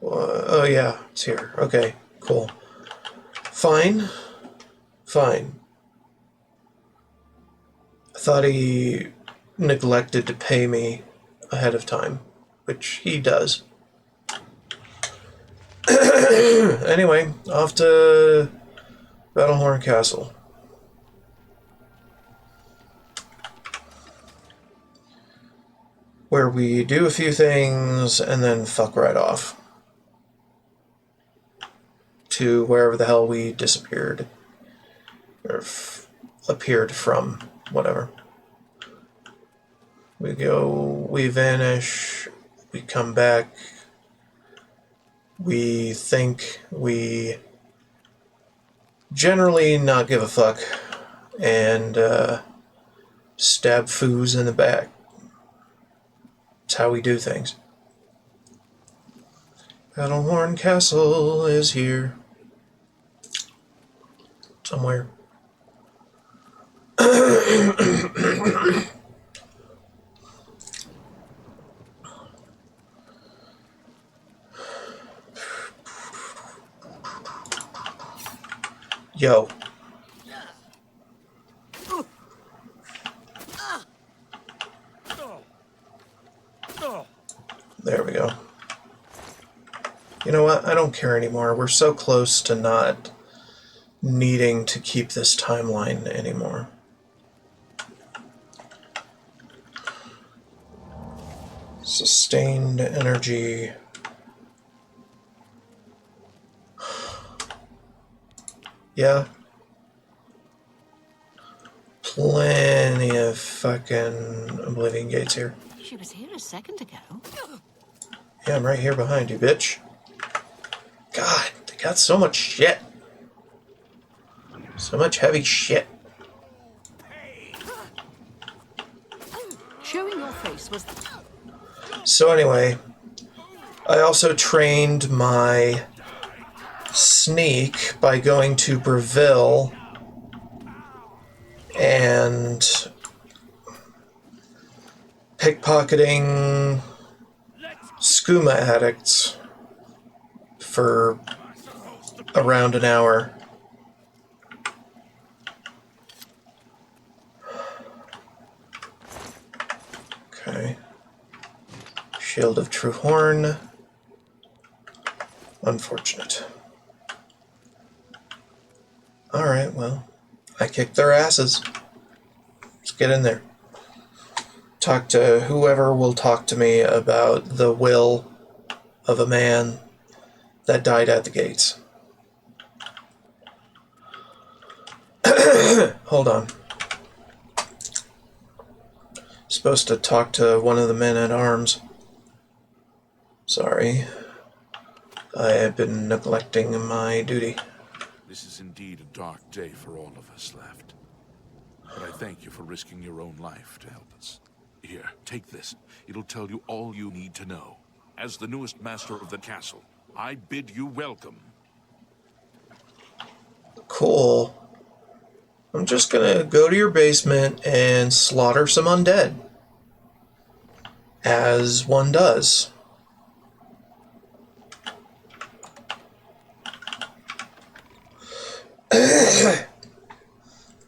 Oh yeah, it's here. Okay, cool. Fine. Fine. I thought he neglected to pay me ahead of time, which he does. Anyway, off to Battlehorn Castle. Where we do a few things and then fuck right off. To wherever the hell we disappeared. Or appeared from. Whatever. We go, we vanish, we come back, we think, we generally not give a fuck, and stab foos in the back. It's how we do things. Battlehorn Castle is here. Somewhere. Yo. There we go. You know what? I don't care anymore. We're so close to not needing to keep this timeline anymore. Sustained energy. Yeah. Plenty of fucking Oblivion gates here. She was here a second ago. Yeah, I'm right here behind you, bitch. God, they got so much shit. So much heavy shit. Showing your face was... So anyway, I also trained my sneak by going to Breville and pickpocketing skooma addicts for around an hour. Okay. Shield of True Horn. Unfortunate. Alright, well, I kicked their asses. Let's get in there. Talk to whoever will talk to me about the will of a man that died at the gates. Hold on. Supposed to talk to one of the men at arms. Sorry. I have been neglecting my duty. This is indeed a dark day for all of us left. But I thank you for risking your own life to help us. Here, take this. It'll tell you all you need to know. As the newest master of the castle, I bid you welcome. Cool. I'm just gonna go to your basement and slaughter some undead. As one does.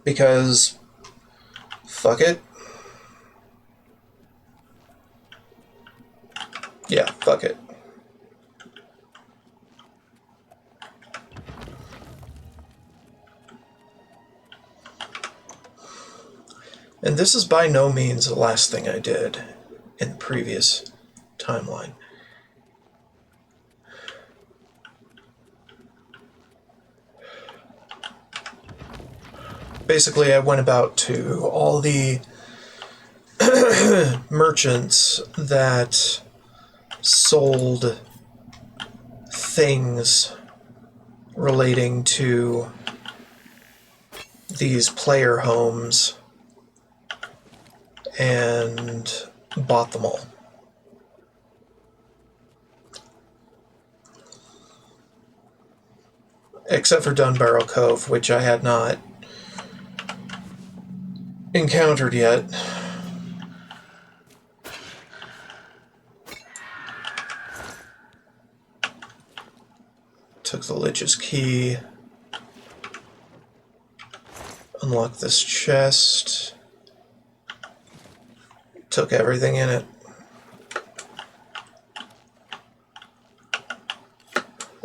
Because fuck it. Yeah, fuck it. And this is by no means the last thing I did in the previous timeline. Basically, I went about to all the merchants that sold things relating to these player homes and bought them all. Except for Dunbarrow Cove, which I had not encountered yet. Took the Lich's key. Unlocked this chest. Took everything in it.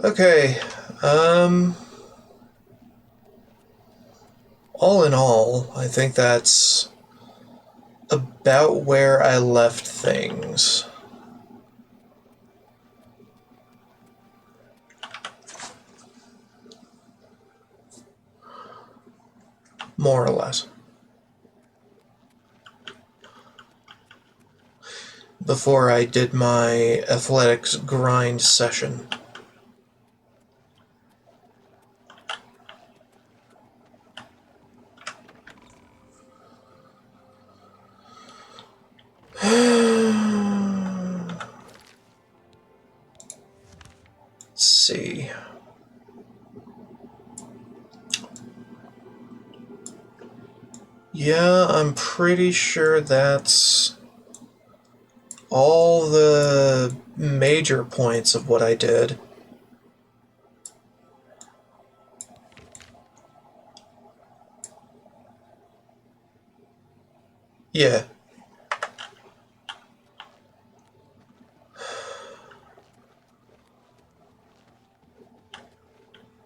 Okay, all in all, I think that's about where I left things. More or less. Before I did my athletics grind session. Let's see. Yeah, I'm pretty sure that's all the major points of what I did. Yeah.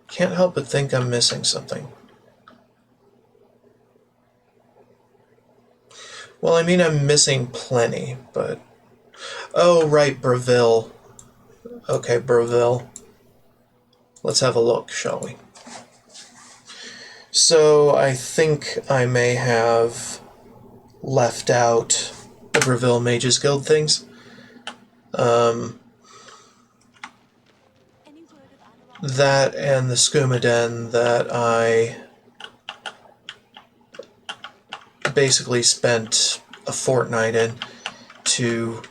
Can't help but think I'm missing something. Well, I mean, I'm missing plenty, but... Oh, right, Breville. Okay, Breville. Let's have a look, shall we? So, I think I may have left out the Breville Mages Guild things. That and the Skooma Den that I basically spent a fortnight in to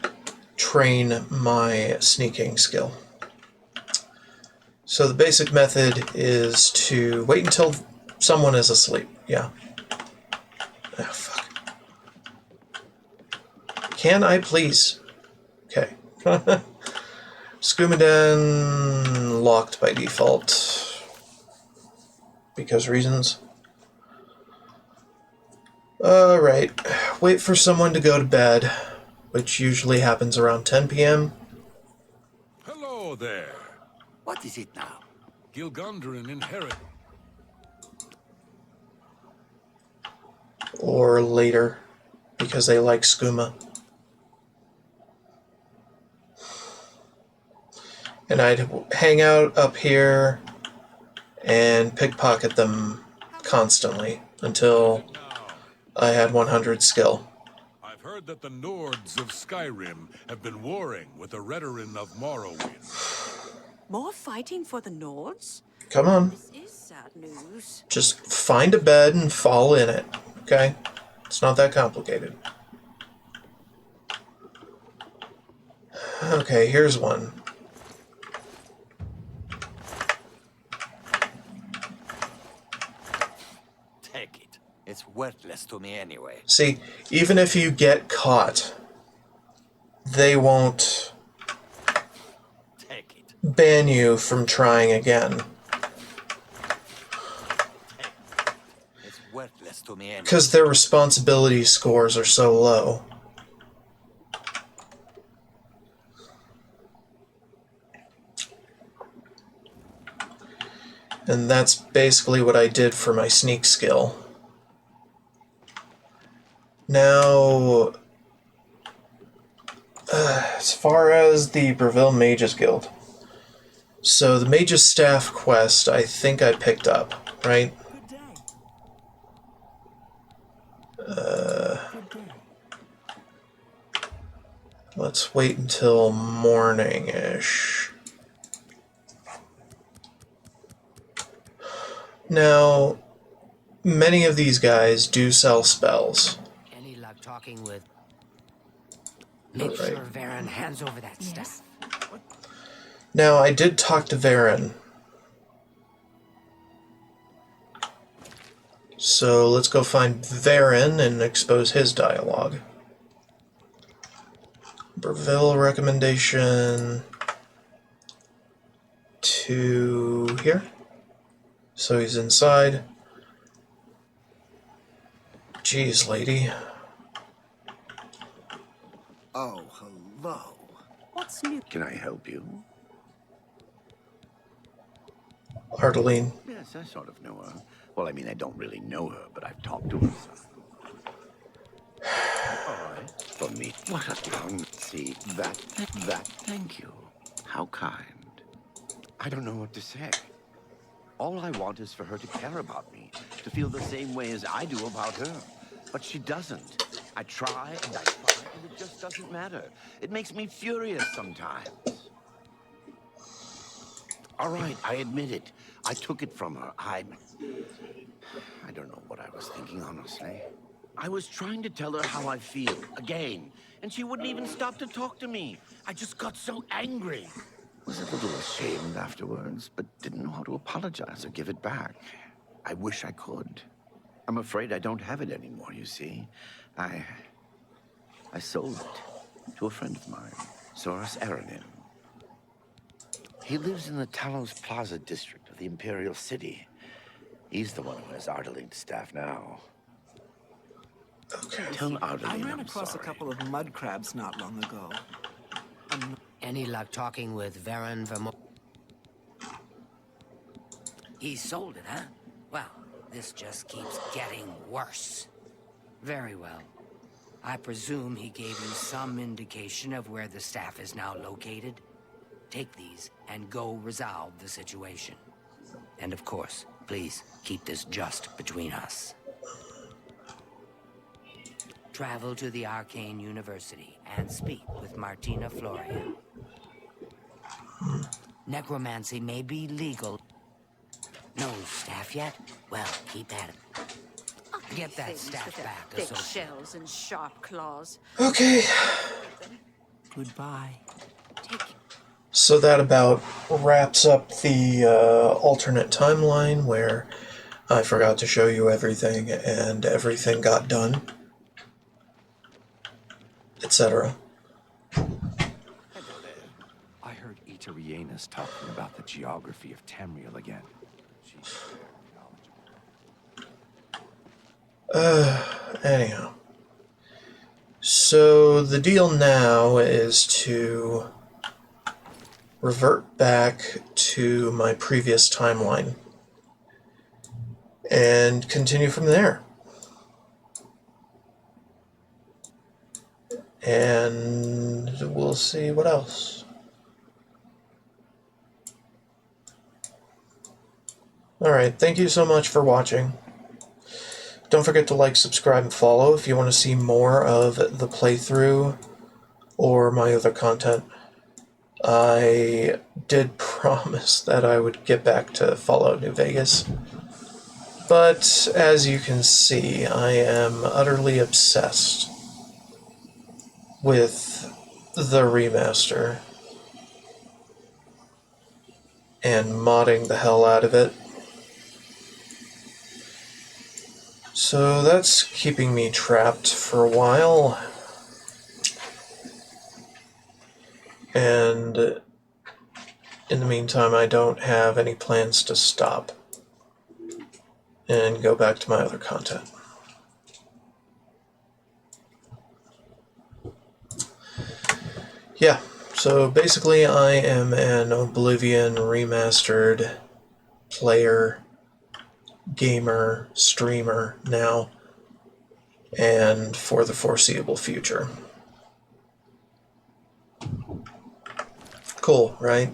train my sneaking skill. So the basic method is to wait until someone is asleep. Yeah. Oh, fuck. Can I please? Okay. Skooma Den locked by default. Because reasons. Alright. Wait for someone to go to bed, which usually happens around 10 p.m. Hello there. What is it now? Gilgundren inherit. Or later, because they like skooma. And I'd hang out up here and pickpocket them constantly until I had 100 skill. I've heard that the Nords of Skyrim have been warring with the Redoran of Morrowind. More fighting for the Nords? Come on. This is sad news. Just find a bed and fall in it, okay? It's not that complicated. Okay, here's one. Take it. It's worthless to me anyway. See, even if you get caught, they won't ban you from trying again. It's worthless to me anyway. Because their responsibility scores are so low. And that's basically what I did for my sneak skill. Now, as far as the Breville Mages Guild, so the Mage's Staff quest I think I picked up, right? Let's wait until morning-ish. Now, many of these guys do sell spells. Any luck talking with... Make sure Varen hands over that stuff. Now, I did talk to Varen. So let's go find Varen and expose his dialogue. Breville recommendation to here. So he's inside. Jeez, lady. Oh, hello. What's new? Can I help you? Ardeline. Yes, I sort of know her. Well, I mean, I don't really know her, but I've talked to her. All right. For me, what a young... See, that, thank you. How kind. I don't know what to say. All I want is for her to care about me, to feel the same way as I do about her. But she doesn't. I try and I try, and it just doesn't matter. It makes me furious sometimes. All right, I admit it. I took it from her. I don't know what I was thinking, honestly. I was trying to tell her how I feel, again, and she wouldn't even stop to talk to me. I just got so angry. Was a little ashamed afterwards, but didn't know how to apologize or give it back. I wish I could. I'm afraid I don't have it anymore, you see. I sold it to a friend of mine, Soros Aranin. He lives in the Talos Plaza district of the Imperial City. He's the one who has Ardaline's staff now. Okay. Tell Ardaline I ran I'm across sorry. a couple of mud crabs not long ago. Any luck talking with Varen Vermo... He sold it, huh? Well, this just keeps getting worse. Very well. I presume he gave you some indication of where the staff is now located? Take these and go resolve the situation. And of course, please keep this just between us. Travel to the Arcane University and speak with Martina Floria. Necromancy may be legal. No staff yet? Well, keep at it. Get that Things staff with their back, thick associate. shells and sharp claws. Okay. Goodbye. So that about wraps up the alternate timeline where I forgot to show you everything and everything got done, etc. I heard Itarianus talking about the geography of Tamriel again. She's Anyhow. So the deal now is to revert back to my previous timeline and continue from there. And we'll see what else. Alright, thank you so much for watching. Don't forget to like, subscribe, and follow if you want to see more of the playthrough or my other content. I did promise that I would get back to Fallout New Vegas, but as you can see, I am utterly obsessed with the remaster and modding the hell out of it. So that's keeping me trapped for a while. And in the meantime, I don't have any plans to stop and go back to my other content. Yeah, so basically I am an Oblivion Remastered player, gamer, streamer now. and for the foreseeable future. Cool, right?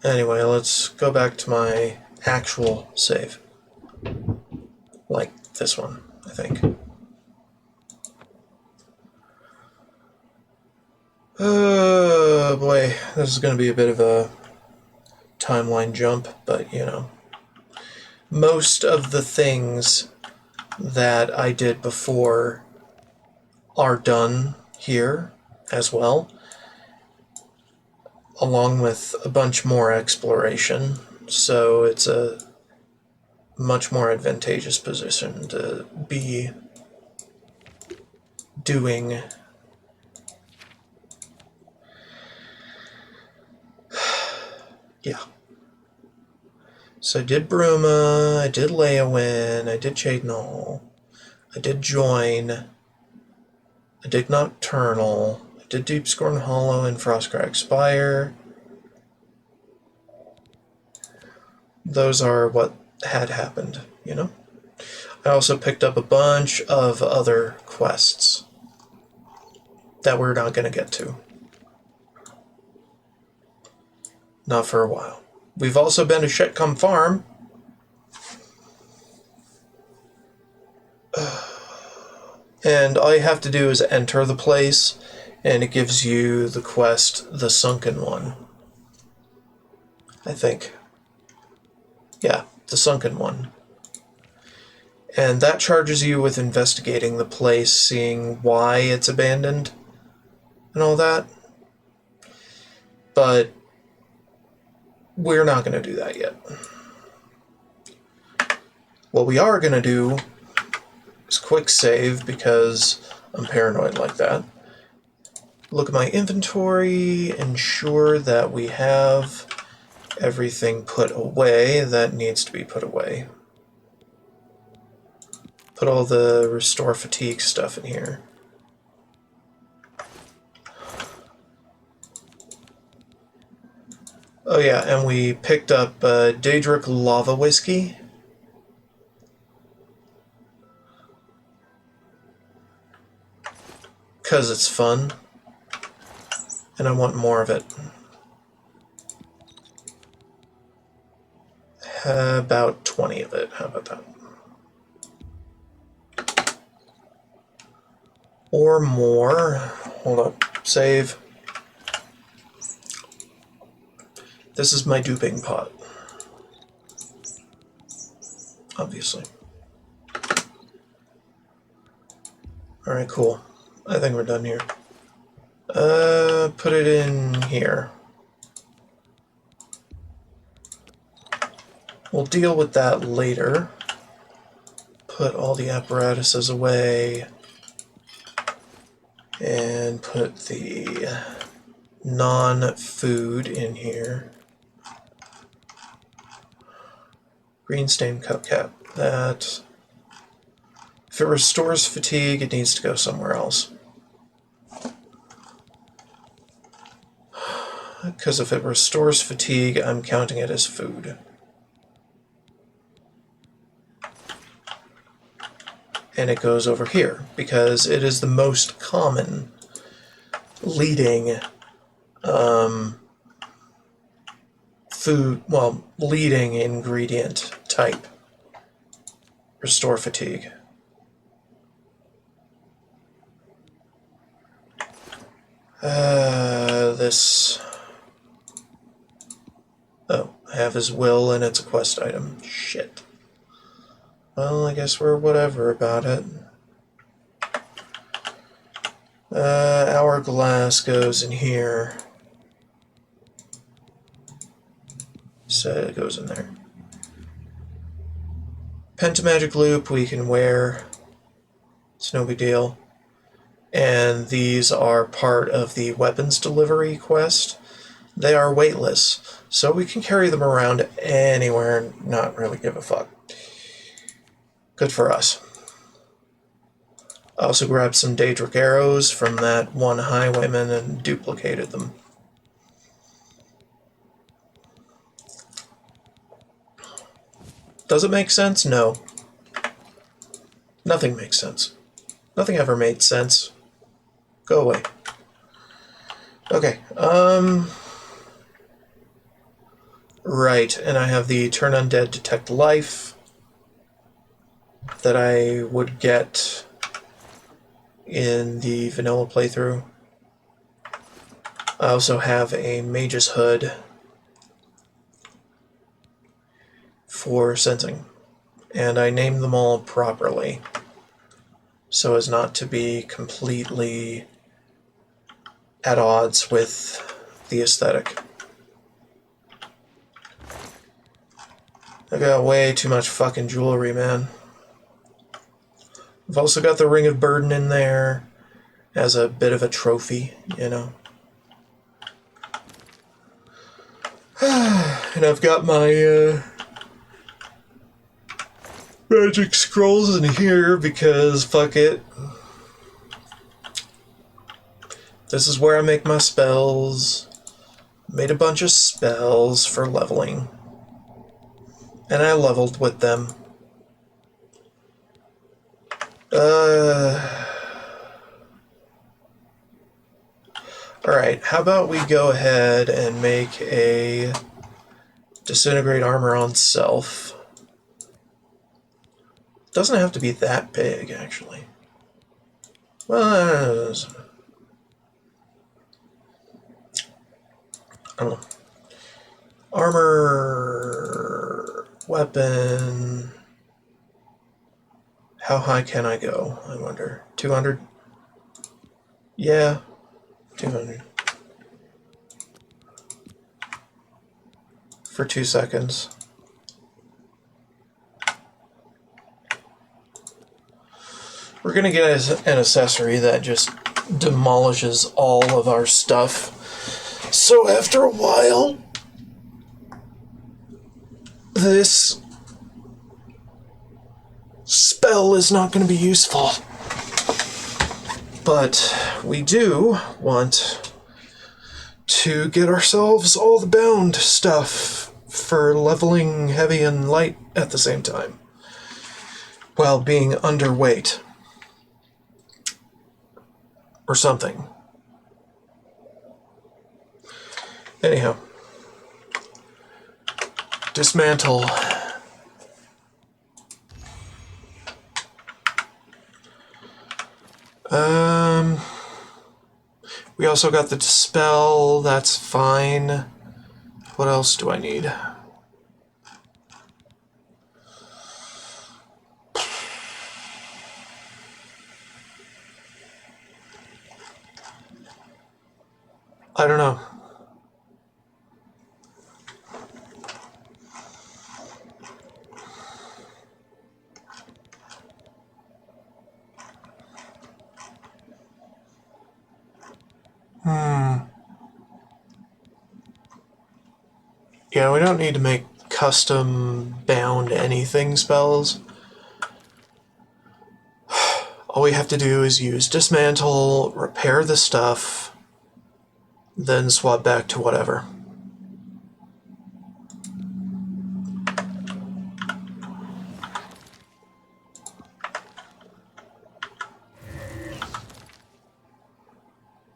Anyway, let's go back to my actual save. Like this one, I think. Oh boy, this is going to be a bit of a timeline jump, but you know. Most of the things that I did before are done here as well, along with a bunch more exploration, so it's a much more advantageous position to be doing yeah. So I did Bruma, I did Leowin, I did Cheydinal, I did Join, I did Nocturnal, I did Deepscorn Hollow and Frostcrack Spire. Those are what had happened, you know? I also picked up a bunch of other quests that we're not going to get to. Not for a while. We've also been to Shitcom Farm. And all you have to do is enter the place, and it gives you the quest, the Sunken One. I think. Yeah, the Sunken One. And that charges you with investigating the place, seeing why it's abandoned, and all that. But we're not going to do that yet. What we are going to do is quick save, because I'm paranoid like that. Look at my inventory, ensure that we have everything put away that needs to be put away. Put all the restore fatigue stuff in here. Oh yeah, and we picked up Daedric Lava Whiskey. Because it's fun. And I want more of it. About 20 of it. How about that? Or more. Hold up. Save. This is my duping pot. Obviously. Alright, cool. I think we're done here. Put it in here. We'll deal with that later. Put all the apparatuses away. And put the non-food in here. Green stain cup cap. That. If it restores fatigue, it needs to go somewhere else. Because if it restores fatigue, I'm counting it as food. And it goes over here, because it is the most common leading food, well, leading ingredient type. Restore fatigue. This... Oh, I have his will and it's a quest item. Shit. Well, I guess we're whatever about it. Hourglass goes in here. So it goes in there. Pentamagic Loop we can wear. It's no big deal. And these are part of the weapons delivery quest. They are weightless, so we can carry them around anywhere and not really give a fuck. Good for us. I also grabbed some Daedric arrows from that one highwayman and duplicated them. Does it make sense? No. Nothing makes sense. Nothing ever made sense. Go away. Okay, right, and I have the Turn Undead, Detect Life that I would get in the vanilla playthrough. I also have a Mage's Hood for sensing, and I named them all properly so as not to be completely at odds with the aesthetic. I got way too much fucking jewelry, man. I've also got the Ring of Burden in there as a bit of a trophy, you know. And I've got my magic scrolls in here because fuck it. This is where I make my spells. Made a bunch of spells for leveling. And I leveled with them. Alright, how about we go ahead and make a disintegrate armor on self. Doesn't have to be that big, actually. Well, I don't know. Armor, weapon. How high can I go, I wonder? 200? Yeah, 200. For 2 seconds. We're gonna get an accessory that just demolishes all of our stuff. So after a while, this spell is not going to be useful. But we do want to get ourselves all the bound stuff for leveling heavy and light at the same time, while being underweight. Or something. Anyhow. Dismantle. We also got the dispel, that's fine. What else do I need? I don't know. Yeah, we don't need to make custom bound anything spells. All we have to do is use dismantle, repair the stuff, then swap back to whatever.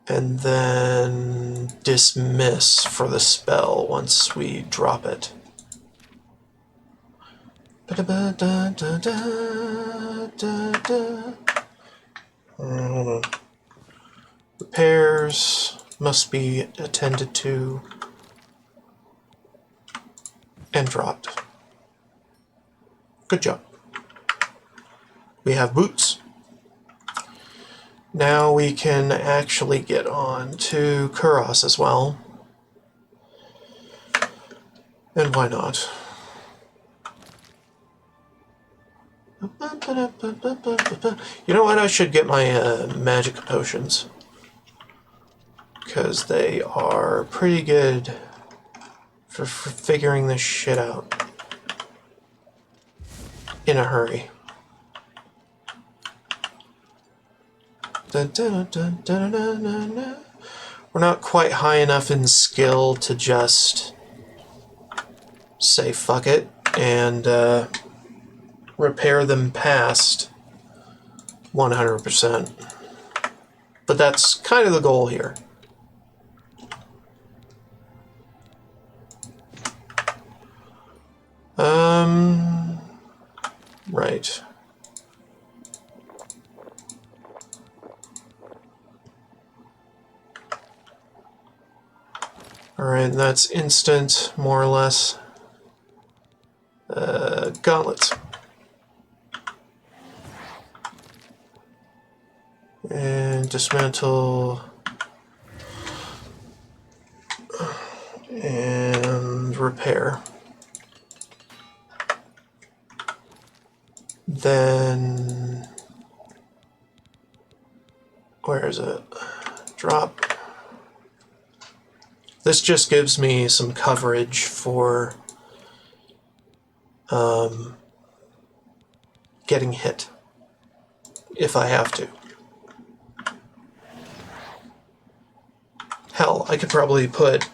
And then dismiss for the spell once we drop it. Hold on. Repairs must be attended to and dropped. Good job. We have boots. Now we can actually get on to Kuros as well. And why not? You know what? I should get my magic potions. Because they are pretty good for figuring this shit out in a hurry. We're not quite high enough in skill to just say fuck it and repair them past 100%. But that's kind of the goal here. Right. Alright, that's instant, more or less. Gauntlets. And dismantle. And repair. Then, where is it? Drop. This just gives me some coverage for getting hit, if I have to. Hell, I could probably put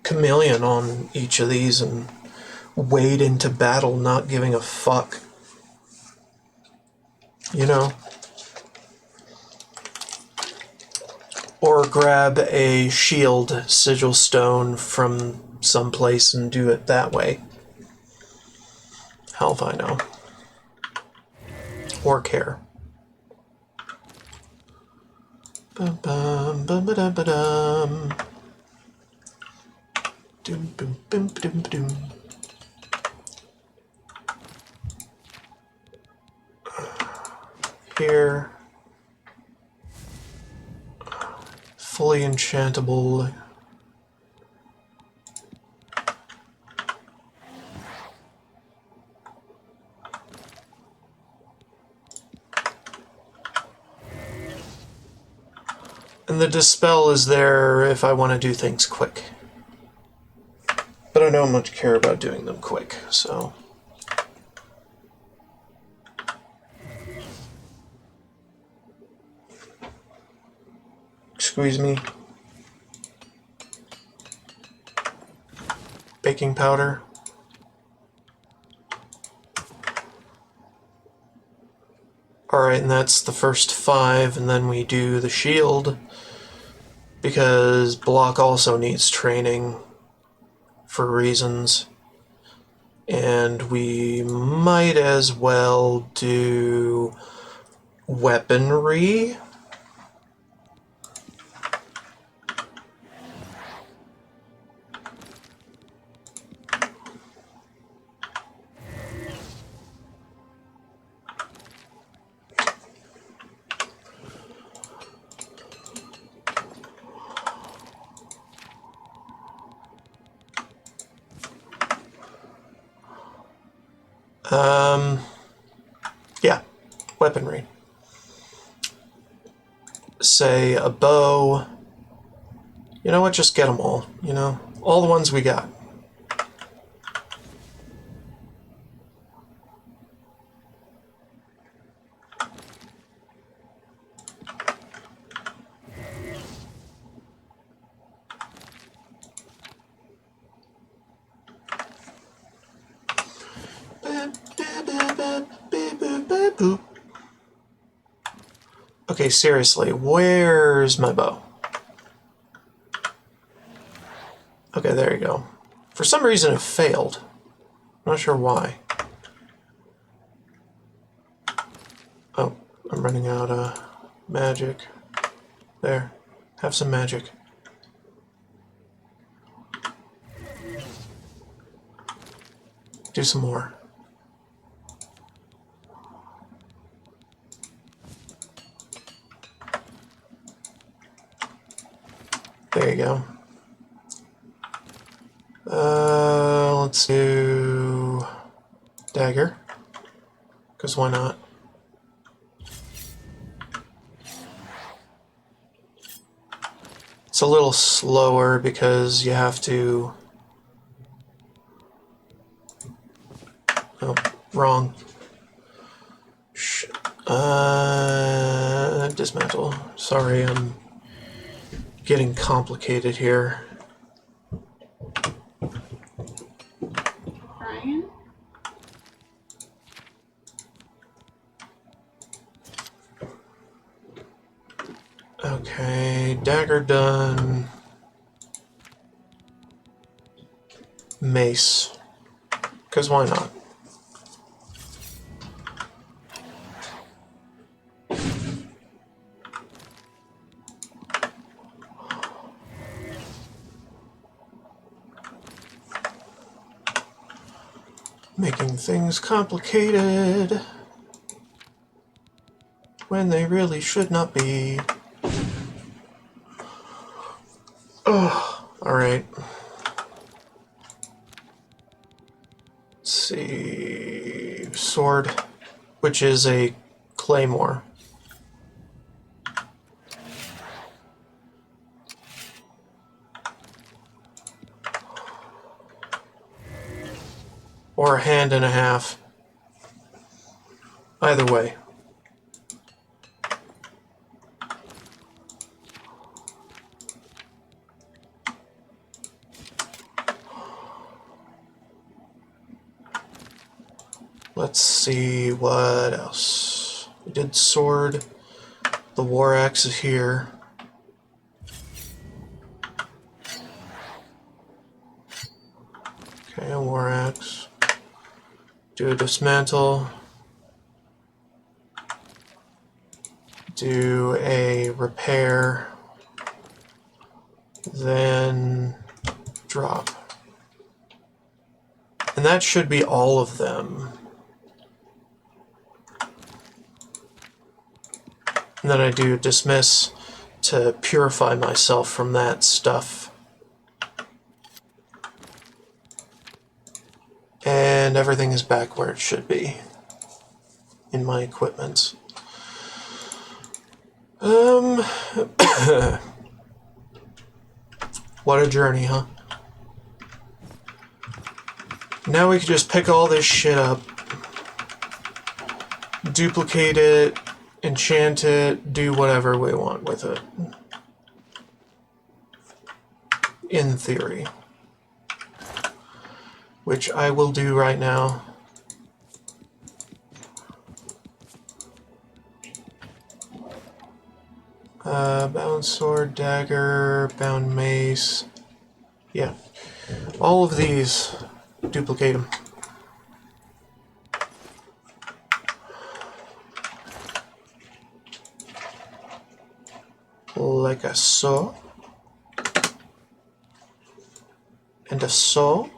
Chameleon on each of these and wade into battle not giving a fuck. You know? Or grab a shield sigil stone from someplace and do it that way. Hell if I know. Or care. Bum bum bum ba dum ba dum. Doom boom boom doom doom. Here. Fully enchantable. And the dispel is there if I want to do things quick. But I don't much care about doing them quick, so. Squeeze me. Baking powder. Alright, and that's the first 5, and then we do the shield, because block also needs training for reasons. And we might as well do weaponry. Yeah, weaponry. Say a bow. You know what, just get them all, you know? All the ones we got. Okay, seriously, where's my bow? Okay, there you go. For some reason it failed. Not sure why. Oh, I'm running out of magic. There. Have some magic. Do some more. There you go. Let's do dagger, because why not? It's a little slower because you have to... Oh, wrong. Shit. Dismantle. Sorry, I'm getting complicated here. Brian? done mace. Because why not? Making things complicated when they really should not be. Oh, alright. Let's see. Sword, which is a claymore. Or a hand and a half. Either way. Let's see what else. We did sword. The war axe is here. Okay, a war axe. Do a dismantle. Do a repair. Then drop. And that should be all of them. And then I do dismiss to purify myself from that stuff. And everything is back where it should be in my equipment. What a journey, huh? Now we can just pick all this shit up, duplicate it, enchant it, do whatever we want with it. In theory. Which I will do right now. Bound sword, dagger, bound mace. Yeah. All of these, duplicate them. Like a so. And a so.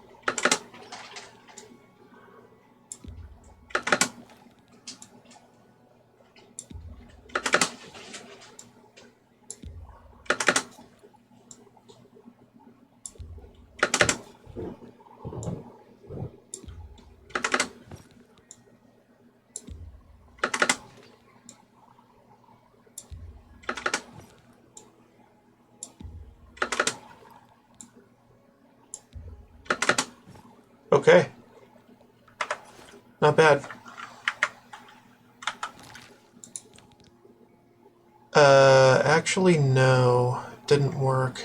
Okay. Not bad. Actually, no. Didn't work.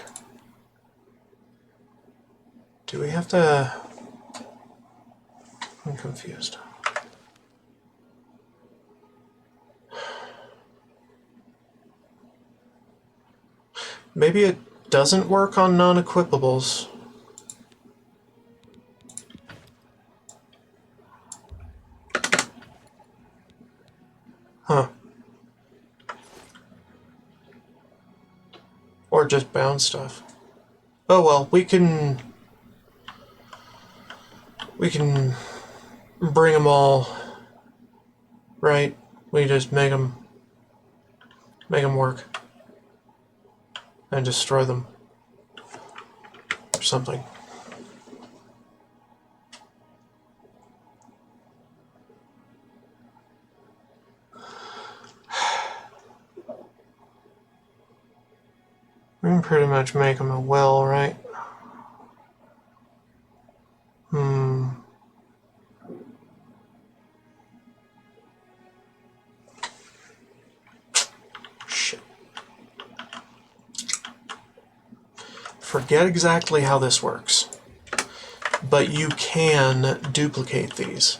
Do we have to... I'm confused. Maybe it doesn't work on non-equipables. Huh. Or just bound stuff. Oh well, we can bring them all, right? We just make them work and destroy them or something. We can pretty much make them a well, right? Shit. Forget exactly how this works, but you can duplicate these.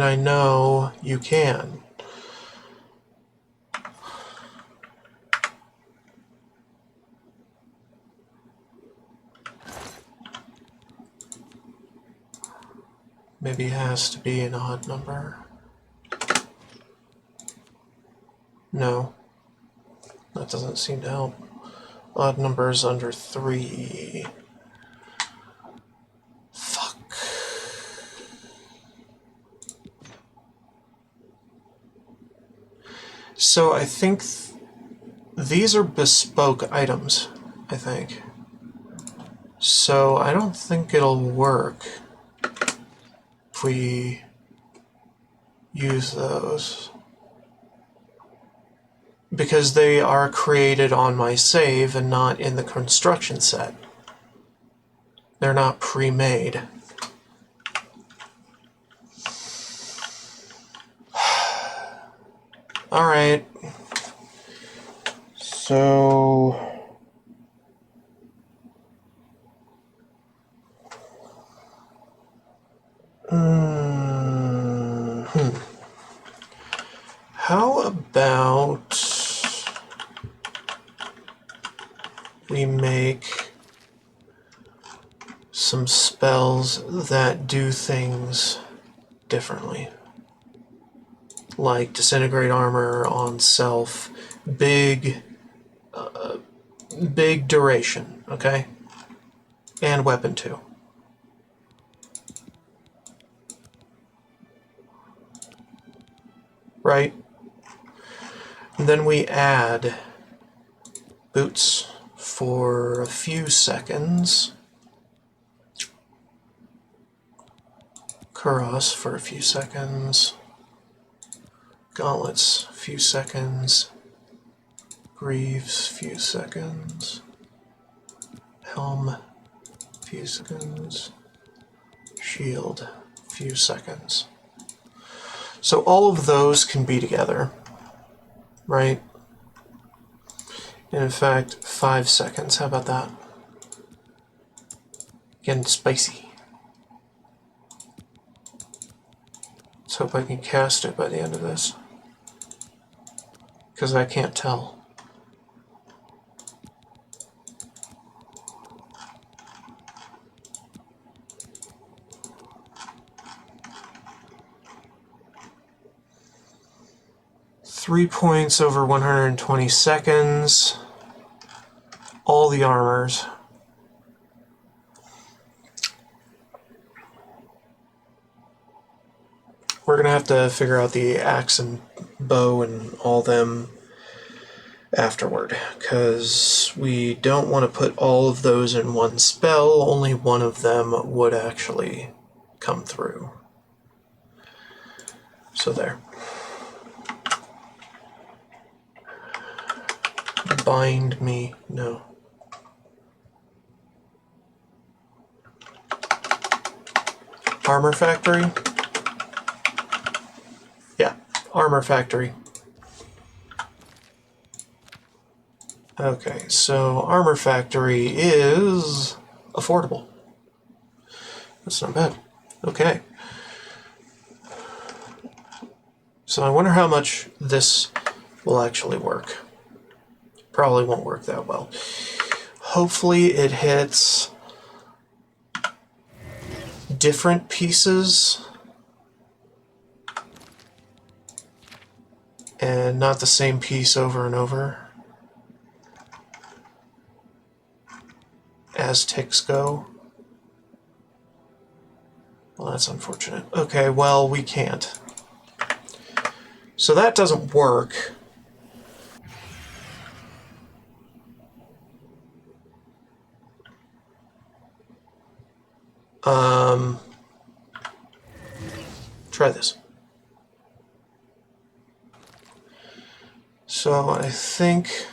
And I know you can. Maybe it has to be an odd number. No, that doesn't seem to help. Odd numbers under 3. Fuck. So I think these are bespoke items, I think. So I don't think it'll work if we use those. Because they are created on my save and not in the construction set. They're not pre-made. Alright. So... How about we make some spells that do things differently? Like disintegrate armor on self, big duration, okay? And weapon too. Right? And then we add boots for a few seconds. Kuros for a few seconds. Gauntlets, a few seconds. Greaves, few seconds. Helm, few seconds. Shield, few seconds. So all of those can be together, right? And in fact, 5 seconds. How about that? Again, spicy. Let's hope I can cast it by the end of this. Because I can't tell. Three points over 120 seconds. All the armors. We're going to have to figure out the axe and bow and all them afterward, because we don't want to put all of those in one spell. Only one of them would actually come through. So there. Bind me. No. Armor Factory? Yeah, Armor Factory. Okay, so Armor Factory is affordable. That's not bad. Okay. So I wonder how much this will actually work. Probably won't work that well. Hopefully it hits different pieces and not the same piece over and over as ticks go. Well, that's unfortunate. Okay, well, we can't. So that doesn't work. Try this. So I think,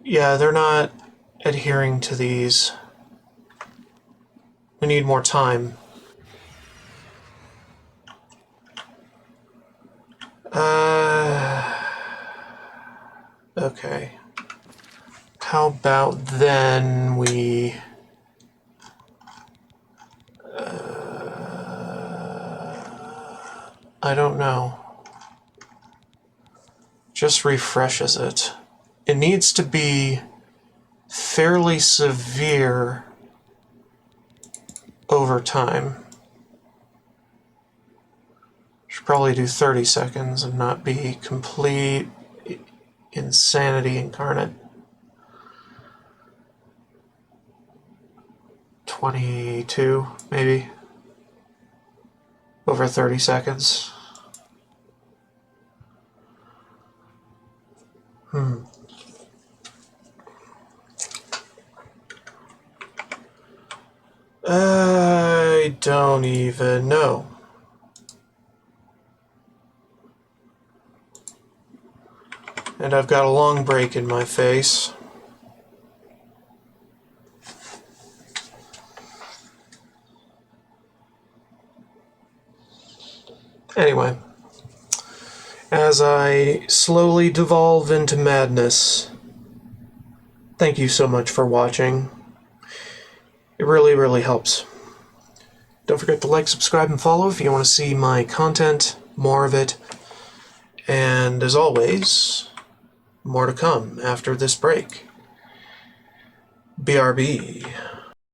yeah, they're not adhering to these. We need more time. Okay. How about then we... I don't know. Just refreshes it. It needs to be fairly severe over time. Should probably do 30 seconds and not be complete insanity incarnate. 22, maybe. Over 30 seconds. I don't even know. And I've got a long break in my face. Anyway, as I slowly devolve into madness, thank you so much for watching. It really, really helps. Don't forget to like, subscribe, and follow if you want to see my content, more of it. And as always, more to come after this break. BRB.